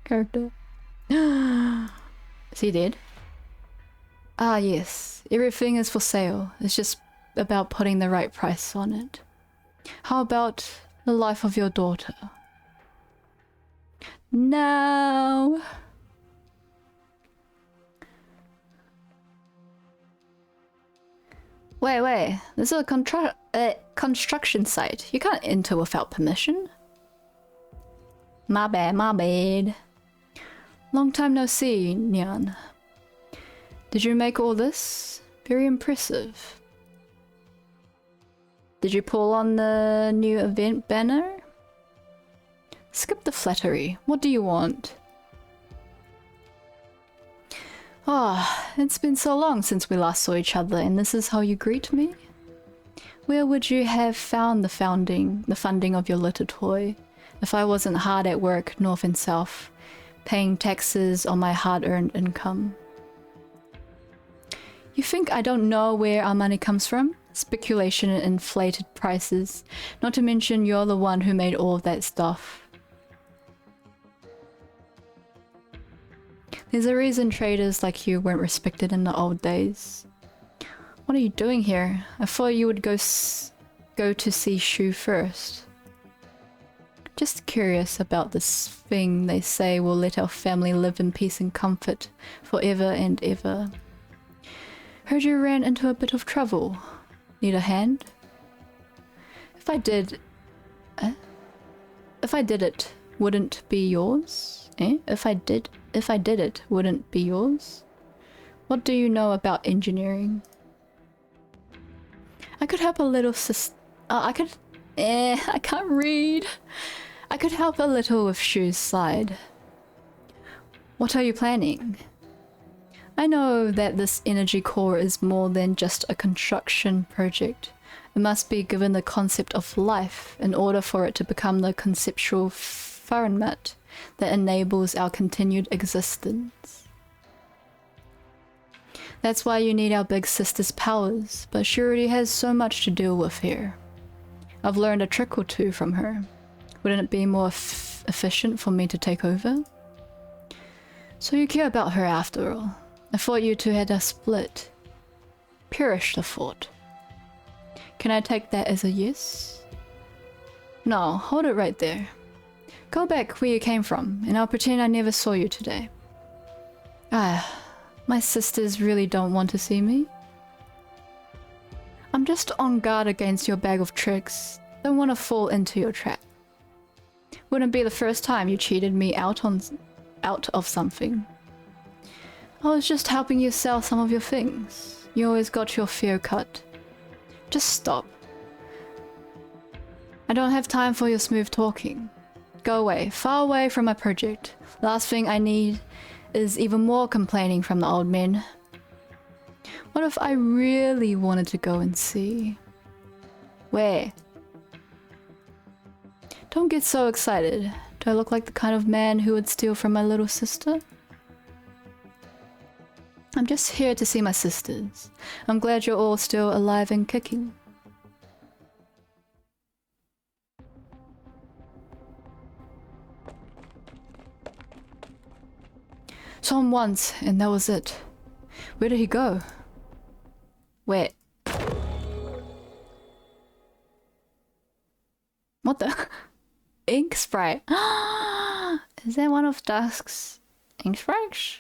character. Is he dead? Ah, yes. Everything is for sale. It's just about putting the right price on it. How about the life of your daughter? No. Wait. This is a construction site. You can't enter without permission. My bad. Long time no see, Nyan. Did you make all this? Very impressive. Did you pull on the new event banner? Skip the flattery. What do you want? Ah, it's been so long since we last saw each other, and this is how you greet me? Where would you have found the funding of your little toy, if I wasn't hard at work north and south, paying taxes on my hard-earned income? You think I don't know where our money comes from? Speculation and inflated prices, not to mention you're the one who made all of that stuff. There's a reason traders like you weren't respected in the old days. What are you doing here? I thought you would go to see Shu first. Just curious about this thing they say will let our family live in peace and comfort forever and ever. Heard you ran into a bit of trouble. Need a hand? If I did... If I did it, wouldn't be yours? If I did it, wouldn't be yours? What do you know about engineering? I could help a little I can't read. I could help a little with Shu's side. What are you planning? I know that this energy core is more than just a construction project. It must be given the concept of life in order for it to become the conceptual fundament that enables our continued existence. That's why you need our big sister's powers, but she already has so much to deal with here. I've learned a trick or two from her. Wouldn't it be more efficient for me to take over? So you care about her after all. I thought you two had a split. Purish the thought. Can I take that as a yes? No, hold it right there. Go back where you came from, and I'll pretend I never saw you today. My sisters really don't want to see me. I'm just on guard against your bag of tricks. Don't want to fall into your trap. Wouldn't be the first time you cheated me out of something. I was just helping you sell some of your things. You always got your fear cut. Just stop. I don't have time for your smooth talking. Go away, far away from my project. Last thing I need is even more complaining from the old men. What if I really wanted to go and see? Where? Don't get so excited. Do I look like the kind of man who would steal from my little sister? I'm just here to see my sisters. I'm glad you're all still alive and kicking. Saw him once, and that was it. Where did he go? Where? What the? Ink sprite. Is that one of Dusk's ink sprites?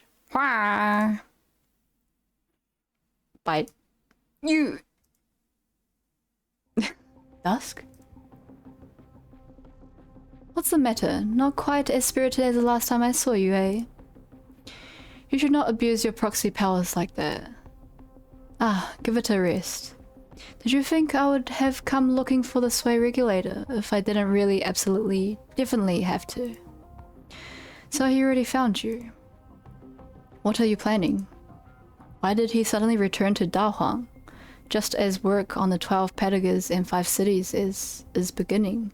Bite. You. Dusk? What's the matter? Not quite as spirited as the last time I saw you, eh? You should not abuse your proxy powers like that. Give it a rest. Did you think I would have come looking for the sway regulator if I didn't really definitely have to? So he already found you. What are you planning? Why did he suddenly return to Daohuang, just as work on the 12 pedagogues and 5 cities is beginning?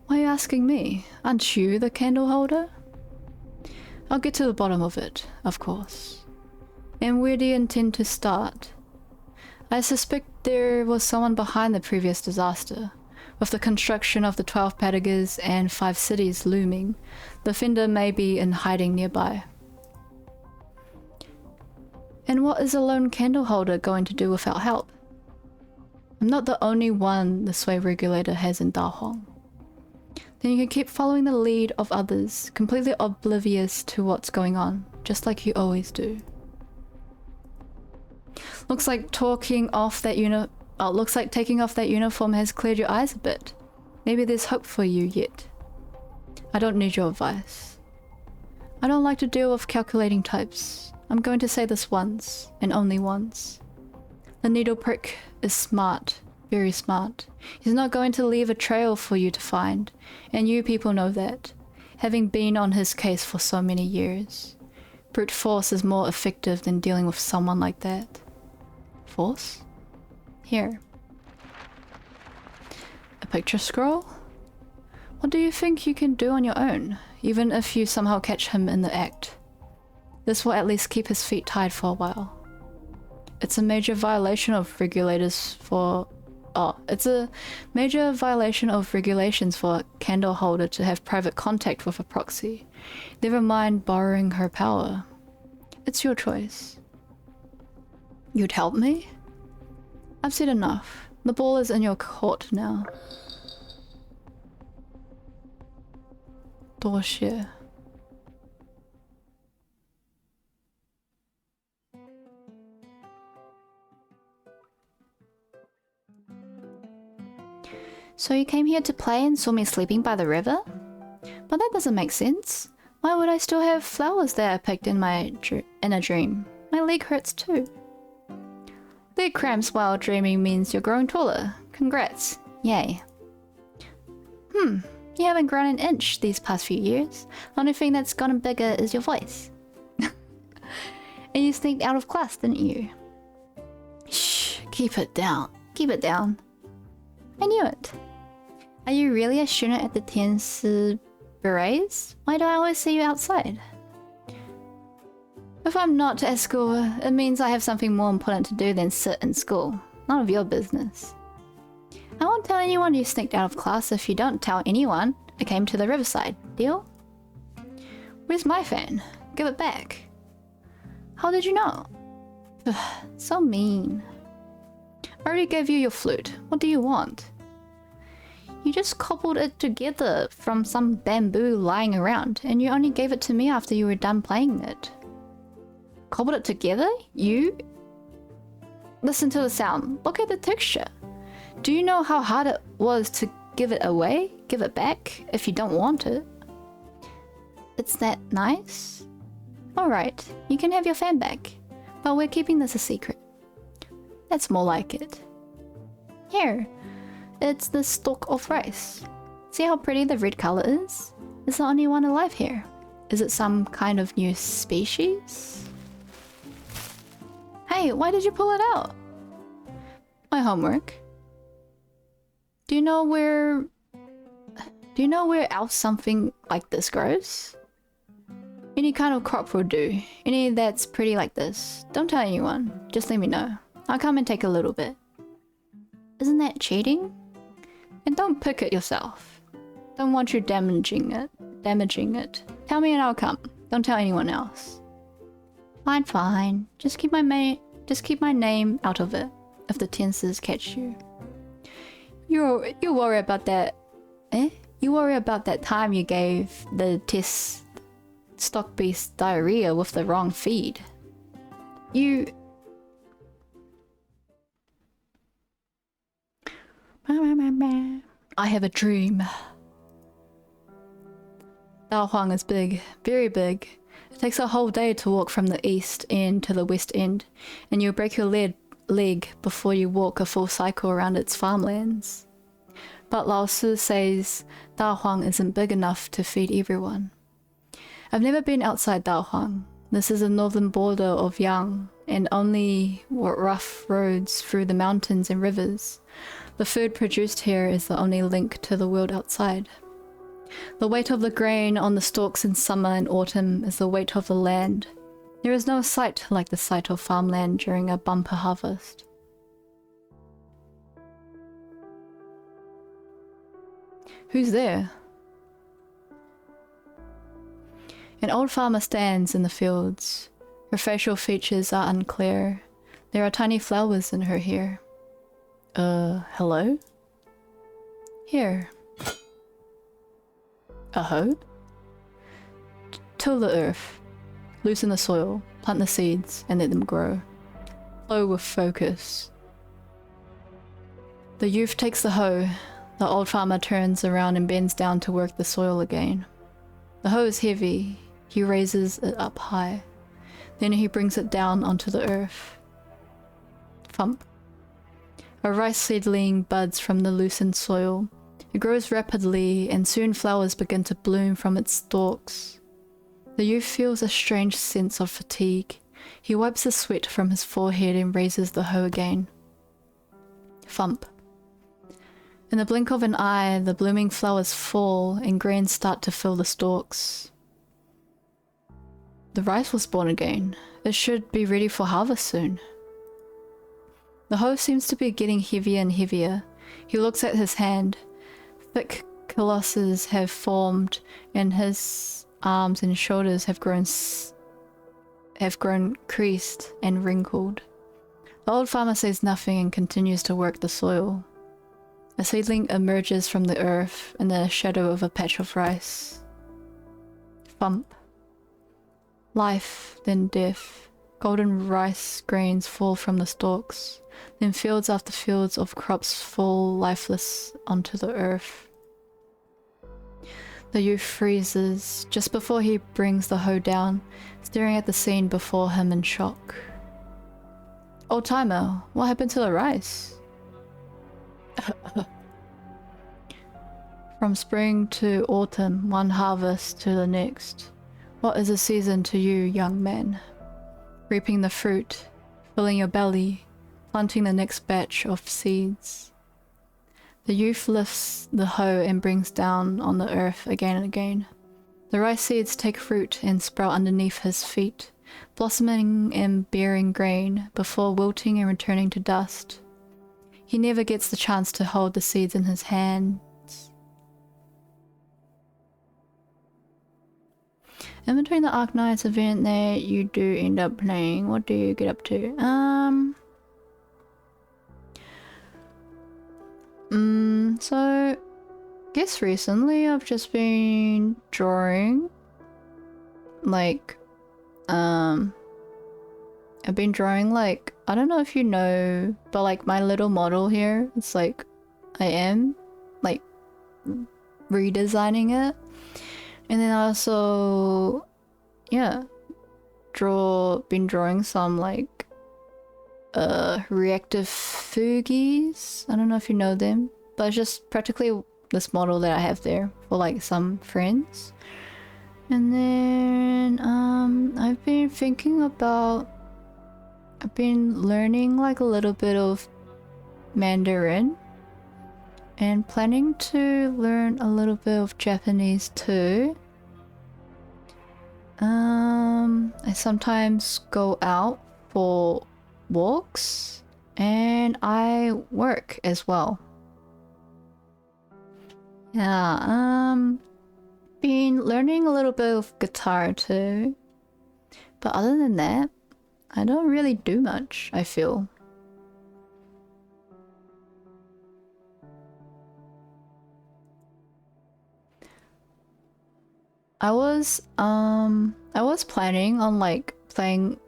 Why are you asking me? Aren't you the candle holder? I'll get to the bottom of it, of course. And where do you intend to start? I suspect there was someone behind the previous disaster. With the construction of the 12 pedagogues and 5 cities looming, the offender may be in hiding nearby. And what is a lone candle holder going to do without help? I'm not the only one the sway regulator has in Daohuang. Then you can keep following the lead of others, completely oblivious to what's going on, just like you always do. Looks like taking off that uniform has cleared your eyes a bit. Maybe there's hope for you yet. I don't need your advice. I don't like to deal with calculating types. I'm going to say this once, and only once. The needle prick is smart, Very smart. He's not going to leave a trail for you to find, and you people know that, having been on his case for so many years. Brute force is more effective than dealing with someone like that. Force? Here. A picture scroll? What do you think you can do on your own, even if you somehow catch him in the act? This will at least keep his feet tied for a while. It's a major violation of regulations for a candle holder to have private contact with a proxy. Never mind borrowing her power. It's your choice. You'd help me? I've said enough. The ball is in your court now. Doorshare. So you came here to play and saw me sleeping by the river? But that doesn't make sense. Why would I still have flowers that I picked in a dream? My leg hurts too. Leg cramps while dreaming means you're growing taller. Congrats. Yay. You haven't grown an inch these past few years. The only thing that's gotten bigger is your voice. And you sneaked out of class, didn't you? Shh, keep it down. Keep it down. I knew it. Are you really a student at the Tense Berets? Why do I always see you outside? If I'm not at school, it means I have something more important to do than sit in school. None of your business. I won't tell anyone you sneaked out of class if you don't tell anyone I came to the riverside. Deal? Where's my fan? Give it back. How did you know? So mean. I already gave you your flute. What do you want? You just cobbled it together from some bamboo lying around, and you only gave it to me after you were done playing it. Cobbled it together? You? Listen to the sound. Look at the texture. Do you know how hard it was to give it away? Give it back if you don't want it? It's that nice? Alright, you can have your fan back, but we're keeping this a secret. That's more like it. Here, it's the stalk of rice. See how pretty the red color is? It's the only one alive here. Is it some kind of new species? Hey, why did you pull it out? My homework. Do you know where else something like this grows? Any kind of crop will do. Any that's pretty like this. Don't tell anyone. Just let me know. I'll come and take a little bit. Isn't that cheating? And don't pick it yourself. Don't want you damaging it. Tell me and I'll come. Don't tell anyone else. Fine, fine. Just keep my name out of it if the Tenses catch you. You worry about that. You worry about that time you gave the test stock beast diarrhea with the wrong feed. I have a dream. Dao Huang is big, very big. It takes a whole day to walk from the east end to the west end, and you'll break your leg before you walk a full cycle around its farmlands. But Lao Su says Dao Huang isn't big enough to feed everyone. I've never been outside Dao Huang. This is the northern border of Yang, and only rough roads through the mountains and rivers. The food produced here is the only link to the world outside. The weight of the grain on the stalks in summer and autumn is the weight of the land. There is no sight like the sight of farmland during a bumper harvest. Who's there? An old farmer stands in the fields. Her facial features are unclear. There are tiny flowers in her hair. Hello? Here. A hoe? Till the earth. Loosen the soil, plant the seeds, and let them grow. Flow with focus. The youth takes the hoe. The old farmer turns around and bends down to work the soil again. The hoe is heavy. He raises it up high. Then he brings it down onto the earth. Thump. A rice seedling buds from the loosened soil. It grows rapidly, and soon flowers begin to bloom from its stalks. The youth feels a strange sense of fatigue. He wipes the sweat from his forehead and raises the hoe again. Thump. In the blink of an eye, the blooming flowers fall and grains start to fill the stalks. The rice was born again. It should be ready for harvest soon. The hoe seems to be getting heavier and heavier. He looks at his hand. Thick calluses have formed, and his arms and shoulders have grown creased and wrinkled. The old farmer says nothing and continues to work the soil. A seedling emerges from the earth in the shadow of a patch of rice. Thump. Life, then death. Golden rice grains fall from the stalks. Then fields after fields of crops fall lifeless onto the earth. The youth freezes just before he brings the hoe down, staring at the scene before him in shock. Old timer, what happened to the rice? From spring to autumn, one harvest to the next. What is a season to you, young man? Reaping the fruit, filling your belly, planting the next batch of seeds. The youth lifts the hoe and brings down on the earth again and again. The rice seeds take fruit and sprout underneath his feet, blossoming and bearing grain before wilting and returning to dust. He never gets the chance to hold the seeds in his hands. In between the Arknights event that you do end up playing, what do you get up to? So guess recently I've just been drawing. Like, I've been drawing like, I don't know if you know, but like my little model here, it's like, I am like redesigning it. And then I also, yeah, been drawing some like reactive fugies. I don't know if you know them, but it's just practically this model that I have there for like some friends. And then I've been thinking about, I've been learning like a little bit of Mandarin and planning to learn a little bit of Japanese too. I sometimes go out for walks and I work as well. Yeah, been learning a little bit of guitar too. But other than that, I don't really do much, I feel. I was planning on like playing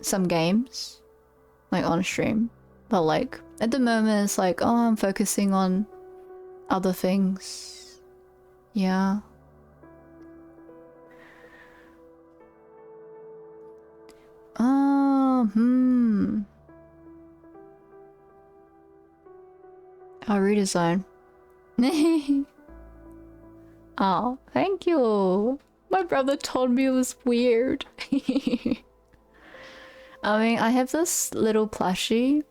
some games like on stream, but like at the moment it's like, oh, I'm focusing on other things. Yeah. I'll redesign. Oh, thank you. My brother told me it was weird. I mean, I have this little plushie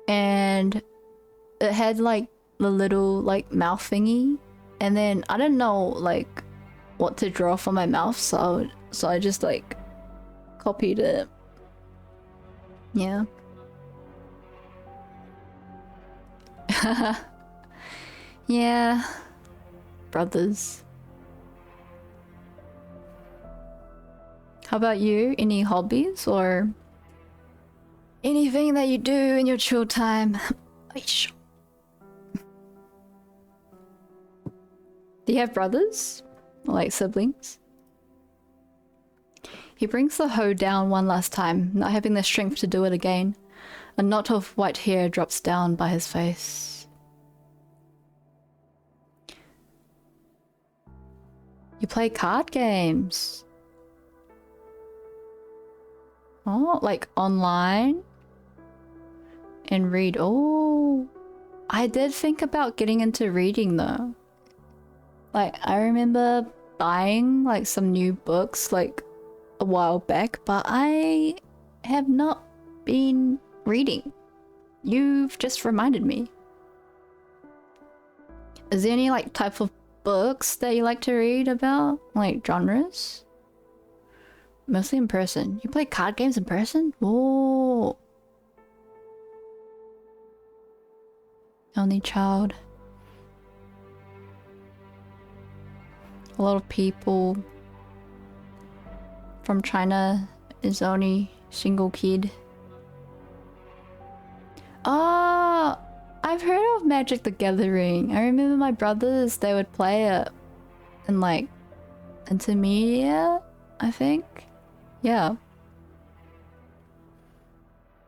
and it had like the little like mouth thingy, and then I didn't know like what to draw for my mouth, so I just like copied it. Yeah. Yeah. Brothers. How about you? Any hobbies or anything that you do in your chill time? Do you have brothers? Or like siblings? He brings the hoe down one last time, not having the strength to do it again. A knot of white hair drops down by his face. You play card games? Oh, like online? and read. Oh, I did think about getting into reading though. Like, I remember buying like some new books like a while back, but I have not been reading. You've just reminded me. Is there any like type of books that you like to read about? Like genres? Mostly in person. You play card games in person? Oh. Only child. A lot of people from China is only single kid. Oh, I've heard of Magic the Gathering. I remember my brothers, they would play it in like intermediate, I think. Yeah.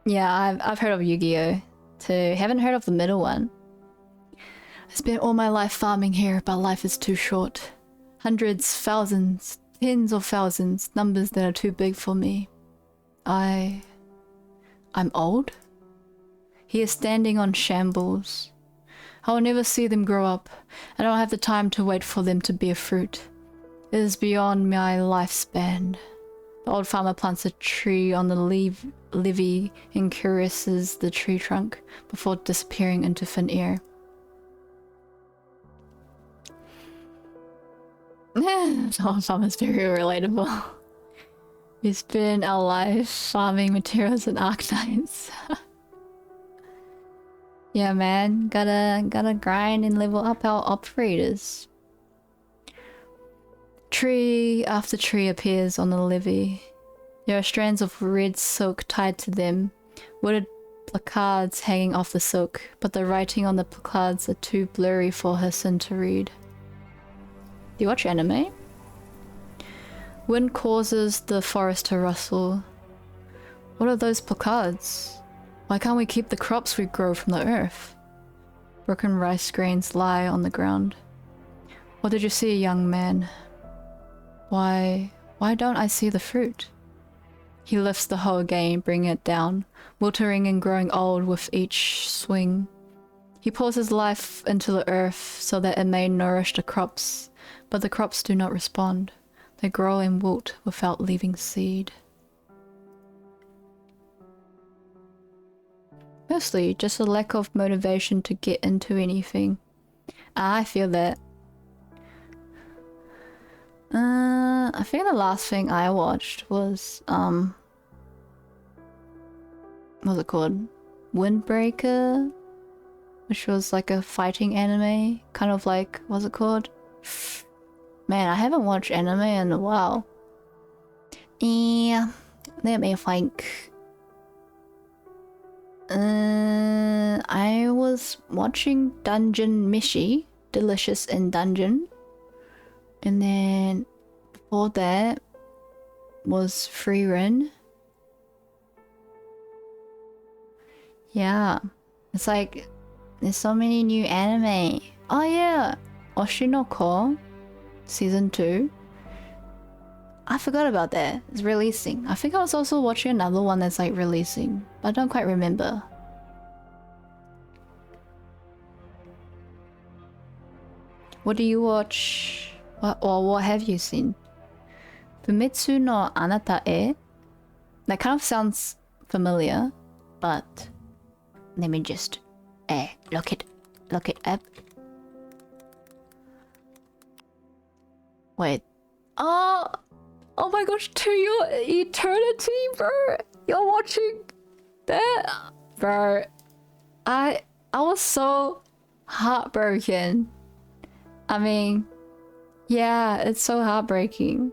Yeah, I've heard of Yu-Gi-Oh! Too. Haven't heard of the middle one. I spent all my life farming here, but life is too short. Hundreds, thousands, tens of thousands, numbers that are too big for me. I'm old? He is standing on shambles. I will never see them grow up. I don't have the time to wait for them to bear fruit. It is beyond my lifespan. The old farmer plants a tree on the levee and caresses the tree trunk before disappearing into thin air. The old farmer is very relatable. We spend our life farming materials in Arknights. Yeah, man, gotta grind and level up our operators. Tree after tree appears on the levee. There are strands of red silk tied to them, wooded placards hanging off the silk, but the writing on the placards are too blurry for her son to read. Do you watch anime? Wind causes the forest to rustle. What are those placards? Why can't we keep the crops we grow from the earth? Broken rice grains lie on the ground. What did you see, young man? Why don't I see the fruit? He lifts the hoe again, bringing it down, wilting and growing old with each swing. He pours his life into the earth so that it may nourish the crops, but the crops do not respond. They grow and wilt without leaving seed. Mostly just a lack of motivation to get into anything. I feel that. I think the last thing I watched was what's it called? Windbreaker, which was like a fighting anime, kind of like, what's it called? Man, I haven't watched anime in a while. Yeah, let me think. I was watching Dungeon Mishi, Delicious in Dungeon. And then before that was Free Run. Yeah, it's like there's so many new anime. Oh yeah, Oshinoko season 2. I forgot about that. It's releasing. I think I was also watching another one that's like releasing, but I don't quite remember. What do you watch? What have you seen? Fumetsu no Anata e? That kind of sounds familiar, but let me just look it up. Wait. Oh my gosh, To Your Eternity, bro! You're watching that? Bro, I was so heartbroken. I mean, yeah, it's so heartbreaking.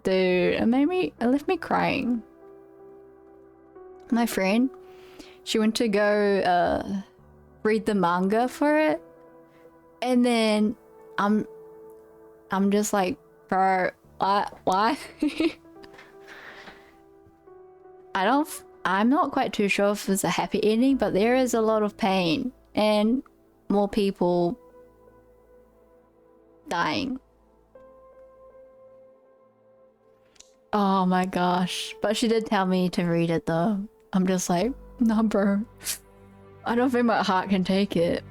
Dude, it left me crying. My friend, she went to go read the manga for it, and then I'm just like, bro, why? I'm not quite too sure if it's a happy ending, but there is a lot of pain and more people dying. Oh my gosh. But she did tell me to read it though. I'm just like, nah, bro. I don't think my heart can take it.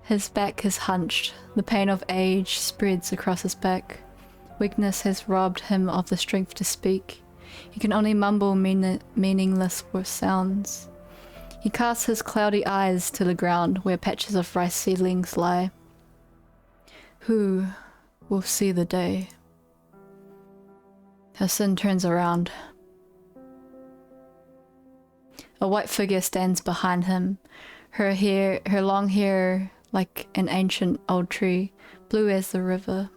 His back is hunched. The pain of age spreads across his back. Weakness has robbed him of the strength to speak. He can only mumble meaningless sounds. He casts his cloudy eyes to the ground where patches of rice seedlings lie. Who will see the day? Hassan turns around. A white figure stands behind him. Her long hair like an ancient old tree, blue as the river.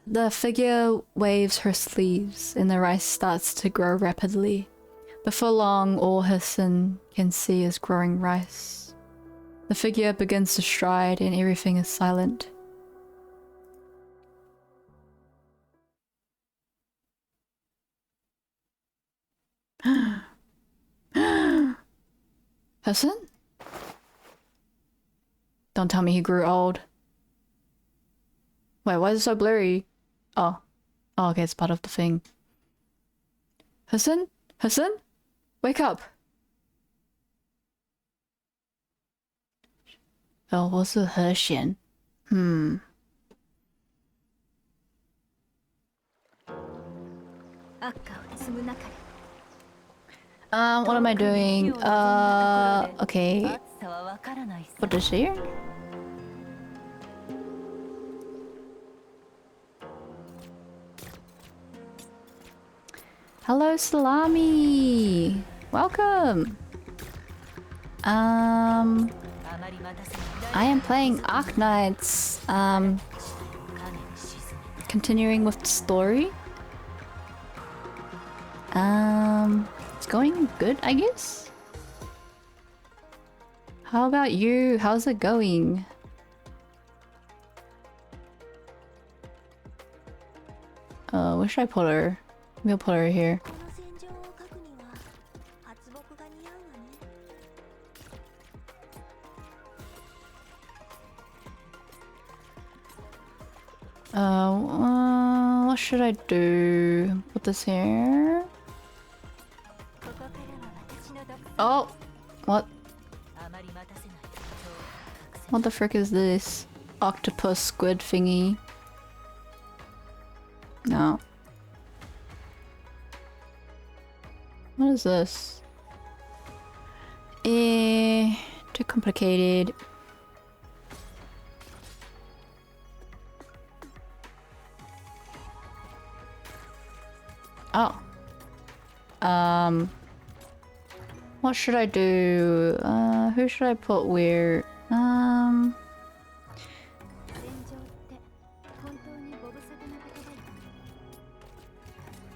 The figure waves her sleeves and the rice starts to grow rapidly. Before long, all Hassan can see is growing rice. The figure begins to stride and everything is silent. Hassan? Don't tell me he grew old. Wait, why is it so blurry? Oh. Oh, okay, it's part of the thing. Hassan? Hassan? Wake up! Oh, 我是和弦. What am I doing? Okay. What is here? Hello, Salami! Welcome! I am playing Arknights. Continuing with the story. It's going good, I guess? How about you? How's it going? Where should I put her? Maybe I'll put her here. What should I do? Put this here. Oh! What? What the frick is this? Octopus squid thingy. No. What is this? Too complicated. Oh. What should I do? Who should I put where?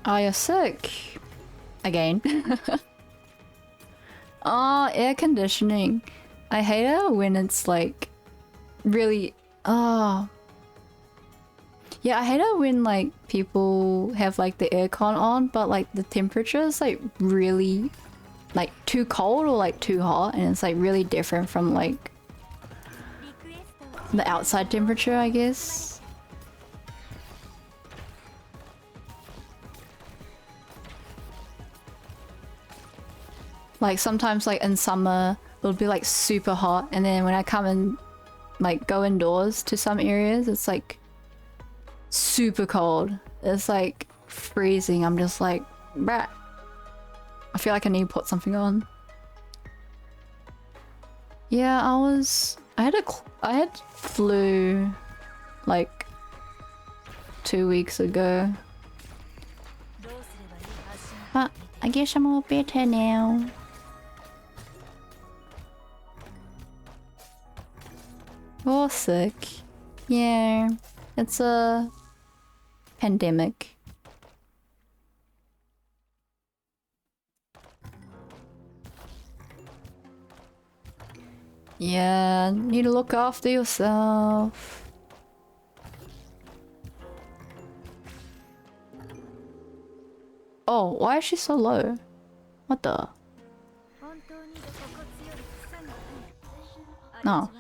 Oh, you're sick. Again. Oh, air conditioning. I hate it when it's like really... Oh. Yeah, I hate it when like people have like the aircon on, but like the temperature is like really like too cold or like too hot, and it's like really different from like the outside temperature, I guess. Like sometimes like in summer it'll be like super hot, and then when I come and like go indoors to some areas it's like super cold. It's like freezing. I'm just like, bruh. I feel like I need to put something on. Yeah, I had flu like 2 weeks ago. But I guess I'm all better now. We're sick. Yeah, it's a pandemic. Yeah, need to look after yourself. Oh, why is she so low? What the? No.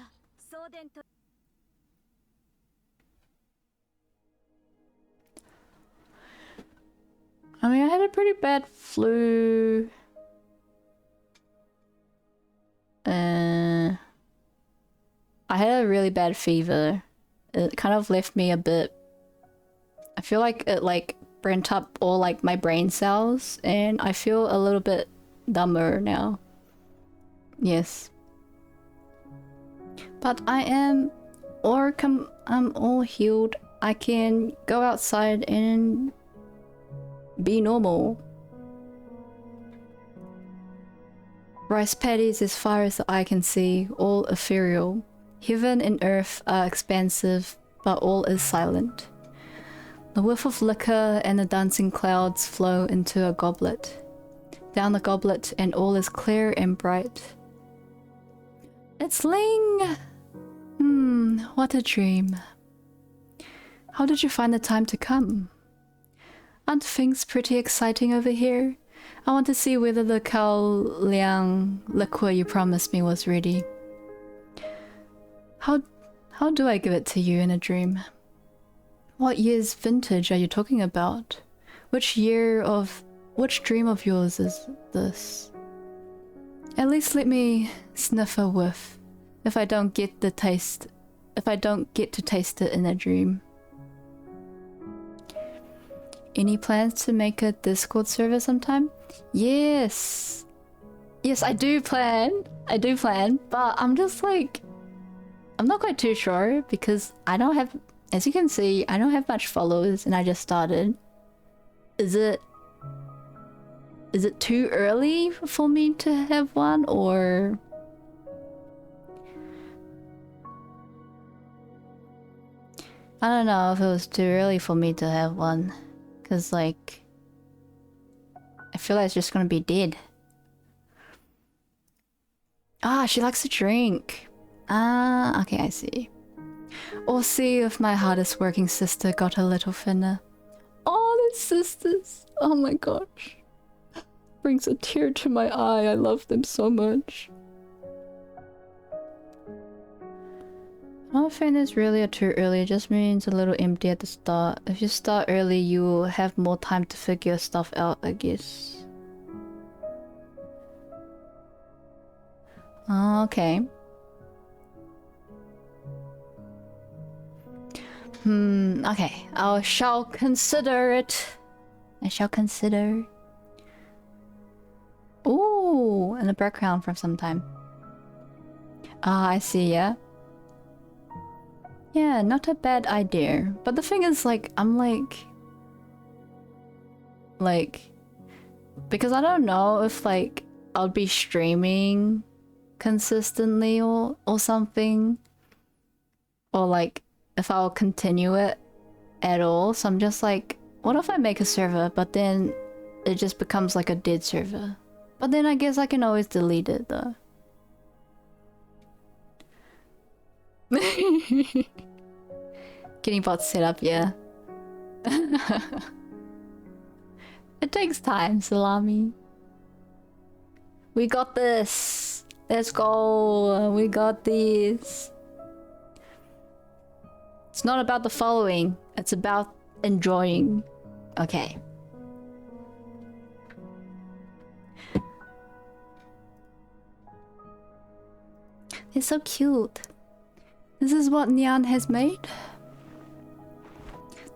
pretty bad flu. I had a really bad fever. It kind of left me a bit... I feel like it like burnt up all like my brain cells, and I feel a little bit dumber now. Yes. But I'm all healed. I can go outside and be normal. Rice paddies as far as the eye can see, all ethereal. Heaven and earth are expansive, but all is silent. The whiff of liquor and the dancing clouds flow into a goblet. Down the goblet, and all is clear and bright. It's Ling! What a dream. How did you find the time to come? Aren't things pretty exciting over here? I want to see whether the Cao Liang liquor you promised me was ready. How do I give it to you in a dream? What year's vintage are you talking about? Which dream of yours is this? At least let me sniff a whiff, if I don't get to taste it in a dream. Any plans to make a Discord server sometime? Yes! Yes, I do plan, but I'm just like... I'm not quite too sure, because I don't have... As you can see, I don't have much followers, and I just started. Is it too early for me to have one, or... I don't know if it was too early for me to have one. Cause like... I feel like it's just gonna be dead. Ah, she likes to drink. Ah, okay, I see. Or see if my hardest working sister got a little thinner. Oh, the sisters! Oh my gosh. Brings a tear to my eye, I love them so much. I don't think it's really too early, it just means a little empty at the start. If you start early, you will have more time to figure stuff out, I guess. Okay. Okay. I shall consider it. I shall consider. Ooh, in the background for some time. Ah, I see, yeah. Yeah, not a bad idea. But the thing is, like, I'm like... Because I don't know if, like, I'll be streaming consistently or something. Or, like, if I'll continue it at all. So I'm just like, what if I make a server, but then it just becomes like a dead server? But then I guess I can always delete it, though. Getting bots set up, yeah. It takes time, Salami. We got this. Let's go. We got this. It's not about the following. It's about enjoying. Okay. It's so cute. This is what Nyan has made.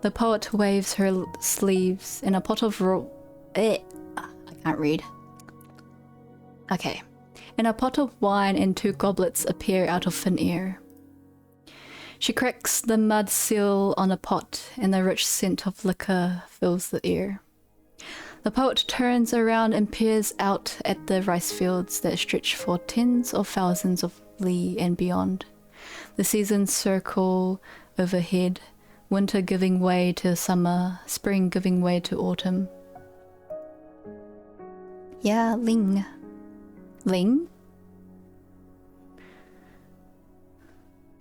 The poet waves her sleeves in a pot of I can't read. Okay. In a pot of wine and 2 goblets appear out of thin air. She cracks the mud seal on a pot, and the rich scent of liquor fills the air. The poet turns around and peers out at the rice fields that stretch for tens of thousands of li and beyond. The seasons circle overhead, winter giving way to summer, spring giving way to autumn. Yeah, Ling. Ling?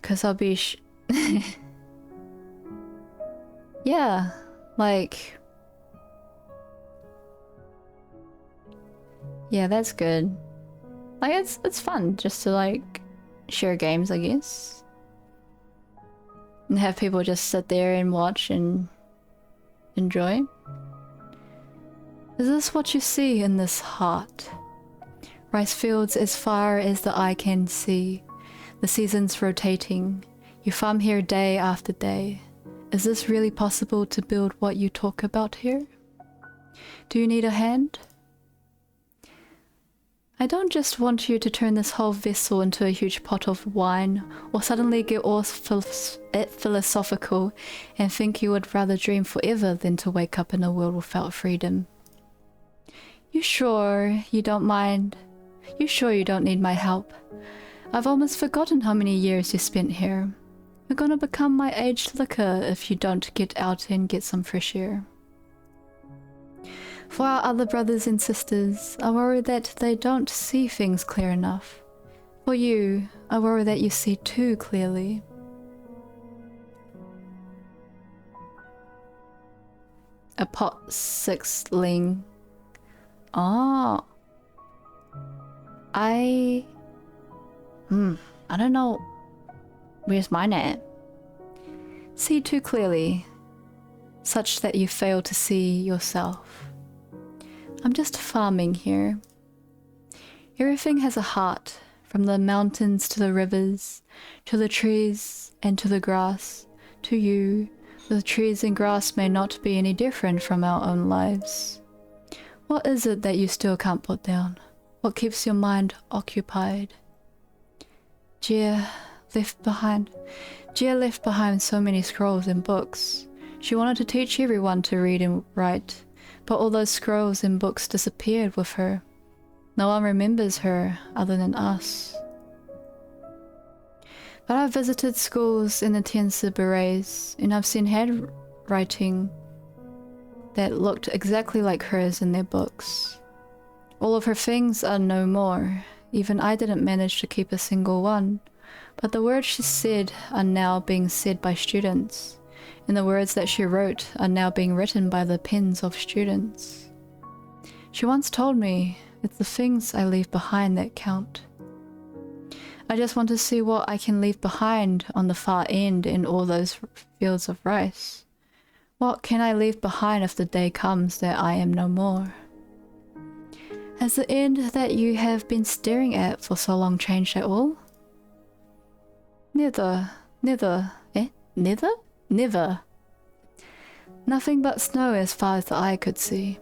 Cause I'll be yeah, like... Yeah, that's good. Like, it's fun just to, like, share games, I guess. And have people just sit there and watch and enjoy. Is this what you see in this heart? Rice fields as far as the eye can see, the seasons rotating. You farm here day after day. Is this really possible to build what you talk about here? Do you need a hand? I don't just want you to turn this whole vessel into a huge pot of wine, or suddenly get all philosophical and think you would rather dream forever than to wake up in a world without freedom. You sure you don't mind? You sure you don't need my help? I've almost forgotten how many years you spent here. You're gonna become my aged liquor if you don't get out and get some fresh air. For our other brothers and sisters, I worry that they don't see things clear enough. For you, I worry that you see too clearly. A pot sixling. Oh. I don't know. Where's mine at? See too clearly, such that you fail to see yourself. I'm just farming here. Everything has a heart, from the mountains to the rivers, to the trees and to the grass. To you, the trees and grass may not be any different from our own lives. What is it that you still can't put down? What keeps your mind occupied? Gia left behind so many scrolls and books. She wanted to teach everyone to read and write, but all those scrolls and books disappeared with her. No one remembers her other than us. But I've visited schools in the Tianzi Berets, and I've seen handwriting that looked exactly like hers in their books. All of her things are no more. Even I didn't manage to keep a single one. But the words she said are now being said by students, and the words that she wrote are now being written by the pens of students. She once told me, it's the things I leave behind that count. I just want to see what I can leave behind on the far end in all those fields of rice. What can I leave behind if the day comes that I am no more? Has the end that you have been staring at for so long changed at all? Never. Nothing but snow as far as the eye could see.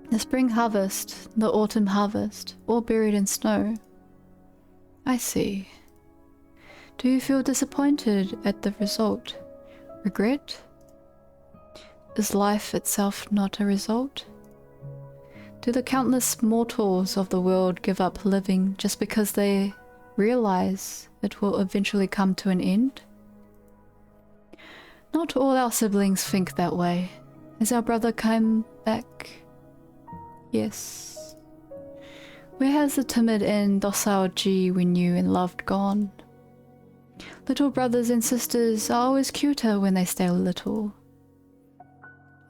The spring harvest, the autumn harvest, all buried in snow. I see. Do you feel disappointed at the result? Regret? Is life itself not a result? Do the countless mortals of the world give up living just because they realize it will eventually come to an end? Not all our siblings think that way. Has our brother come back? Yes. Where has the timid and docile G we knew and loved gone? Little brothers and sisters are always cuter when they stay little.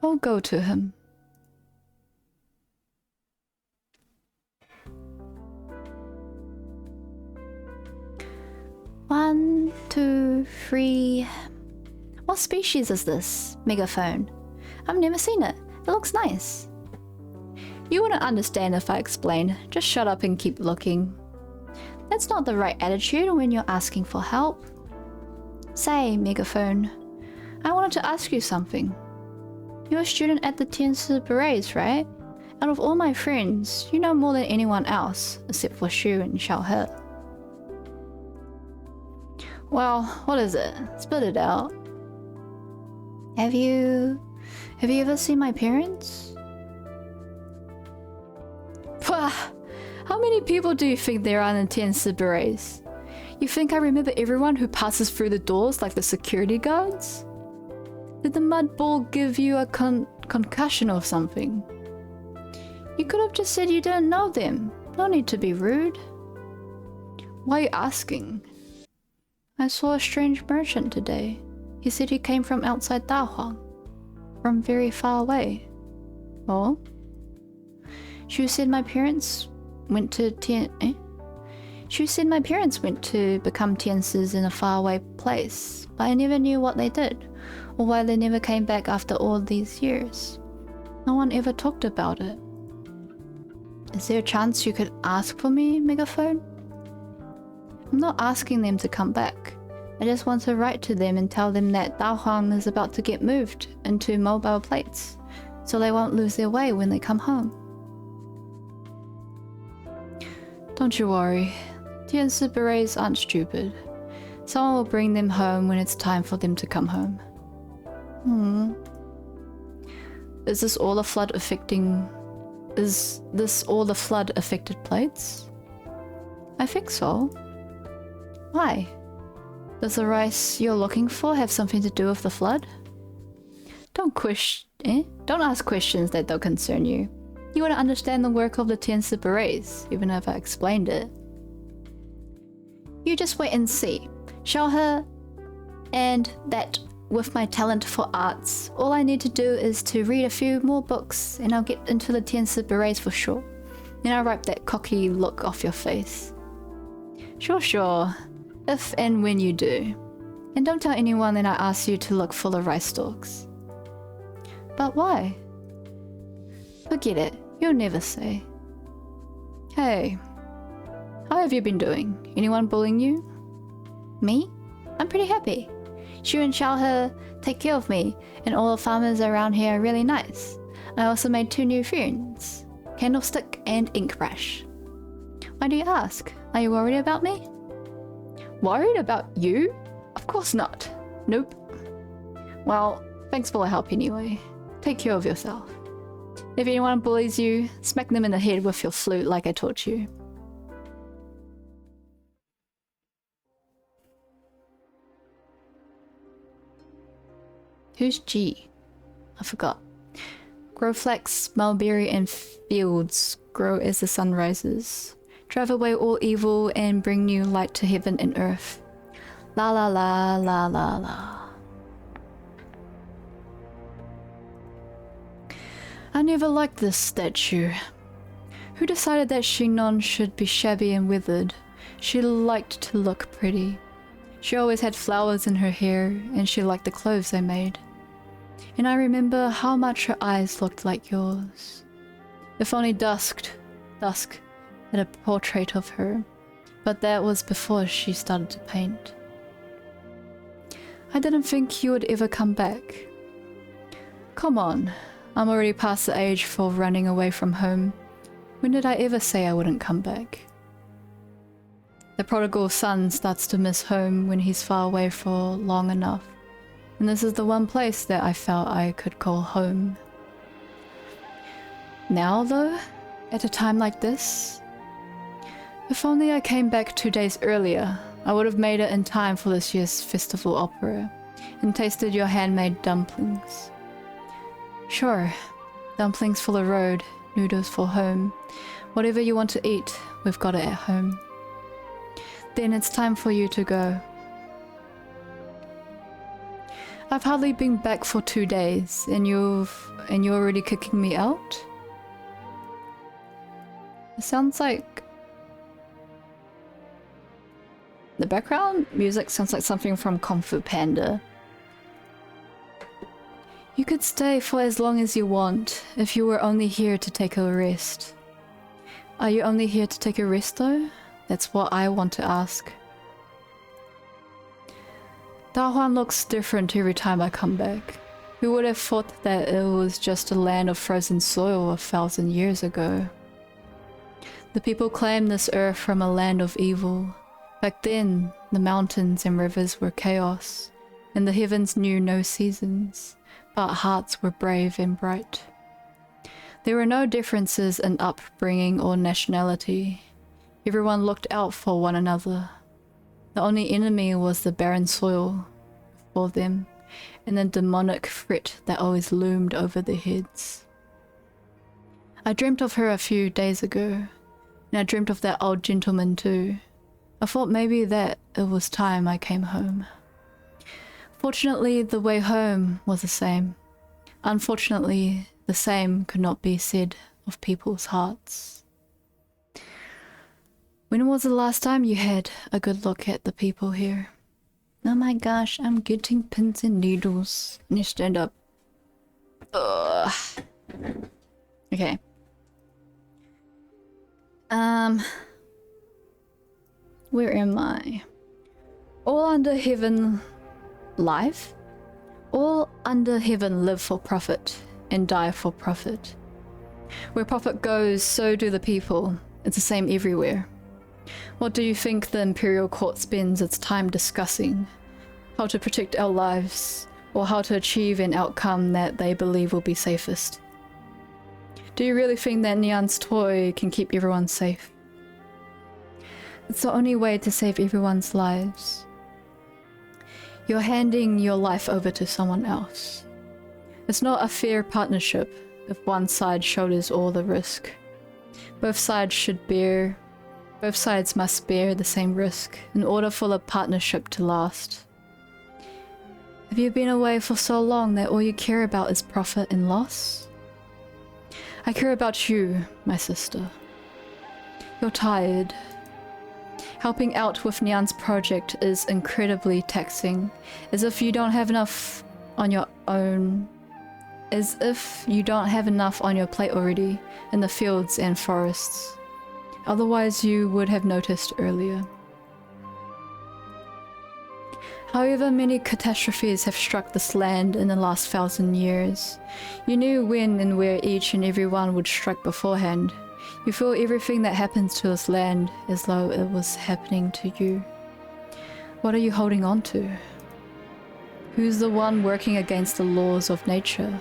I'll go to him. One, two, three. What species is this? Megaphone. I've never seen it. It looks nice. You wouldn't understand if I explain. Just shut up and keep looking. That's not the right attitude when you're asking for help. Say, Megaphone, I wanted to ask you something. You're a student at the Tianzi Berets, right? Out of all my friends, you know more than anyone else, except for Shu and Xiaohe. Well, what is it? Spit it out. Have you ever seen my parents? Pwah! How many people do you think there are in the Tianzi Berets? You think I remember everyone who passes through the doors like the security guards? Did the mud ball give you a concussion or something? You could have just said you didn't know them. No need to be rude. Why are you asking? I saw a strange merchant today. He said he came from outside Dahuang. From very far away. Oh? Shu said my parents went to Shu said my parents went to become Tiancis in a faraway place, but I never knew what they did, or why they never came back after all these years. No one ever talked about it. Is there a chance you could ask for me, Megaphone? I'm not asking them to come back. I just want to write to them and tell them that Dahuang is about to get moved into mobile plates, so they won't lose their way when they come home. Don't you worry. Tianzi berets aren't stupid. Someone will bring them home when it's time for them to come home. Is this all the flood affected plates? I think so. Why? Does the rice you're looking for have something to do with the flood? Don't ask questions that don't concern you. You want to understand the work of the Tianzi berets, even if I explained it. You just wait and see. Show her, and that with my talent for arts, all I need to do is to read a few more books and I'll get into the Tianzi berets for sure. Then I'll wipe that cocky look off your face. Sure. If and when you do. And don't tell anyone that I asked you to look for the rice stalks. But why? Forget it. You'll never say. Hey. How have you been doing? Anyone bullying you? Me? I'm pretty happy. Shu and Xiaohe take care of me, and all the farmers around here are really nice. I also made 2 new friends. Candlestick and Inkbrush. Why do you ask? Are you worried about me? Worried about you? Of course not. Nope. Well, thanks for the help anyway. Take care of yourself. If anyone bullies you, smack them in the head with your flute like I taught you. Who's G? I forgot. Grow flax, mulberry, and fields grow as the sun rises. Drive away all evil and bring new light to heaven and earth. La la la la la la. I never liked this statue. Who decided that Xingnon should be shabby and withered? She liked to look pretty. She always had flowers in her hair, and she liked the clothes they made. And I remember how much her eyes looked like yours. If only Dusk had a portrait of her, but that was before she started to paint. I didn't think you would ever come back. Come on, I'm already past the age for running away from home. When did I ever say I wouldn't come back? The prodigal son starts to miss home when he's far away for long enough. And this is the one place that I felt I could call home. Now though, at a time like this, if only I came back 2 days earlier, I would have made it in time for this year's festival opera and tasted your handmade dumplings. Sure, dumplings for the road, noodles for home. Whatever you want to eat, we've got it at home. Then it's time for you to go. I've hardly been back for 2 days, and you're already kicking me out? It sounds like... The background music sounds like something from Kung Fu Panda. You could stay for as long as you want, if you were only here to take a rest. Are you only here to take a rest though? That's what I want to ask. Dahuan looks different every time I come back. Who would have thought that it was just a land of frozen soil 1,000 years ago? The people claim this earth from a land of evil. Back then, the mountains and rivers were chaos, and the heavens knew no seasons, but hearts were brave and bright. There were no differences in upbringing or nationality. Everyone looked out for one another. The only enemy was the barren soil for them, and the demonic threat that always loomed over their heads. I dreamt of her a few days ago, and I dreamt of that old gentleman too. I thought maybe that it was time I came home. Fortunately, the way home was the same. Unfortunately, the same could not be said of people's hearts. When was the last time you had a good look at the people here? Oh my gosh, I'm getting pins and needles. And you stand up. Ugh. Okay. Where am I? All under heaven live? All under heaven live for profit and die for profit. Where profit goes, so do the people. It's the same everywhere. What do you think the Imperial Court spends its time discussing? How to protect our lives, or how to achieve an outcome that they believe will be safest? Do you really think that Nyan's toy can keep everyone safe? It's the only way to save everyone's lives. You're handing your life over to someone else. It's not a fair partnership if one side shoulders all the risk. Both sides must bear the same risk in order for the partnership to last. Have you been away for so long that all you care about is profit and loss? I care about you, my sister. You're tired. Helping out with Nyan's project is incredibly taxing, as if you don't have enough on your plate already in the fields and forests. Otherwise you would have noticed earlier. However many catastrophes have struck this land in the last 1,000 years, you knew when and where each and every one would strike beforehand. You feel everything that happens to this land as though it was happening to you. What are you holding on to? Who's the one working against the laws of nature?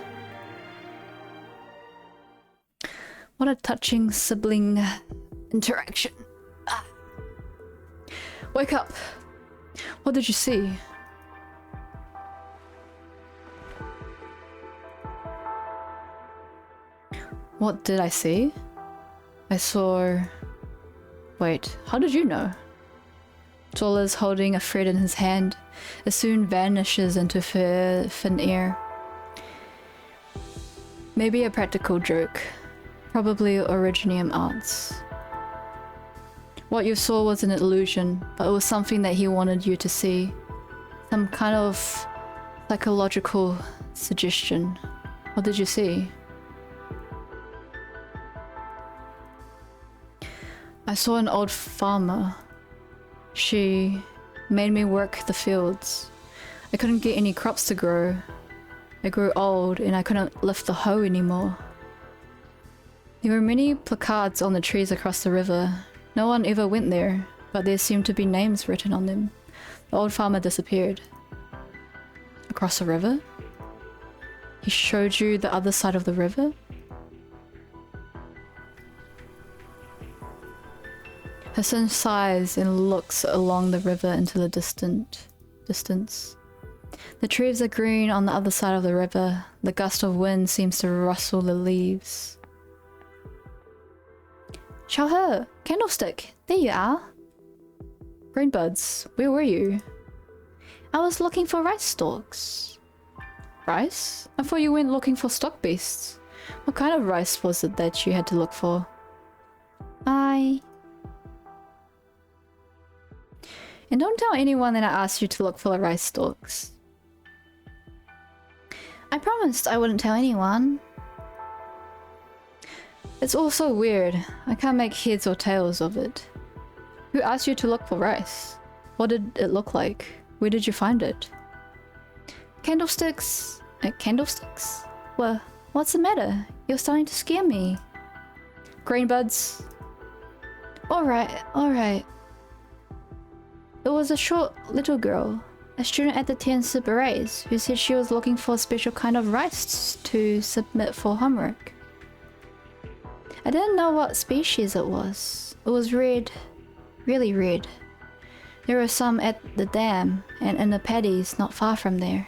What a touching sibling interaction. Ah. Wake up! What did you see? What did I see? I saw... Wait, how did you know? Tola's holding a thread in his hand. It soon vanishes into thin air. Maybe a practical joke. Probably Originium arts. What you saw was an illusion, but it was something that he wanted you to see. Some kind of psychological suggestion. What did you see? I saw an old farmer. She made me work the fields. I couldn't get any crops to grow. I grew old and I couldn't lift the hoe anymore. There were many placards on the trees across the river. No one ever went there, but there seemed to be names written on them. The old farmer disappeared. Across the river? He showed you the other side of the river? Hassan sighs and looks along the river into the distance. The trees are green on the other side of the river. The gust of wind seems to rustle the leaves. Xiaohe, candlestick, there you are. Greenbuds, where were you? I was looking for rice stalks. Rice? I thought you went looking for stock beasts. What kind of rice was it that you had to look for? And don't tell anyone that I asked you to look for the rice stalks. I promised I wouldn't tell anyone. It's all so weird. I can't make heads or tails of it. Who asked you to look for rice? What did it look like? Where did you find it? Candlesticks? Candlesticks? Well, what's the matter? You're starting to scare me. Greenbuds? Alright. It was a short little girl, a student at the 10 Berets, who said she was looking for a special kind of rice to submit for homework. I didn't know what species it was. It was red, really red. There were some at the dam and in the paddies not far from there.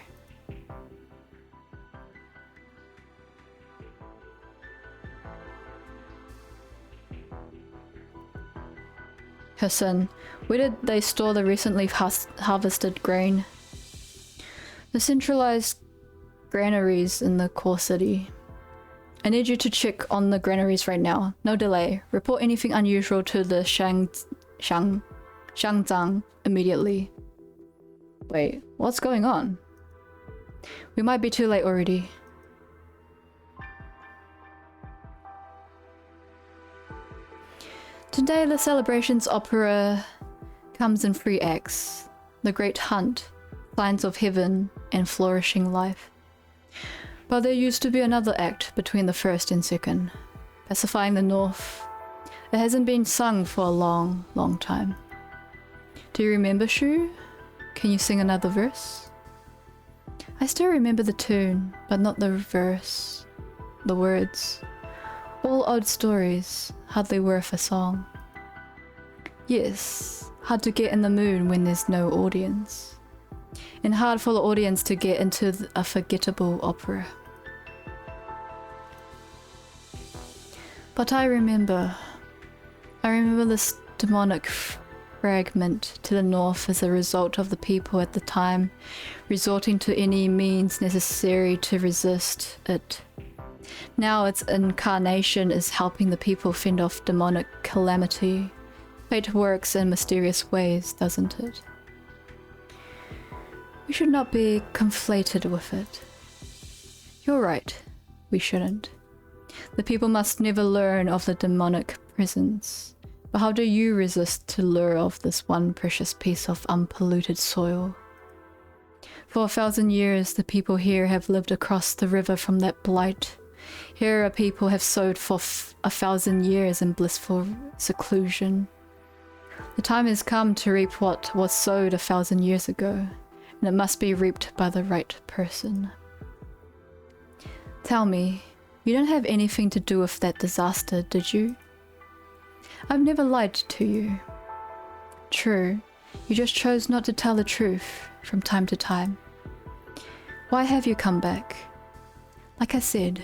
Hassan, where did they store the recently harvested grain? The centralized granaries in the core city. I need you to check on the granaries right now. No delay. Report anything unusual to the Shangzang immediately. Wait, what's going on? We might be too late already. Today, the celebrations opera comes in 3 acts: The Great Hunt, Signs of Heaven, and Flourishing Life. But there used to be another act between the first and second, Pacifying the North. It hasn't been sung for a long, long time. Do you remember, Shu? Can you sing another verse? I still remember the tune, but not the verse, the words. All old stories, hardly worth a song. Yes, hard to get in the mood when there's no audience. And hard for the audience to get into a forgettable opera. But I remember this demonic fragment to the north as a result of the people at the time resorting to any means necessary to resist it. Now its incarnation is helping the people fend off demonic calamity. Fate works in mysterious ways, doesn't it? We should not be conflated with it. You're right, we shouldn't. The people must never learn of the demonic presence. But how do you resist the lure of this one precious piece of unpolluted soil? For 1,000 years, the people here have lived across the river from that blight. Here a people have sowed for 1,000 years in blissful seclusion. The time has come to reap what was sowed 1,000 years ago, and it must be reaped by the right person. Tell me, you don't have anything to do with that disaster, did you? I've never lied to you. True, you just chose not to tell the truth from time to time. Why have you come back? Like I said,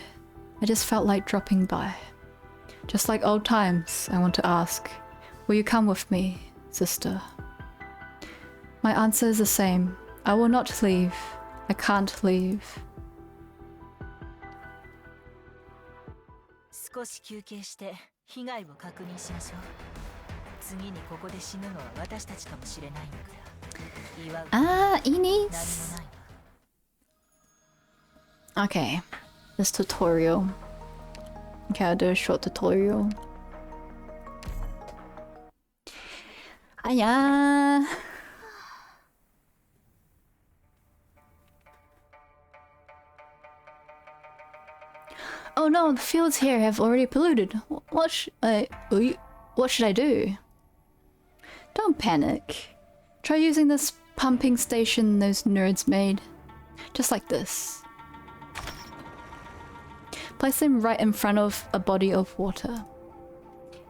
I just felt like dropping by. Just like old times, I want to ask, will you come with me, sister? My answer is the same. I will not leave. I can't leave. 少し休憩して被害を確認しましょう。次にここで死ぬのは私たちかもしれないんだから。祝う。Ah, Ines. 何もないわ。 Okay, this tutorial. Okay, I'll do a short tutorial. Hiya! Oh no, the fields here have already polluted. What should I do? Don't panic. Try using this pumping station those nerds made. Just like this. Place them right in front of a body of water.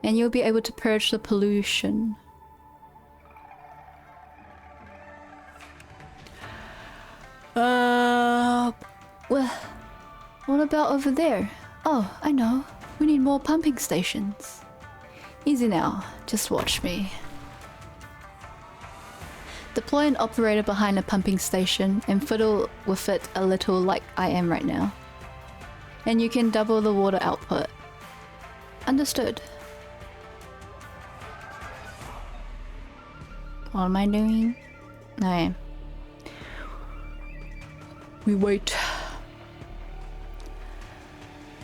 And you'll be able to purge the pollution. Well, what about over there? Oh, I know. We need more pumping stations. Easy now, just watch me. Deploy an operator behind a pumping station and fiddle with it a little like I am right now. And you can double the water output. Understood. What am I doing? Okay. We wait.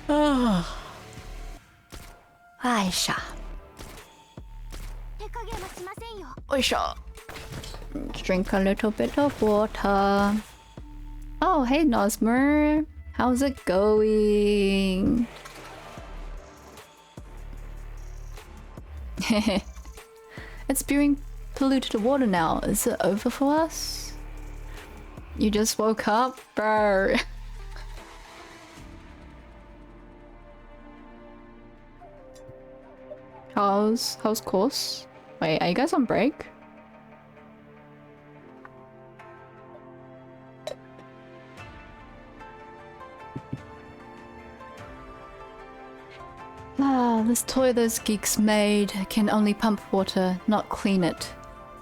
Ah. Aisha. Aisha. Let's drink a little bit of water. Oh, hey Nosmer. How's it going? It's spewing polluted water now. Is it over for us? You just woke up, bro. How's course? Wait, are you guys on break? Ah, this toy those geeks made can only pump water, not clean it.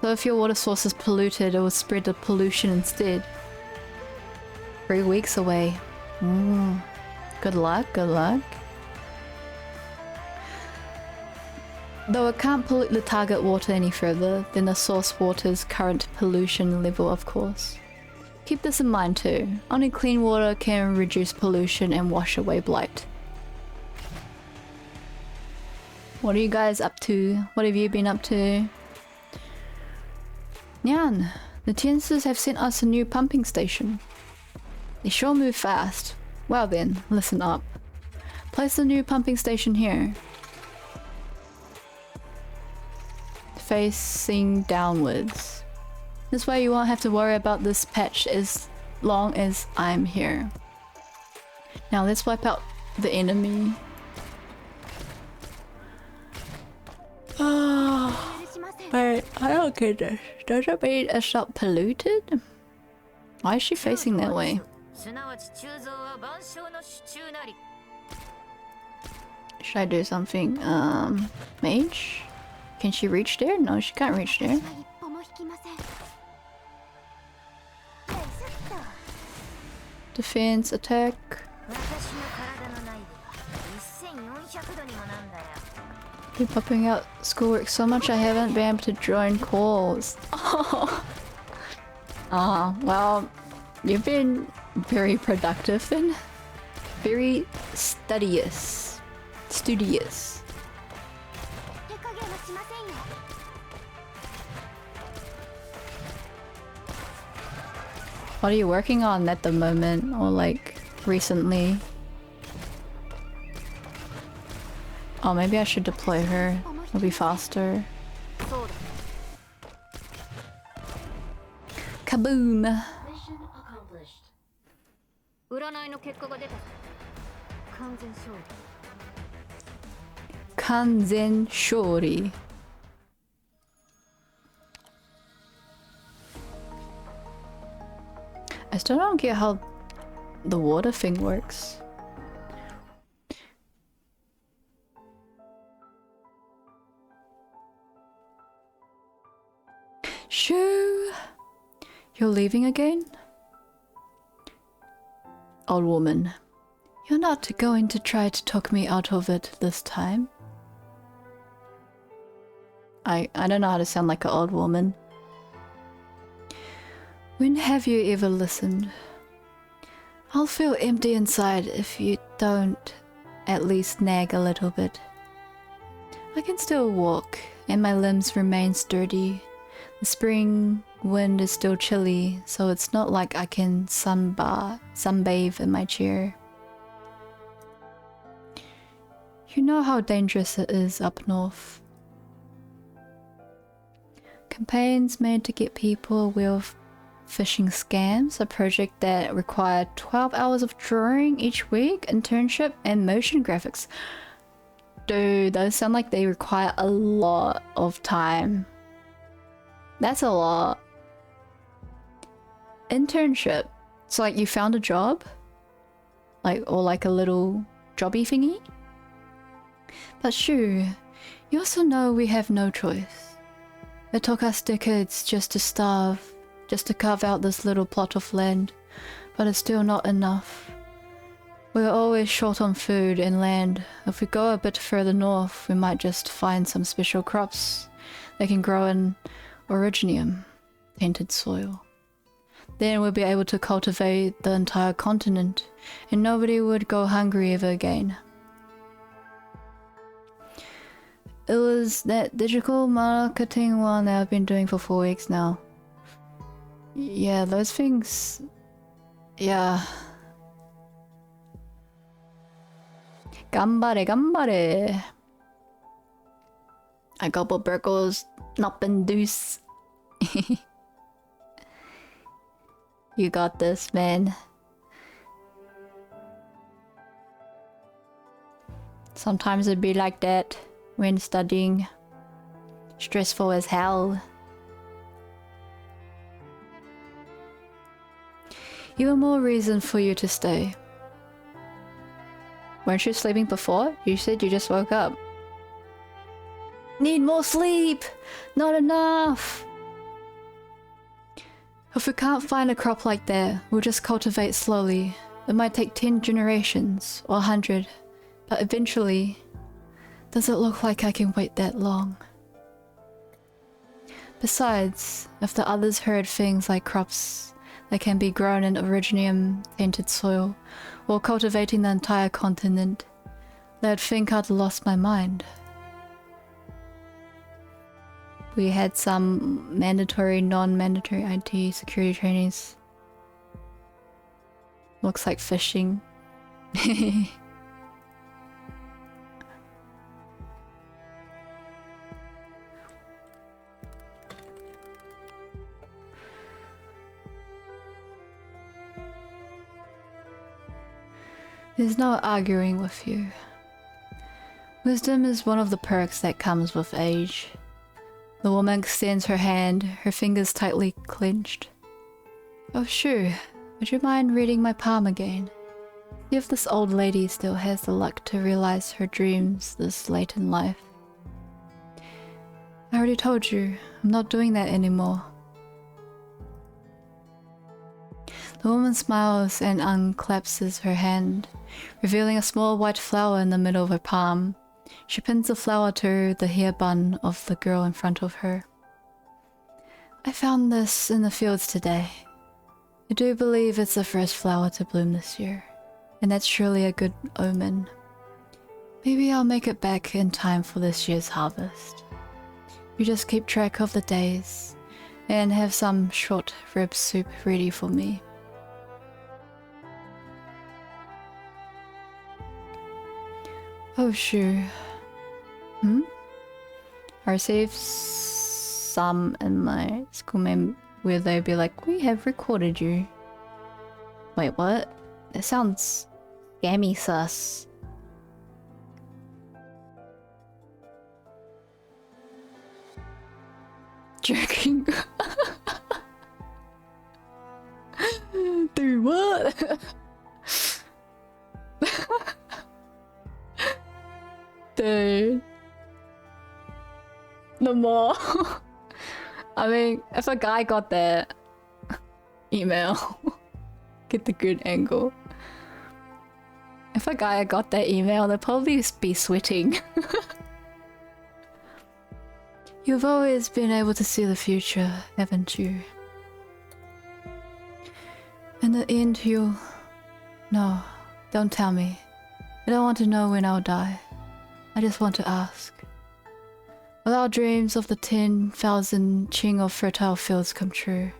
So if your water source is polluted, it will spread the pollution instead. 3 weeks away. Good luck, good luck. Though it can't pollute the target water any further than the source water's current pollution level, of course. Keep this in mind too. Only clean water can reduce pollution and wash away blight. What are you guys up to? What have you been up to? Nyan, the Tienses have sent us a new pumping station. They sure move fast. Well then, listen up. Place the new pumping station here. Facing downwards. This way you won't have to worry about this patch as long as I'm here. Now let's wipe out the enemy. Wait, I don't get this. Does it mean it's not polluted? Why is she facing that way? Should I do something? Mage? Can she reach there? No, she can't reach there. Defense, attack. Been popping out schoolwork so much I haven't been able to join calls. Oh. Well, you've been very productive then. Very studious. Studious. What are you working on at the moment, or like recently? Oh, maybe I should deploy her. It'll be faster. Kaboom! Mission accomplished. Kanzen Shori. I still don't get how the water thing works. Shoo! You're leaving again? Old woman, you're not going to try to talk me out of it this time? I don't know how to sound like an old woman. When have you ever listened? I'll feel empty inside if you don't at least nag a little bit. I can still walk, and my limbs remain sturdy. The spring wind is still chilly, so it's not like I can sunbathe in my chair. You know how dangerous it is up north. Campaigns made to get people aware of fishing scams, a project that required 12 hours of drawing each week, internship, and motion graphics. Dude, those sound like they require a lot of time. That's a lot. Internship. So like you found a job? Or like a little jobby thingy? But sure, you also know we have no choice. It took us decades just to starve, just to carve out this little plot of land, but it's still not enough. We're always short on food and land. If we go a bit further north, we might just find some special crops that can grow in originium, tainted soil. Then we'll be able to cultivate the entire continent, and nobody would go hungry ever again. It was that digital marketing one that I've been doing for 4 weeks now. Yeah, those things... yeah. Gambare, gambare! I gobble burgles, noppen deuce. You got this, man. Sometimes it'd be like that when studying. Stressful as hell. Even more reason for you to stay. Weren't you sleeping before? You said you just woke up. Need more sleep! Not enough! If we can't find a crop like that, we'll just cultivate slowly. It might take 10 generations, or 100, but eventually... does it look like I can wait that long? Besides, if the others heard things like crops that can be grown in originium-tainted soil, or cultivating the entire continent, they'd think I'd lost my mind. we had some mandatory, non-mandatory IT security trainings. Looks like fishing. There's no arguing with you. Wisdom is one of the perks that comes with age. The woman extends her hand, her fingers tightly clenched. Oh sure, would you mind reading my palm again? See if this old lady still has the luck to realize her dreams this late in life. I already told you, I'm not doing that anymore. The woman smiles and unclasps her hand, revealing a small white flower in the middle of her palm. She pins the flower to the hair bun of the girl in front of her. I found this in the fields today. I do believe it's the first flower to bloom this year, and that's surely a good omen. Maybe I'll make it back in time for this year's harvest. You just keep track of the days, and have some short rib soup ready for me. Oh sure. I received some in my school name where they'd be like, we have recorded you. Wait, what? That sounds scammy sus. Joking. Dude, what? Dude. No more. I mean, if a guy got that email, get the good angle. If a guy got that email, they'd probably be sweating. You've always been able to see the future, haven't you? In the end, you'll... No, don't tell me. I don't want to know when I'll die. I just want to ask. Will our dreams of the 10,000 Qing of fertile fields come true?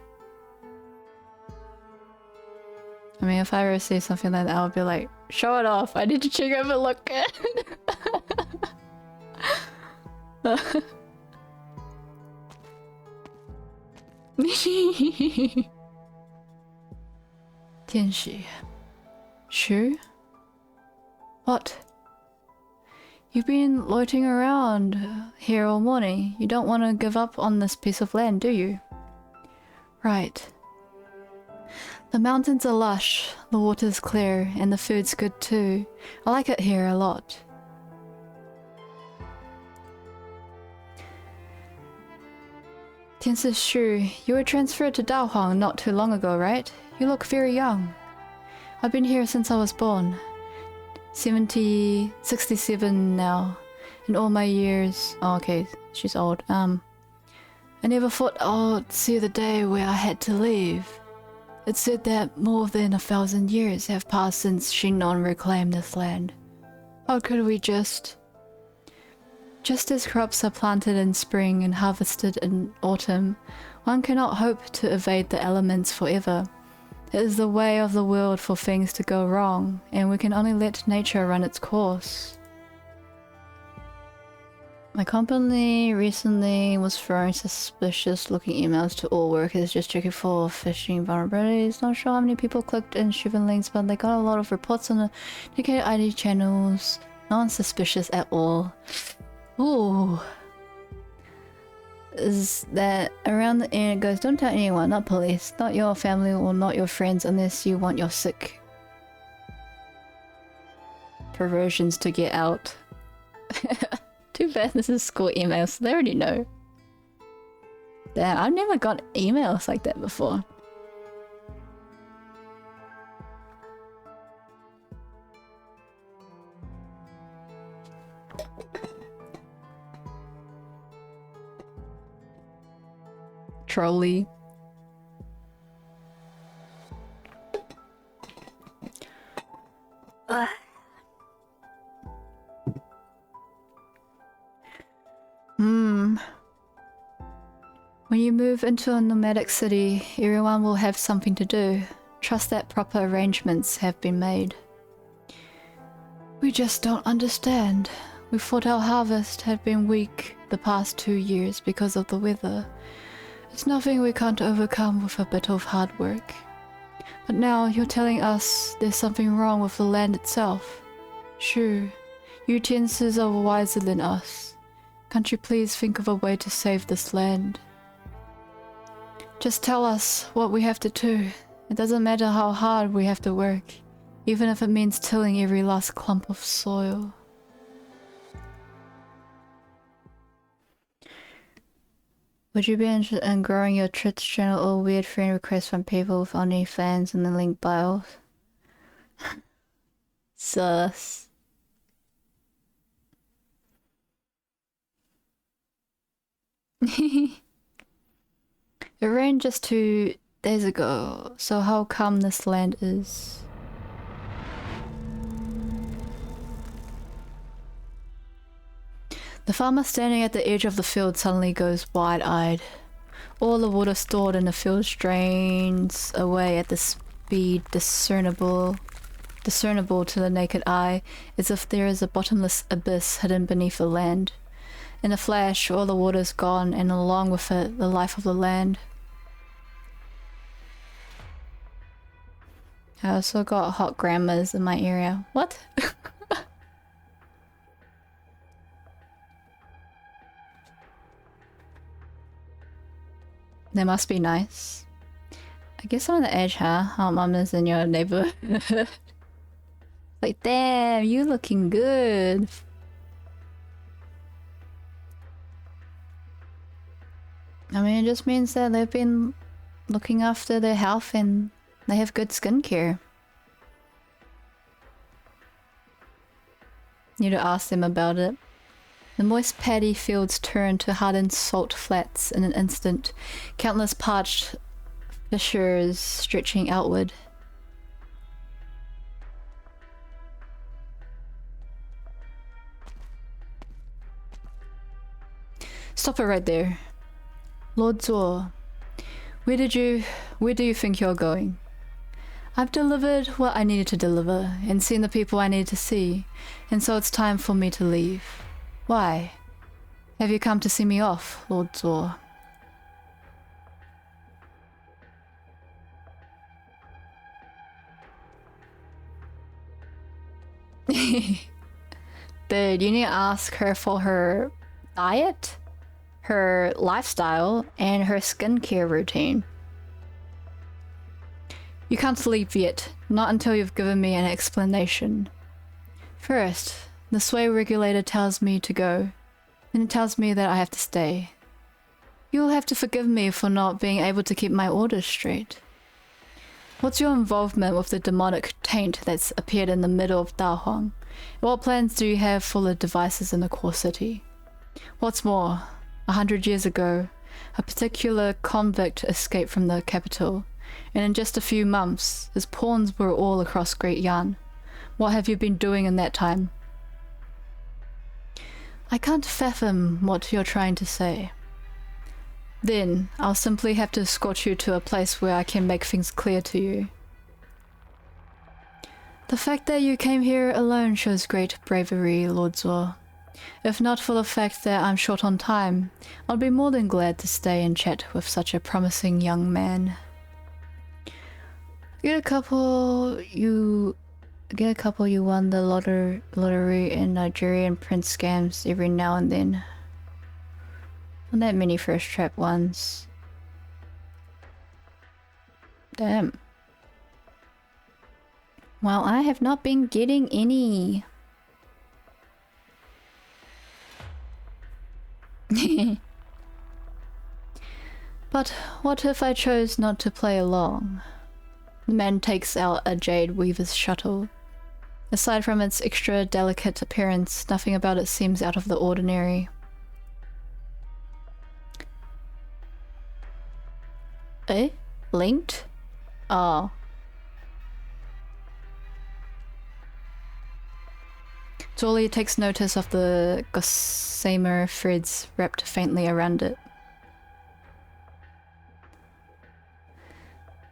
I mean, if I ever see something like that, I would be like, show it off. I need to Qing overlook it. Tianxi. Sure? What? You've been loitering around here all morning. You don't want to give up on this piece of land, do you? Right. The mountains are lush, the water's clear, and the food's good too. I like it here a lot. Tiansi Shu, you were transferred to Daohuang not too long ago, right? You look very young. I've been here since I was born. 67 now. In all my years... Oh, okay, she's old. I never thought I'd see the day where I had to leave. It's said that more than 1,000 years have passed since Xingnan reclaimed this land. How could we just as crops are planted in spring and harvested in autumn, one cannot hope to evade the elements forever. It is the way of the world for things to go wrong, and we can only let nature run its course. My company recently was throwing suspicious looking emails to all workers just checking for phishing vulnerabilities. Not sure how many people clicked in shipping links, but they got a lot of reports on the dedicated ID channels. Non-suspicious at all. Ooh. Is that around the end it goes, don't tell anyone, not police, not your family or not your friends unless you want your sick perversions to get out. Too bad this is school emails, so they already know. Damn, I've never got emails like that before. Trolley. move into a nomadic city, everyone will have something to do. Trust that proper arrangements have been made. We just don't understand. We thought our harvest had been weak the past 2 years because of the weather. It's nothing we can't overcome with a bit of hard work. But now you're telling us there's something wrong with the land itself. Sure, you Tienses are wiser than us. Can't you please think of a way to save this land? Just tell us what we have to do. It doesn't matter how hard we have to work, even if it means tilling every last clump of soil. Would you be interested in growing your Twitch channel or weird friend requests from people with OnlyFans in the link bios? Sus. It rained just 2 days ago, so how come this land is... The farmer standing at the edge of the field suddenly goes wide-eyed. All the water stored in the field drains away at the speed discernible to the naked eye, as if there is a bottomless abyss hidden beneath the land. In a flash, all the water's gone, and along with it, the life of the land. I also got hot grandmas in my area. What? They must be nice. I guess on the edge, huh? Hot mamas in your neighborhood. Like, damn, you looking good. I mean, it just means that they've been looking after their health and they have good skincare. Need to ask them about it. The moist paddy fields turn to hardened salt flats in an instant, countless parched fissures stretching outward. Stop it right there. Lord Zor, where do you think you're going? I've delivered what I needed to deliver and seen the people I needed to see, and so it's time for me to leave. Why? Have you come to see me off, Lord Zor? Dude, you need to ask her for her diet, her lifestyle, and her skincare routine. You can't leave yet, not until you've given me an explanation. First, the sway regulator tells me to go, and it tells me that I have to stay. You'll have to forgive me for not being able to keep my orders straight. What's your involvement with the demonic taint that's appeared in the middle of Dahuang? What plans do you have for the devices in the core city? What's more, 100 years ago, a particular convict escaped from the capital, and in just a few months, his pawns were all across Great Yan. What have you been doing in that time? I can't fathom what you're trying to say. Then, I'll simply have to escort you to a place where I can make things clear to you. The fact that you came here alone shows great bravery, Lord Zor. If not for the fact that I'm short on time, I'd be more than glad to stay and chat with such a promising young man. Get a couple you won the lottery and Nigerian prince scams every now and then. Not that many first trap ones. Damn. Well, I have not been getting any. But what if I chose not to play along? The man takes out a jade weaver's shuttle. Aside from its extra delicate appearance, nothing about it seems out of the ordinary. Eh? Linked? Oh. Zorli takes notice of the gossamer threads wrapped faintly around it.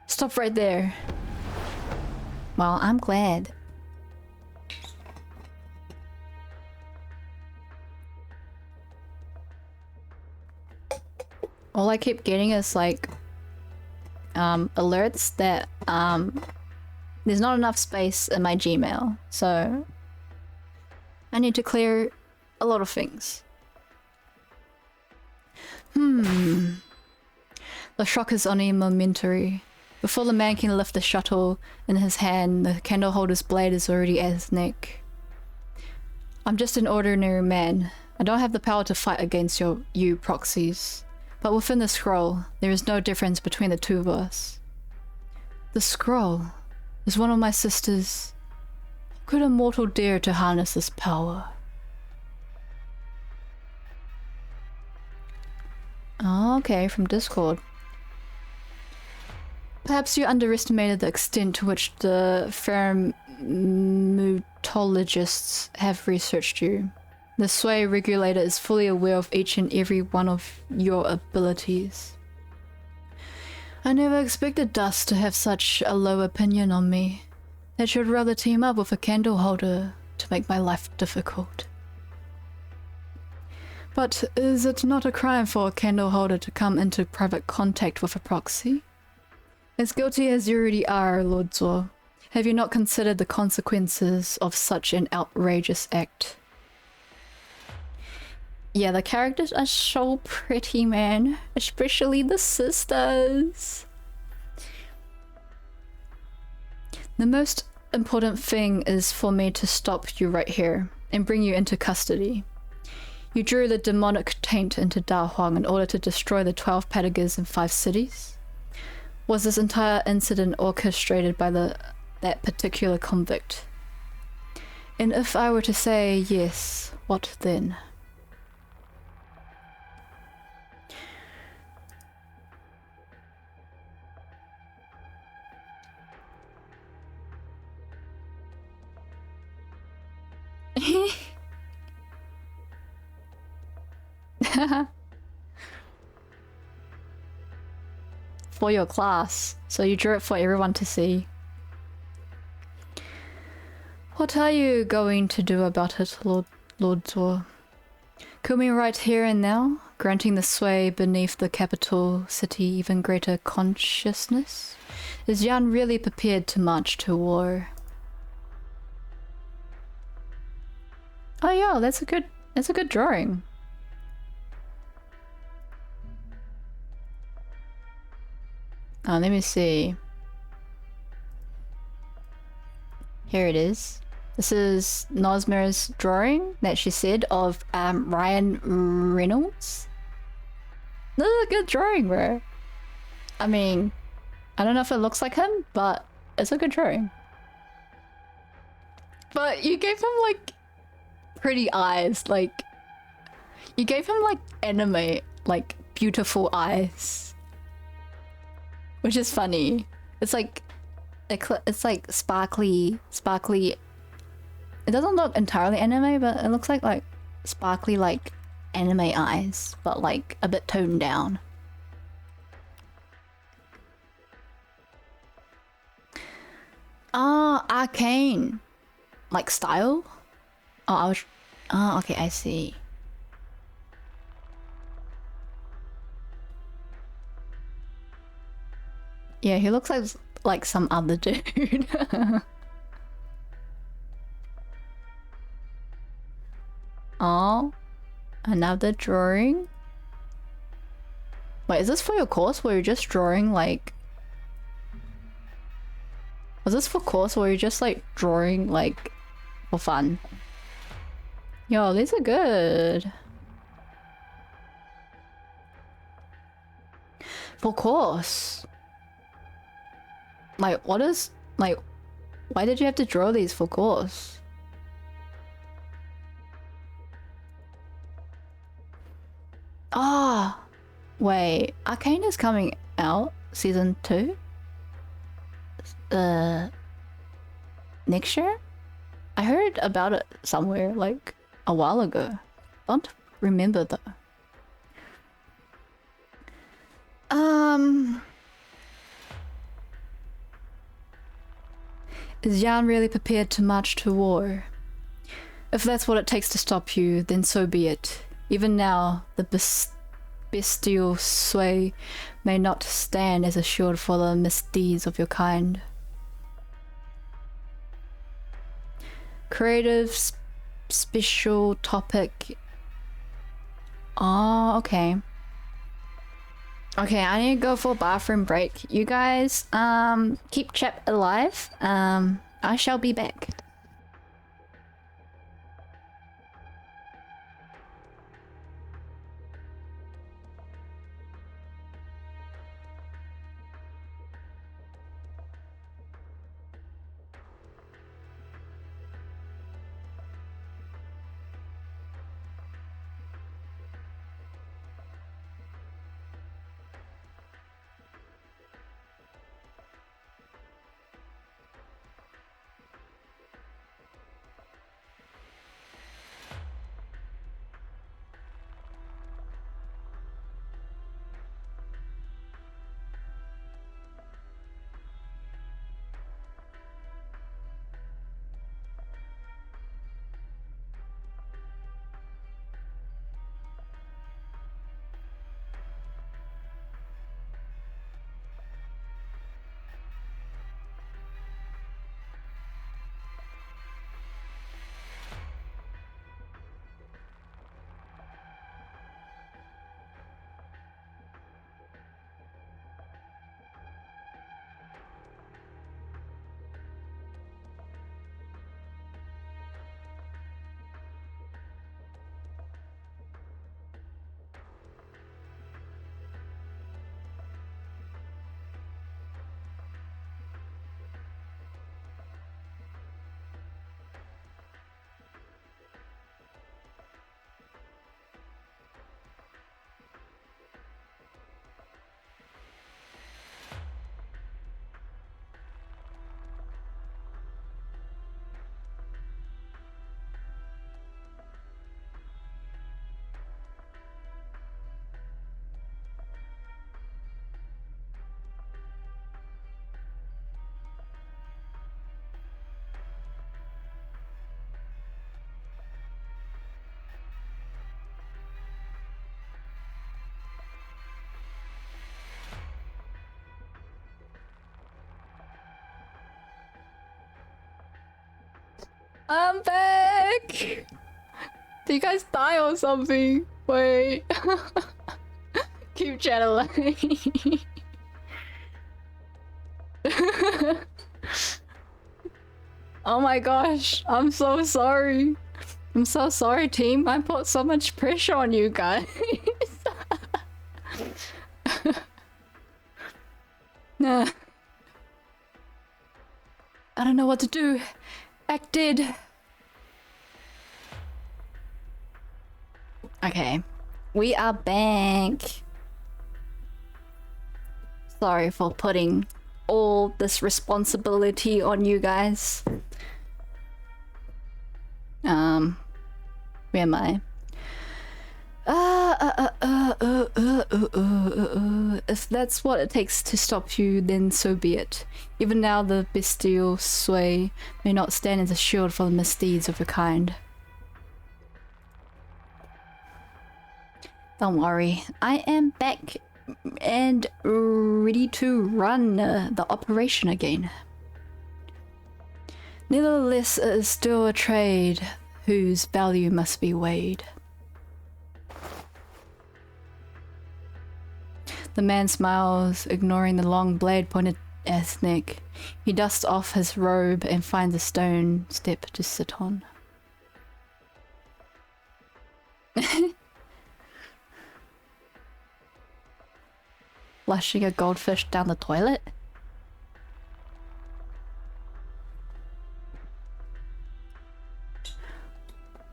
Stop right there. Well, I'm glad. All I keep getting is like alerts that there's not enough space in my Gmail, so I need to clear a lot of things. The shock is only momentary. Before the man can lift the shuttle in his hand, the candle holder's blade is already at his neck. I'm just an ordinary man. I don't have the power to fight against you proxies. But within the scroll, there is no difference between the two of us. The scroll is one of my sisters. Could a mortal dare to harness this power? Oh, okay, from Discord. Perhaps you underestimated the extent to which the pheromonologists have researched you. The sway regulator is fully aware of each and every one of your abilities. I never expected Dust to have such a low opinion on me. That should rather team up with a candle holder to make my life difficult. But is it not a crime for a candle holder to come into private contact with a proxy? As guilty as you already are, Lord Zor, have you not considered the consequences of such an outrageous act? Yeah, the characters are so pretty, man. Especially the sisters. The most important thing is for me to stop you right here and bring you into custody. You drew the demonic taint into Da Huang in order to destroy the 12 Patagas in 5 cities. Was this entire incident orchestrated by that particular convict? And if I were to say yes, what then? For your class, so you drew it for everyone to see. What are you going to do about it, Lord Zor? Kill me right here and now, granting the sway beneath the capital city even greater consciousness? Is Yan really prepared to march to war? Oh yeah, that's a good drawing. Oh, let me see. Here it is. This is Nosmer's drawing that she said of Ryan Reynolds. This is a good drawing, bro. I mean, I don't know if it looks like him, but it's a good drawing. But you gave him like pretty eyes, like you gave him like anime, like beautiful eyes. Which is funny. It's like sparkly. It doesn't look entirely anime, but it looks like sparkly like anime eyes, but like a bit toned down. Ah, arcane, like style. Oh, okay, I see. Yeah, he looks like some other dude. Oh, another drawing. Wait, is this for your course where you're just drawing like... Was this for course where you're just like drawing like for fun? Yo, these are good. For course. Like, what is... Like, why did you have to draw these for course? Ah! Wait, Arcane is coming out season 2? Next year? I heard about it somewhere, like, a while ago. Don't remember though. Is Jan really prepared to march to war? If that's what it takes to stop you, then so be it. Even now, the bestial sway may not stand as a shield for the misdeeds of your kind. Creative special topic. Oh, okay. Okay, I need to go for a bathroom break. You guys, keep chat alive. I shall be back. I'm back! Did you guys die or something? Wait. Keep channeling. Oh my gosh, I'm so sorry. I'm so sorry, team. I put so much pressure on you guys. Nah. I don't know what to do. Acted. Okay. We are back. Sorry for putting all this responsibility on you guys. Where am I? If that's what it takes to stop you, then so be it. Even now, the bestial sway may not stand as a shield for the misdeeds of your kind. Don't worry, I am back and ready to run the operation again. Nevertheless, it is still a trade whose value must be weighed. The man smiles, ignoring the long blade pointed at his neck. He dusts off his robe and finds a stone step to sit on. Flushing a goldfish down the toilet?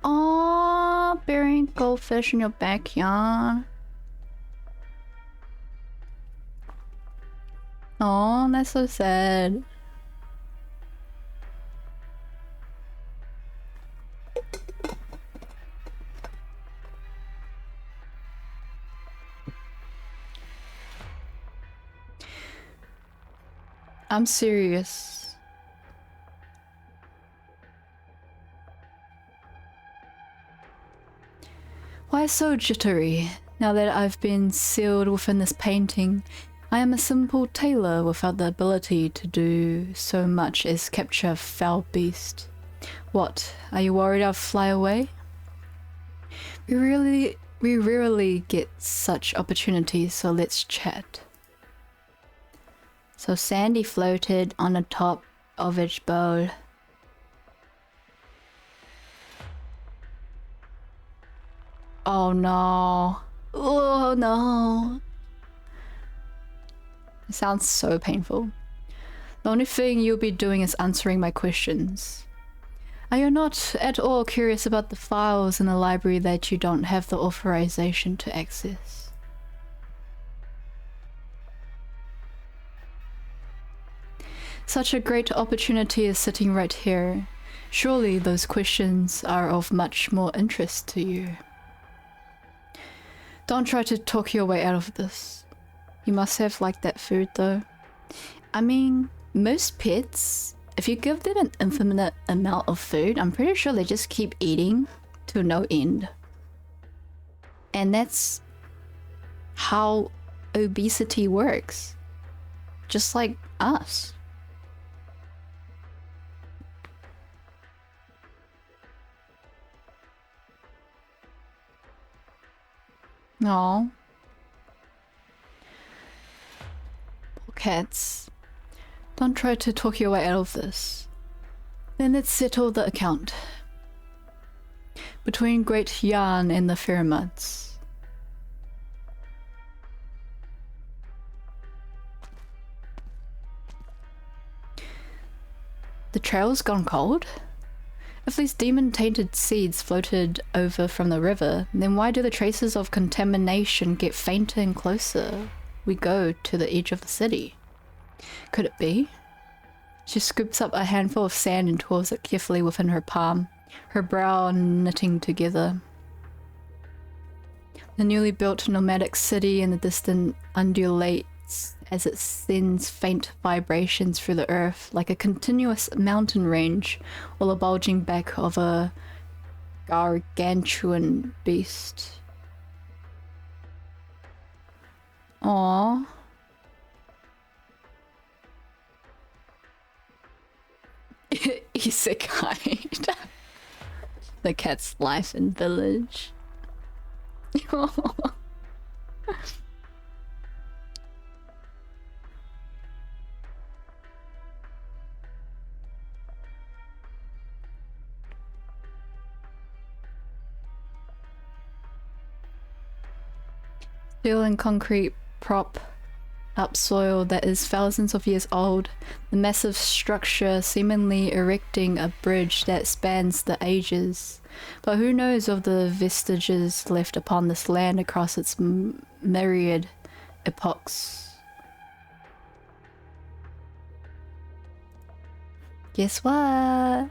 Aww, burying goldfish in your backyard. Oh, that's so sad. I'm serious. Why so jittery? Now that I've been sealed within this painting, I am a simple tailor without the ability to do so much as capture a foul beast. What, are you worried I'll fly away? We rarely get such opportunities, so let's chat. So Sandy floated on the top of its bowl. Oh no. Oh no. It sounds so painful. The only thing you'll be doing is answering my questions. Are you not at all curious about the files in the library that you don't have the authorization to access? Such a great opportunity is sitting right here. Surely those questions are of much more interest to you. Don't try to talk your way out of this. You must have liked that food though. I mean, most pets, if you give them an infinite amount of food, I'm pretty sure they just keep eating to no end. And that's how obesity works. Just like us. No. Poor cats. Don't try to talk your way out of this. Then let's settle the account. Between Great Yarn and the Pheromones. The trail's gone cold? If these demon-tainted seeds floated over from the river, then why do the traces of contamination get fainter and closer we go to the edge of the city? Could it be? She scoops up a handful of sand and twirls it carefully within her palm, her brow knitting together. The newly built nomadic city in the distance undulates as it sends faint vibrations through the earth like a continuous mountain range or the bulging back of a gargantuan beast. Aww. Isekai. The cat's life in village. Steel and concrete prop up soil that is thousands of years old, the massive structure seemingly erecting a bridge that spans the ages. But who knows of the vestiges left upon this land across its myriad epochs? Guess what?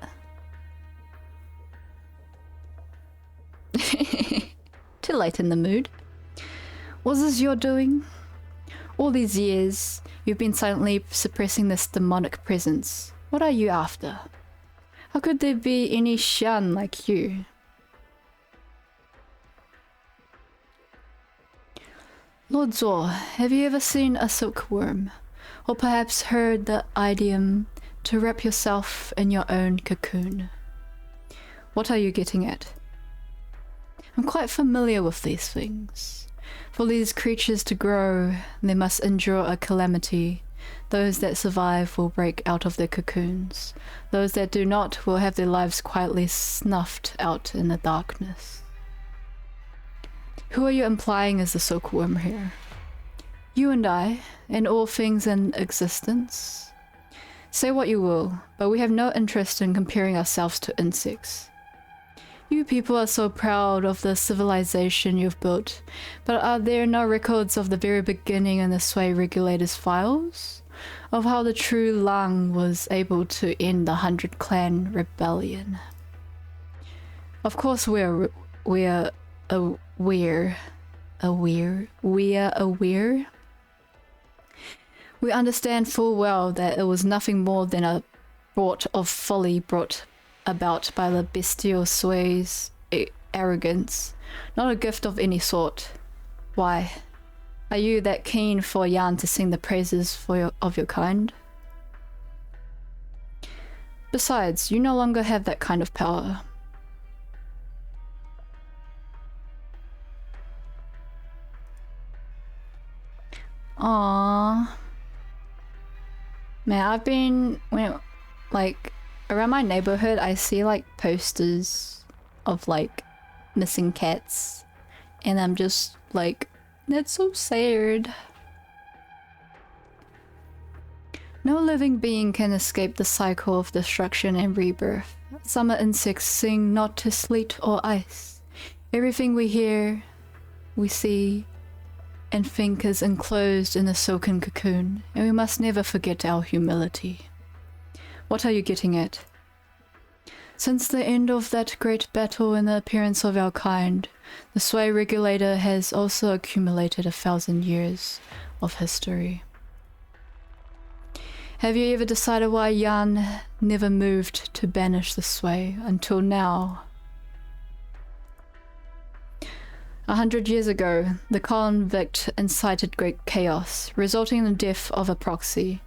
To lighten the mood. Was this your doing? All these years, you've been silently suppressing this demonic presence. What are you after? How could there be any Shan like you? Lord Zor, have you ever seen a silkworm? Or perhaps heard the idiom to wrap yourself in your own cocoon? What are you getting at? I'm quite familiar with these things. For these creatures to grow, they must endure a calamity. Those that survive will break out of their cocoons. Those that do not will have their lives quietly snuffed out in the darkness. Who are you implying is the silkworm here? You and I, and all things in existence? Say what you will, but we have no interest in comparing ourselves to insects. You people are so proud of the civilization you've built, but are there no records of the very beginning in the Sway Regulator's files? Of how the true Lang was able to end the 100 Clan rebellion? Of course we're aware. We understand full well that it was nothing more than a brought of folly brought about by the bestial Sows arrogance, not a gift of any sort. Why? Are you that keen for Jan to sing the praises of your kind? Besides, you no longer have that kind of power. Aww. Man, I've been, like, around my neighborhood, I see, like, posters of, like, missing cats. And I'm just, like, that's so sad. No living being can escape the cycle of destruction and rebirth. Summer insects sing not to sleet or ice. Everything we hear, we see, and think is enclosed in a silken cocoon, and we must never forget our humility. What are you getting at? Since the end of that great battle in the appearance of our kind, the sway regulator has also accumulated 1,000 years of history. Have you ever decided why Jan never moved to banish the sway until now? 100 years ago, the convict incited great chaos, resulting in the death of a proxy.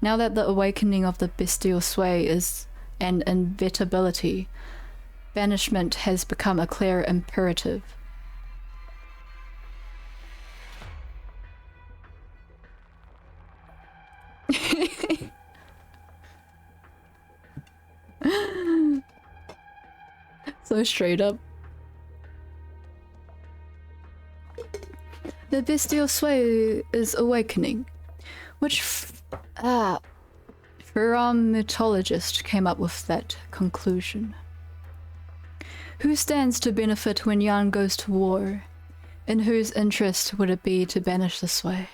Now that the awakening of the bestial sway is an inevitability, banishment has become a clear imperative. So straight up. The bestial sway is awakening, which Furon mythologist came up with that conclusion. Who stands to benefit when Jan goes to war? In whose interest would it be to banish the sway?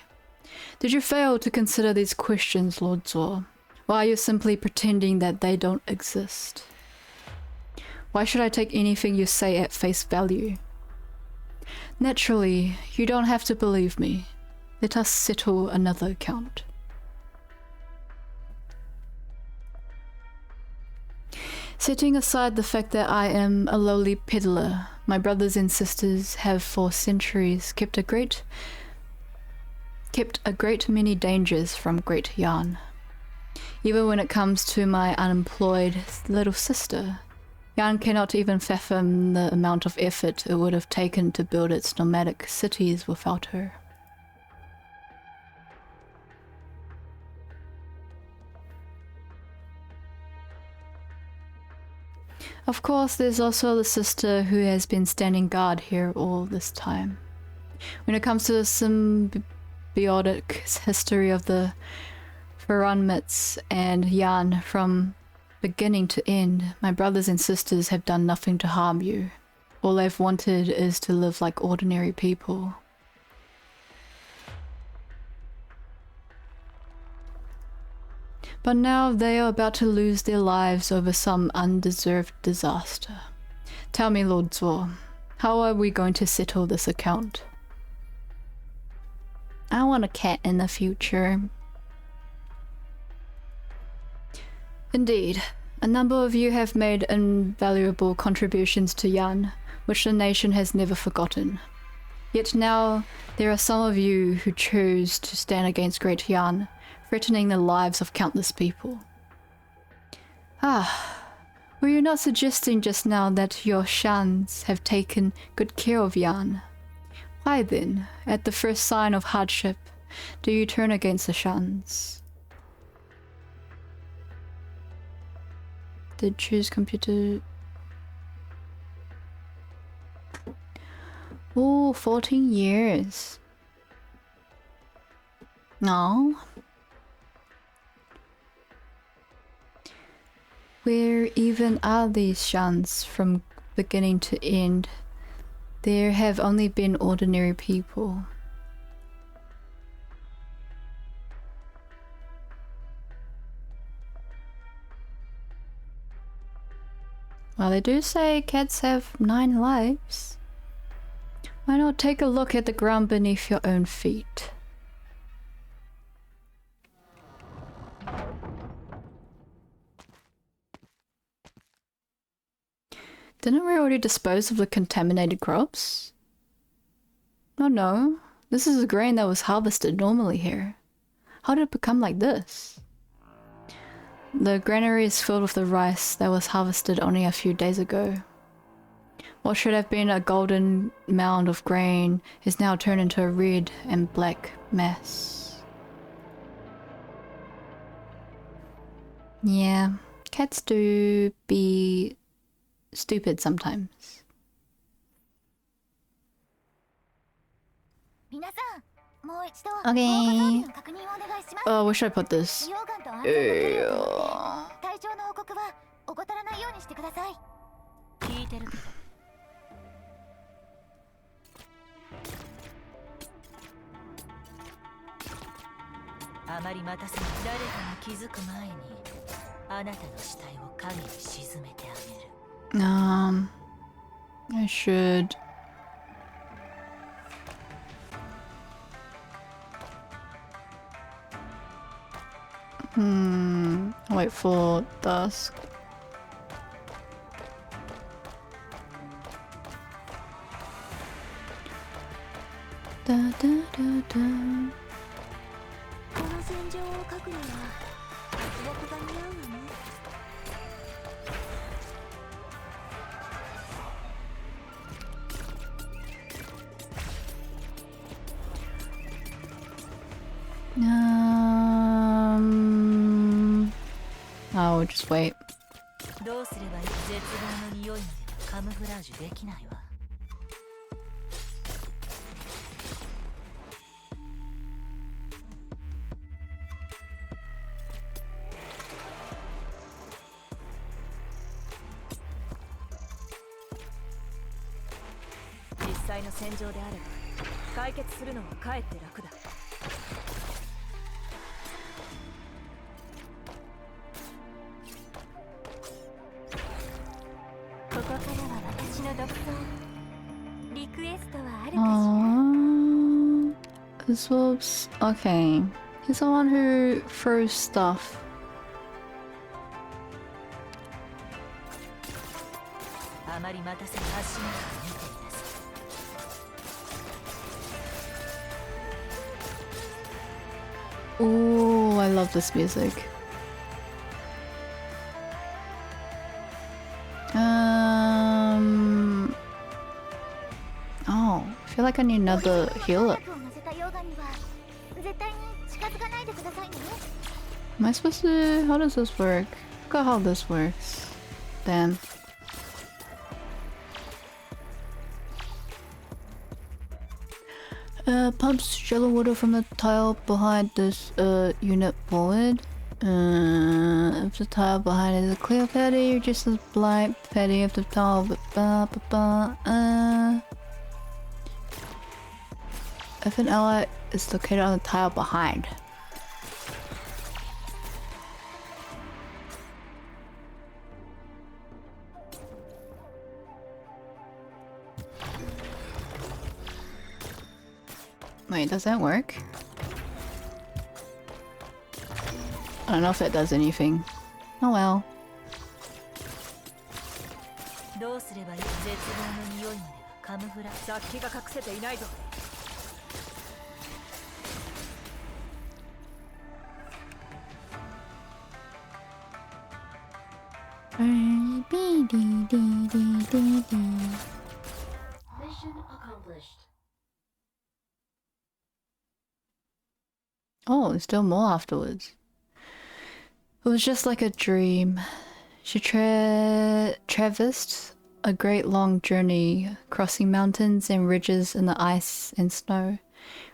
Did you fail to consider these questions, Lord Zor? Or are you simply pretending that they don't exist? Why should I take anything you say at face value? Naturally, you don't have to believe me. Let us settle another account. Setting aside the fact that I am a lowly peddler, my brothers and sisters have for centuries kept a great many dangers from great Jan. Even when it comes to my unemployed little sister, Jan cannot even fathom the amount of effort it would have taken to build its nomadic cities without her. Of course, there's also the sister who has been standing guard here all this time. When it comes to the symbiotic history of the Arknights and Jan from beginning to end, my brothers and sisters have done nothing to harm you. All they've wanted is to live like ordinary people. But now they are about to lose their lives over some undeserved disaster. Tell me, Lord Zor, how are we going to settle this account? I want a cat in the future. Indeed, a number of you have made invaluable contributions to Jan, which the nation has never forgotten. Yet now, there are some of you who choose to stand against Great Jan, threatening the lives of countless people. Were you not suggesting just now that your Shans have taken good care of Jan? Why then, at the first sign of hardship, do you turn against the Shans? Did choose computer... Oh, 14 years. No. Where even are these Shans from beginning to end? There have only been ordinary people. Well, they do say cats have 9 lives. Why not take a look at the ground beneath your own feet? Didn't we already dispose of the contaminated crops? Oh no, this is the grain that was harvested normally here. How did it become like this? The granary is filled with the rice that was harvested only a few days ago. What should have been a golden mound of grain is now turned into a red and black mass. Yeah, cats do be stupid sometimes. Okay. Oh, where should I put this? 聞いてるけど。あまり待たせない。誰かが気づく前にあなたの死体を影に沈めてあげる。I should. Wait for dusk. Da da da da. この戦場を描くには脱獄が似合うわね。I'll just wait. どうすればいい？絶望の匂いまではカムフラージュできないわ。実際の戦場であれば解決するのはかえって楽だ。ここからは私の独奏。リクエストはあるかしら。This was okay. He's the one who throws stuff. あまり待たせ足元を見ていなさい。 Oh, I love this music. Oh, I feel like I need another healer. Am I supposed to? How does this work? Look at how this works. Damn. Pumps shallow water from the tile behind this unit forward. If the tile behind is a clear patty, just a blank patty of the tile. If an ally is located on the tile behind. Wait, does that work? I don't know if it does anything. Oh well. どうすればいい？絶望の匂いまではカムフラ。殺気が隠せていないぞ。Mission accomplished. Oh, there's still more afterwards. It was just like a dream. She traversed a great long journey, crossing mountains and ridges in the ice and snow,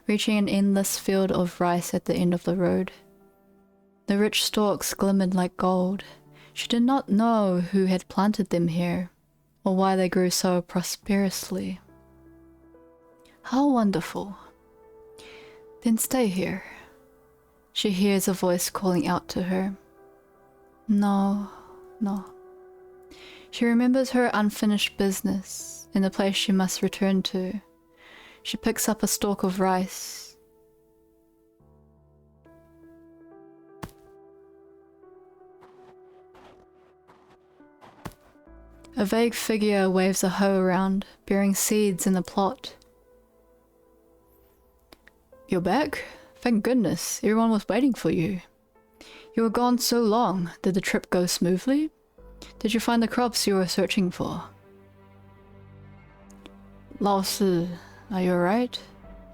reaching an endless field of rice at the end of the road. The rich stalks glimmered like gold. She did not know who had planted them here, or why they grew so prosperously. How wonderful. Then stay here. She hears a voice calling out to her. No, no. She remembers her unfinished business and the place she must return to. She picks up a stalk of rice. A vague figure waves a hoe around, bearing seeds in the plot. You're back? Thank goodness, everyone was waiting for you. You were gone so long. Did the trip go smoothly? Did you find the crops you were searching for? Lao Si, are you alright?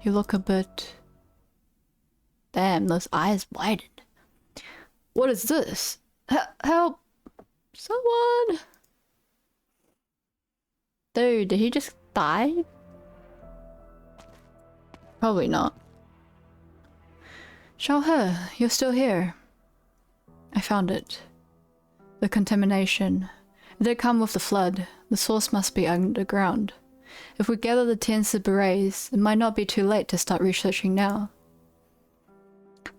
You look a bit... Damn, those eyes widened. What is this? Help! Someone! Dude, did he just die? Probably not. Xiaohe, you're still here. I found it. The contamination. It did come with the flood. The source must be underground. If we gather the Tensi berets, it might not be too late to start researching now.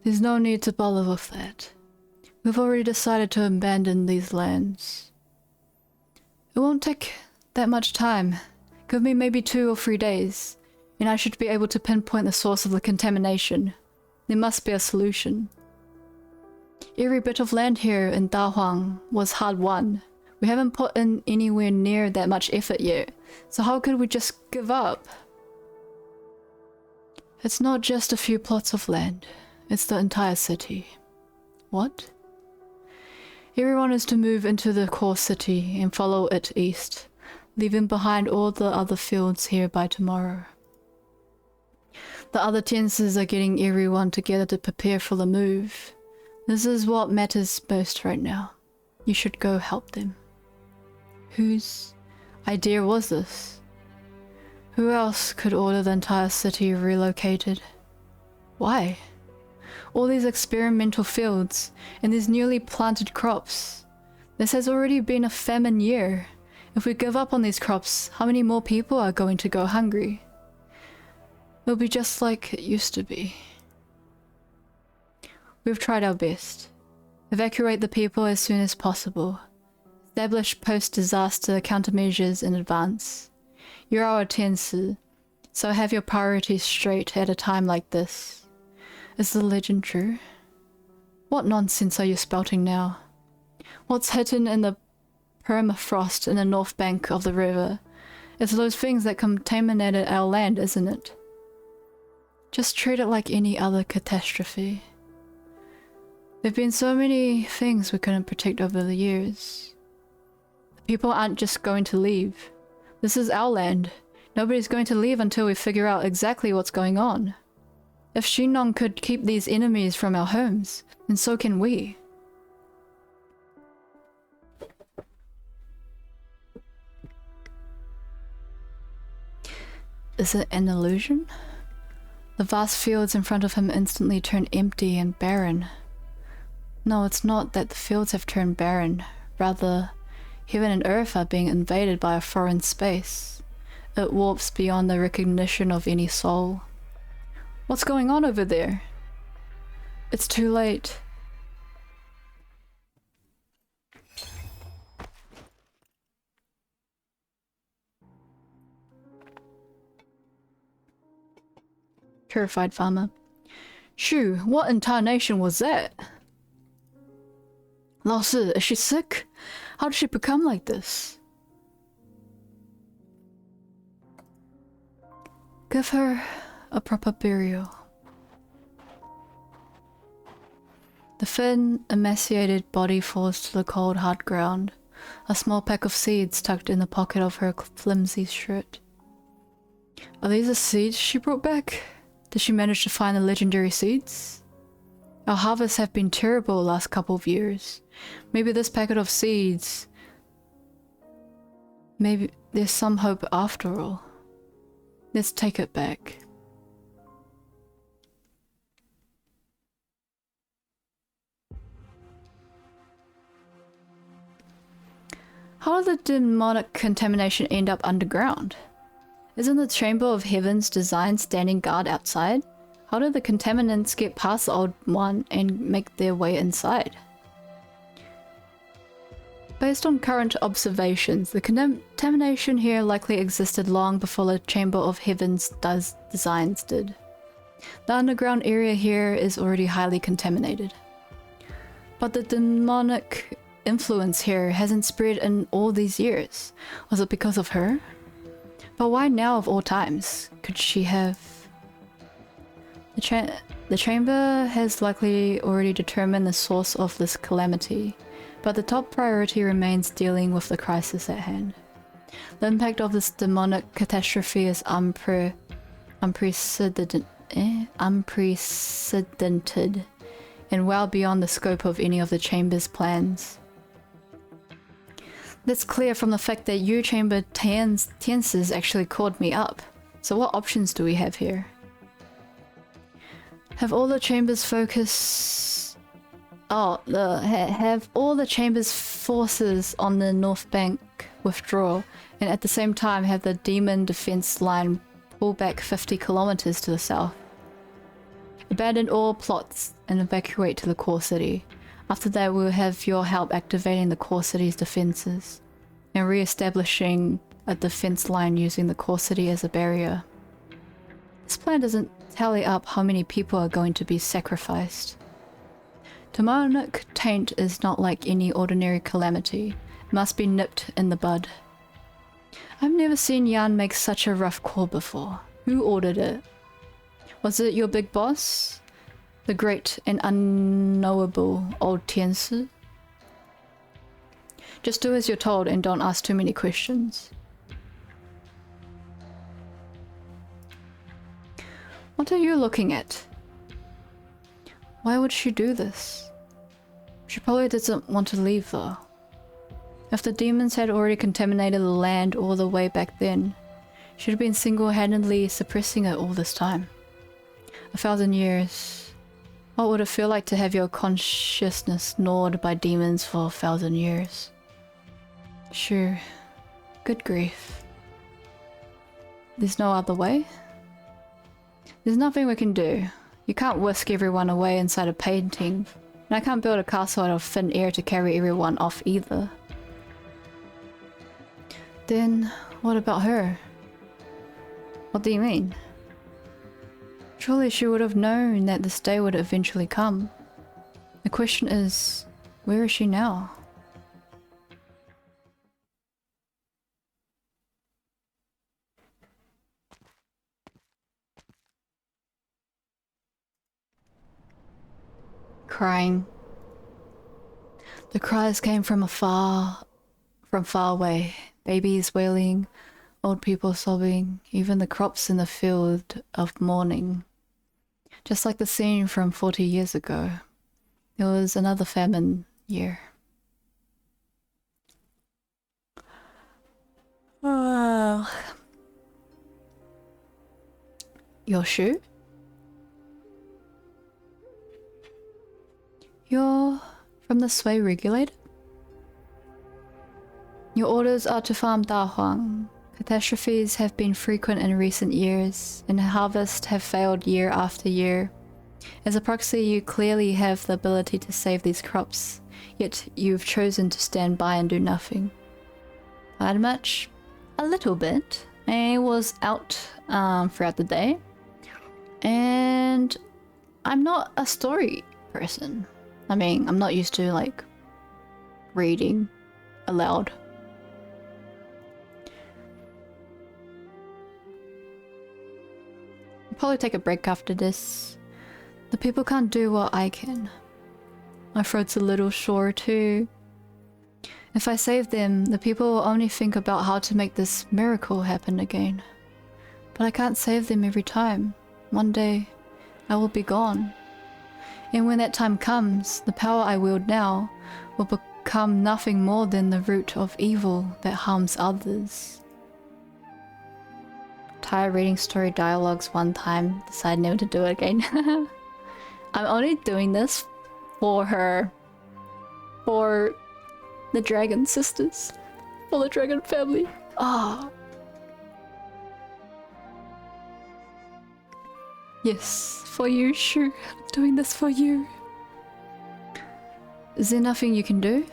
There's no need to bother with that. We've already decided to abandon these lands. It won't take that much time. Give me maybe 2 or 3 days, and I should be able to pinpoint the source of the contamination. There must be a solution. Every bit of land here in Dahuang was hard won. We haven't put in anywhere near that much effort yet, so how could we just give up? It's not just a few plots of land, it's the entire city. What? Everyone is to move into the core city and follow it east, leaving behind all the other fields here by tomorrow. The other Tenses are getting everyone together to prepare for the move. This is what matters most right now. You should go help them. Whose idea was this? Who else could order the entire city relocated? Why? All these experimental fields and these newly planted crops. This has already been a famine year. If we give up on these crops, how many more people are going to go hungry? It'll be just like it used to be. We've tried our best. Evacuate the people as soon as possible. Establish post-disaster countermeasures in advance. You're our Tensi, so have your priorities straight at a time like this. Is the legend true? What nonsense are you spouting now? What's hidden in the permafrost in the north bank of the river? It's those things that contaminated our land, isn't it? Just treat it like any other catastrophe. There've been so many things we couldn't predict over the years. The people aren't just going to leave. This is our land. Nobody's going to leave until we figure out exactly what's going on. If Shinnon could keep these enemies from our homes, then so can we. Is it an illusion? The vast fields in front of him instantly turn empty and barren. No, it's not that the fields have turned barren. Rather, heaven and earth are being invaded by a foreign space. It warps beyond the recognition of any soul. What's going on over there? It's too late. Terrified farmer. Shoo, what in tarnation was that? Lao Si, is she sick? How did she become like this? Give her a proper burial. The thin, emaciated body falls to the cold, hard ground, a small pack of seeds tucked in the pocket of her flimsy shirt. Are these the seeds she brought back? Did she manage to find the legendary seeds? Our harvests have been terrible the last couple of years. Maybe this packet of seeds... Maybe there's some hope after all. Let's take it back. How did the demonic contamination end up underground? Isn't the Chamber of Heaven's design standing guard outside? How did the contaminants get past the old one and make their way inside? Based on current observations, the contamination here likely existed long before the Chamber of Heaven's designs did. The underground area here is already highly contaminated. But the demonic influence here hasn't spread in all these years? Was it because of her? But why now of all times? Could she have... The chamber has likely already determined the source of this calamity, but the top priority remains dealing with the crisis at hand. The impact of this demonic catastrophe is unprecedented and well beyond the scope of any of the chamber's plans. That's clear from the fact that you chamber tenses actually called me up. So what options do we have here? Have all the chamber's focus... have all the chamber's forces on the north bank withdraw, and at the same time have the demon defense line pull back 50 kilometers to the south. Abandon all plots and evacuate to the core city. After that, we'll have your help activating the core city's defenses and re-establishing a defense line using the core city as a barrier. This plan doesn't tally up how many people are going to be sacrificed. Demonic taint is not like any ordinary calamity. It must be nipped in the bud. I've never seen Jan make such a rough call before. Who ordered it? Was it your big boss? The great and unknowable old Tiansu? Just do as you're told and don't ask too many questions. What are you looking at? Why would she do this? She probably doesn't want to leave though. If the demons had already contaminated the land all the way back then, she'd have been single-handedly suppressing it all this time. 1,000 years. What would it feel like to have your consciousness gnawed by demons for 1,000 years? Sure. Good grief. There's no other way? There's nothing we can do. You can't whisk everyone away inside a painting, and I can't build a castle out of thin air to carry everyone off either. Then, what about her? What do you mean? Surely she would have known that this day would eventually come. The question is, where is she now? Crying. The cries came from far away. Babies wailing, old people sobbing, even the crops in the field of mourning. Just like the scene from 40 years ago. It was another famine year. Oh. Your shoe? You're from the Sway regulator? Your orders are to farm Dahuang. Catastrophes have been frequent in recent years, and harvests have failed year after year. As a proxy, you clearly have the ability to save these crops, yet you've chosen to stand by and do nothing. Not much? A little bit. I was out throughout the day, and I'm not a story person. I mean, I'm not used to like reading aloud. I'll probably take a break after this. The people can't do what I can. My throat's a little sore too. If I save them, the people will only think about how to make this miracle happen again. But I can't save them every time. One day, I will be gone. And when that time comes, the power I wield now will become nothing more than the root of evil that harms others. Tired reading story dialogues one time, decide never to do it again. I'm only doing this for her. For the dragon sisters. For the dragon family. Ah. Yes, for you, sure. I'm doing this for you. Is there nothing you can do?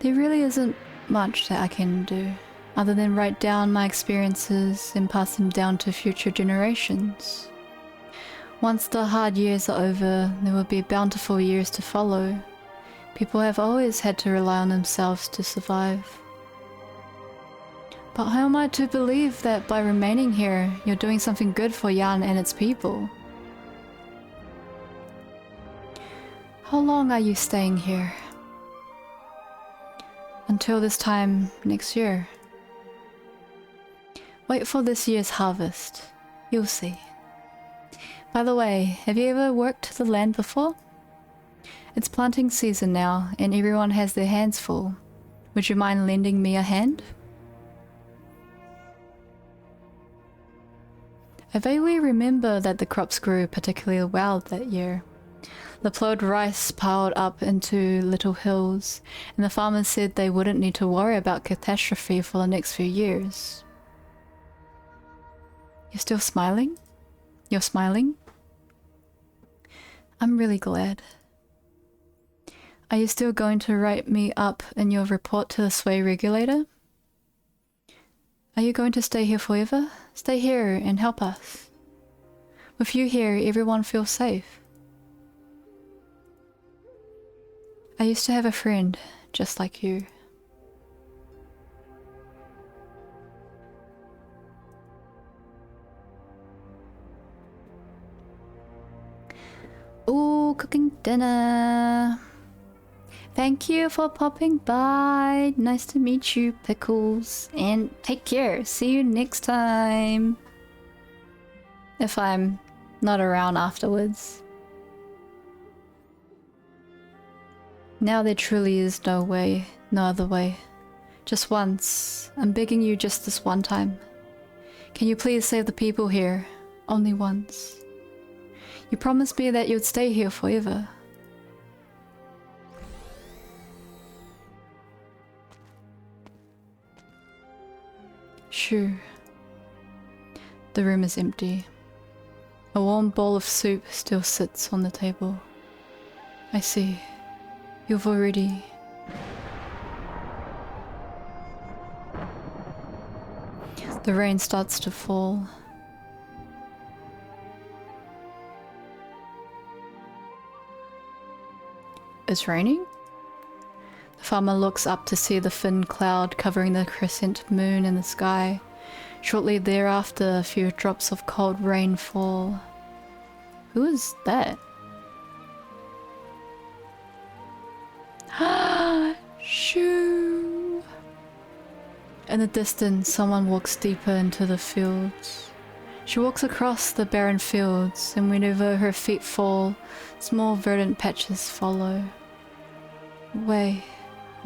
There really isn't much that I can do, other than write down my experiences and pass them down to future generations. Once the hard years are over, there will be bountiful years to follow. People have always had to rely on themselves to survive. But how am I to believe that by remaining here, you're doing something good for Yan and its people? How long are you staying here? Until this time next year. Wait for this year's harvest. You'll see. By the way, have you ever worked the land before? It's planting season now, and everyone has their hands full. Would you mind lending me a hand? I vaguely remember that the crops grew particularly well that year. The plowed rice piled up into little hills, and the farmers said they wouldn't need to worry about catastrophe for the next few years. You're still smiling? You're smiling? I'm really glad. Are you still going to write me up in your report to the sway regulator? Are you going to stay here forever? Stay here and help us. With you here, everyone feels safe. I used to have a friend just like you. Ooh, cooking dinner. Thank you for popping by. Nice to meet you, Pickles. And take care. See you next time. If I'm not around afterwards. Now there truly is no way, no other way. Just once. I'm begging you just this one time. Can you please save the people here? Only once. You promised me that you'd stay here forever. Sure. The room is empty. A warm bowl of soup still sits on the table. I see. You've already... The rain starts to fall. It's raining? The farmer looks up to see the thin cloud covering the crescent moon in the sky. Shortly thereafter, a few drops of cold rain fall. Who is that? Shoo! In the distance, someone walks deeper into the fields. She walks across the barren fields, and whenever her feet fall, small verdant patches follow. Where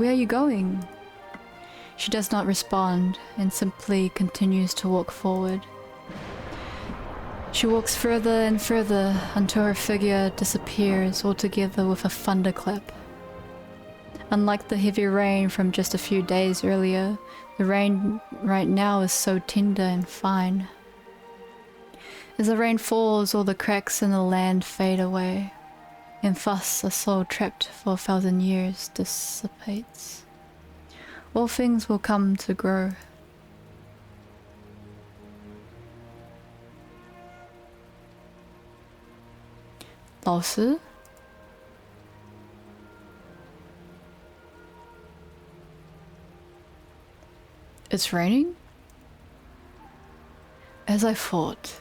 are you going? She does not respond, and simply continues to walk forward. She walks further and further until her figure disappears altogether with a thunderclap. Unlike the heavy rain from just a few days earlier, the rain right now is so tender and fine. As the rain falls, all the cracks in the land fade away, and thus a soul trapped for 1,000 years dissipates. All things will come to grow. Laosu? It's raining? As I thought.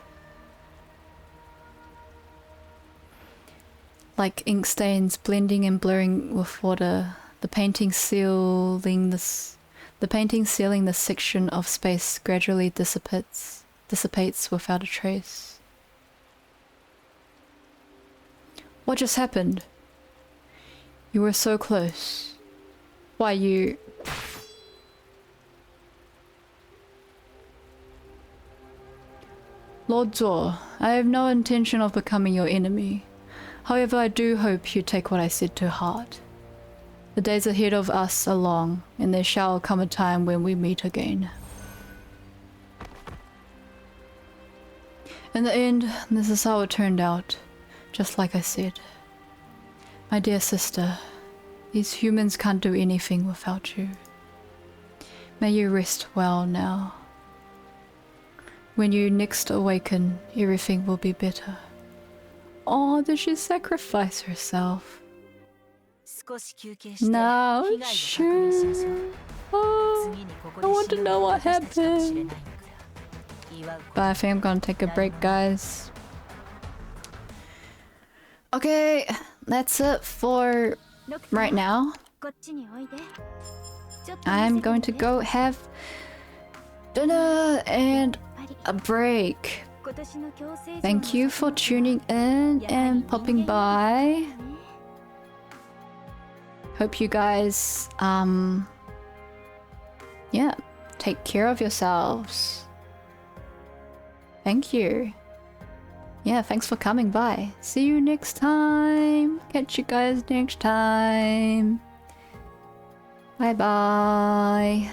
Like ink stains blending and blurring with water, the painting sealing this section of space gradually dissipates without a trace. What just happened? You were so close. Why, you... Lord Zor, I have no intention of becoming your enemy. However, I do hope you take what I said to heart. The days ahead of us are long, and there shall come a time when we meet again. In the end, this is how it turned out, just like I said. My dear sister, these humans can't do anything without you. May you rest well now. When you next awaken, everything will be better. Oh, did she sacrifice herself? 少し休憩して No, 被害を確認しましょう Oh, 次にここ I で want to know what 私たちかもしれない happened. んだから祝う But I think I'm gonna take a break, guys. Okay, that's it for right now. こっちにおいで。ちょっと I'm going to go have dinner and a break. 今年の強制 Thank you for tuning in and popping by. Hope you guys, yeah, take care of yourselves. Thank you. Yeah, thanks for coming by. See you next time. Catch you guys next time. Bye bye.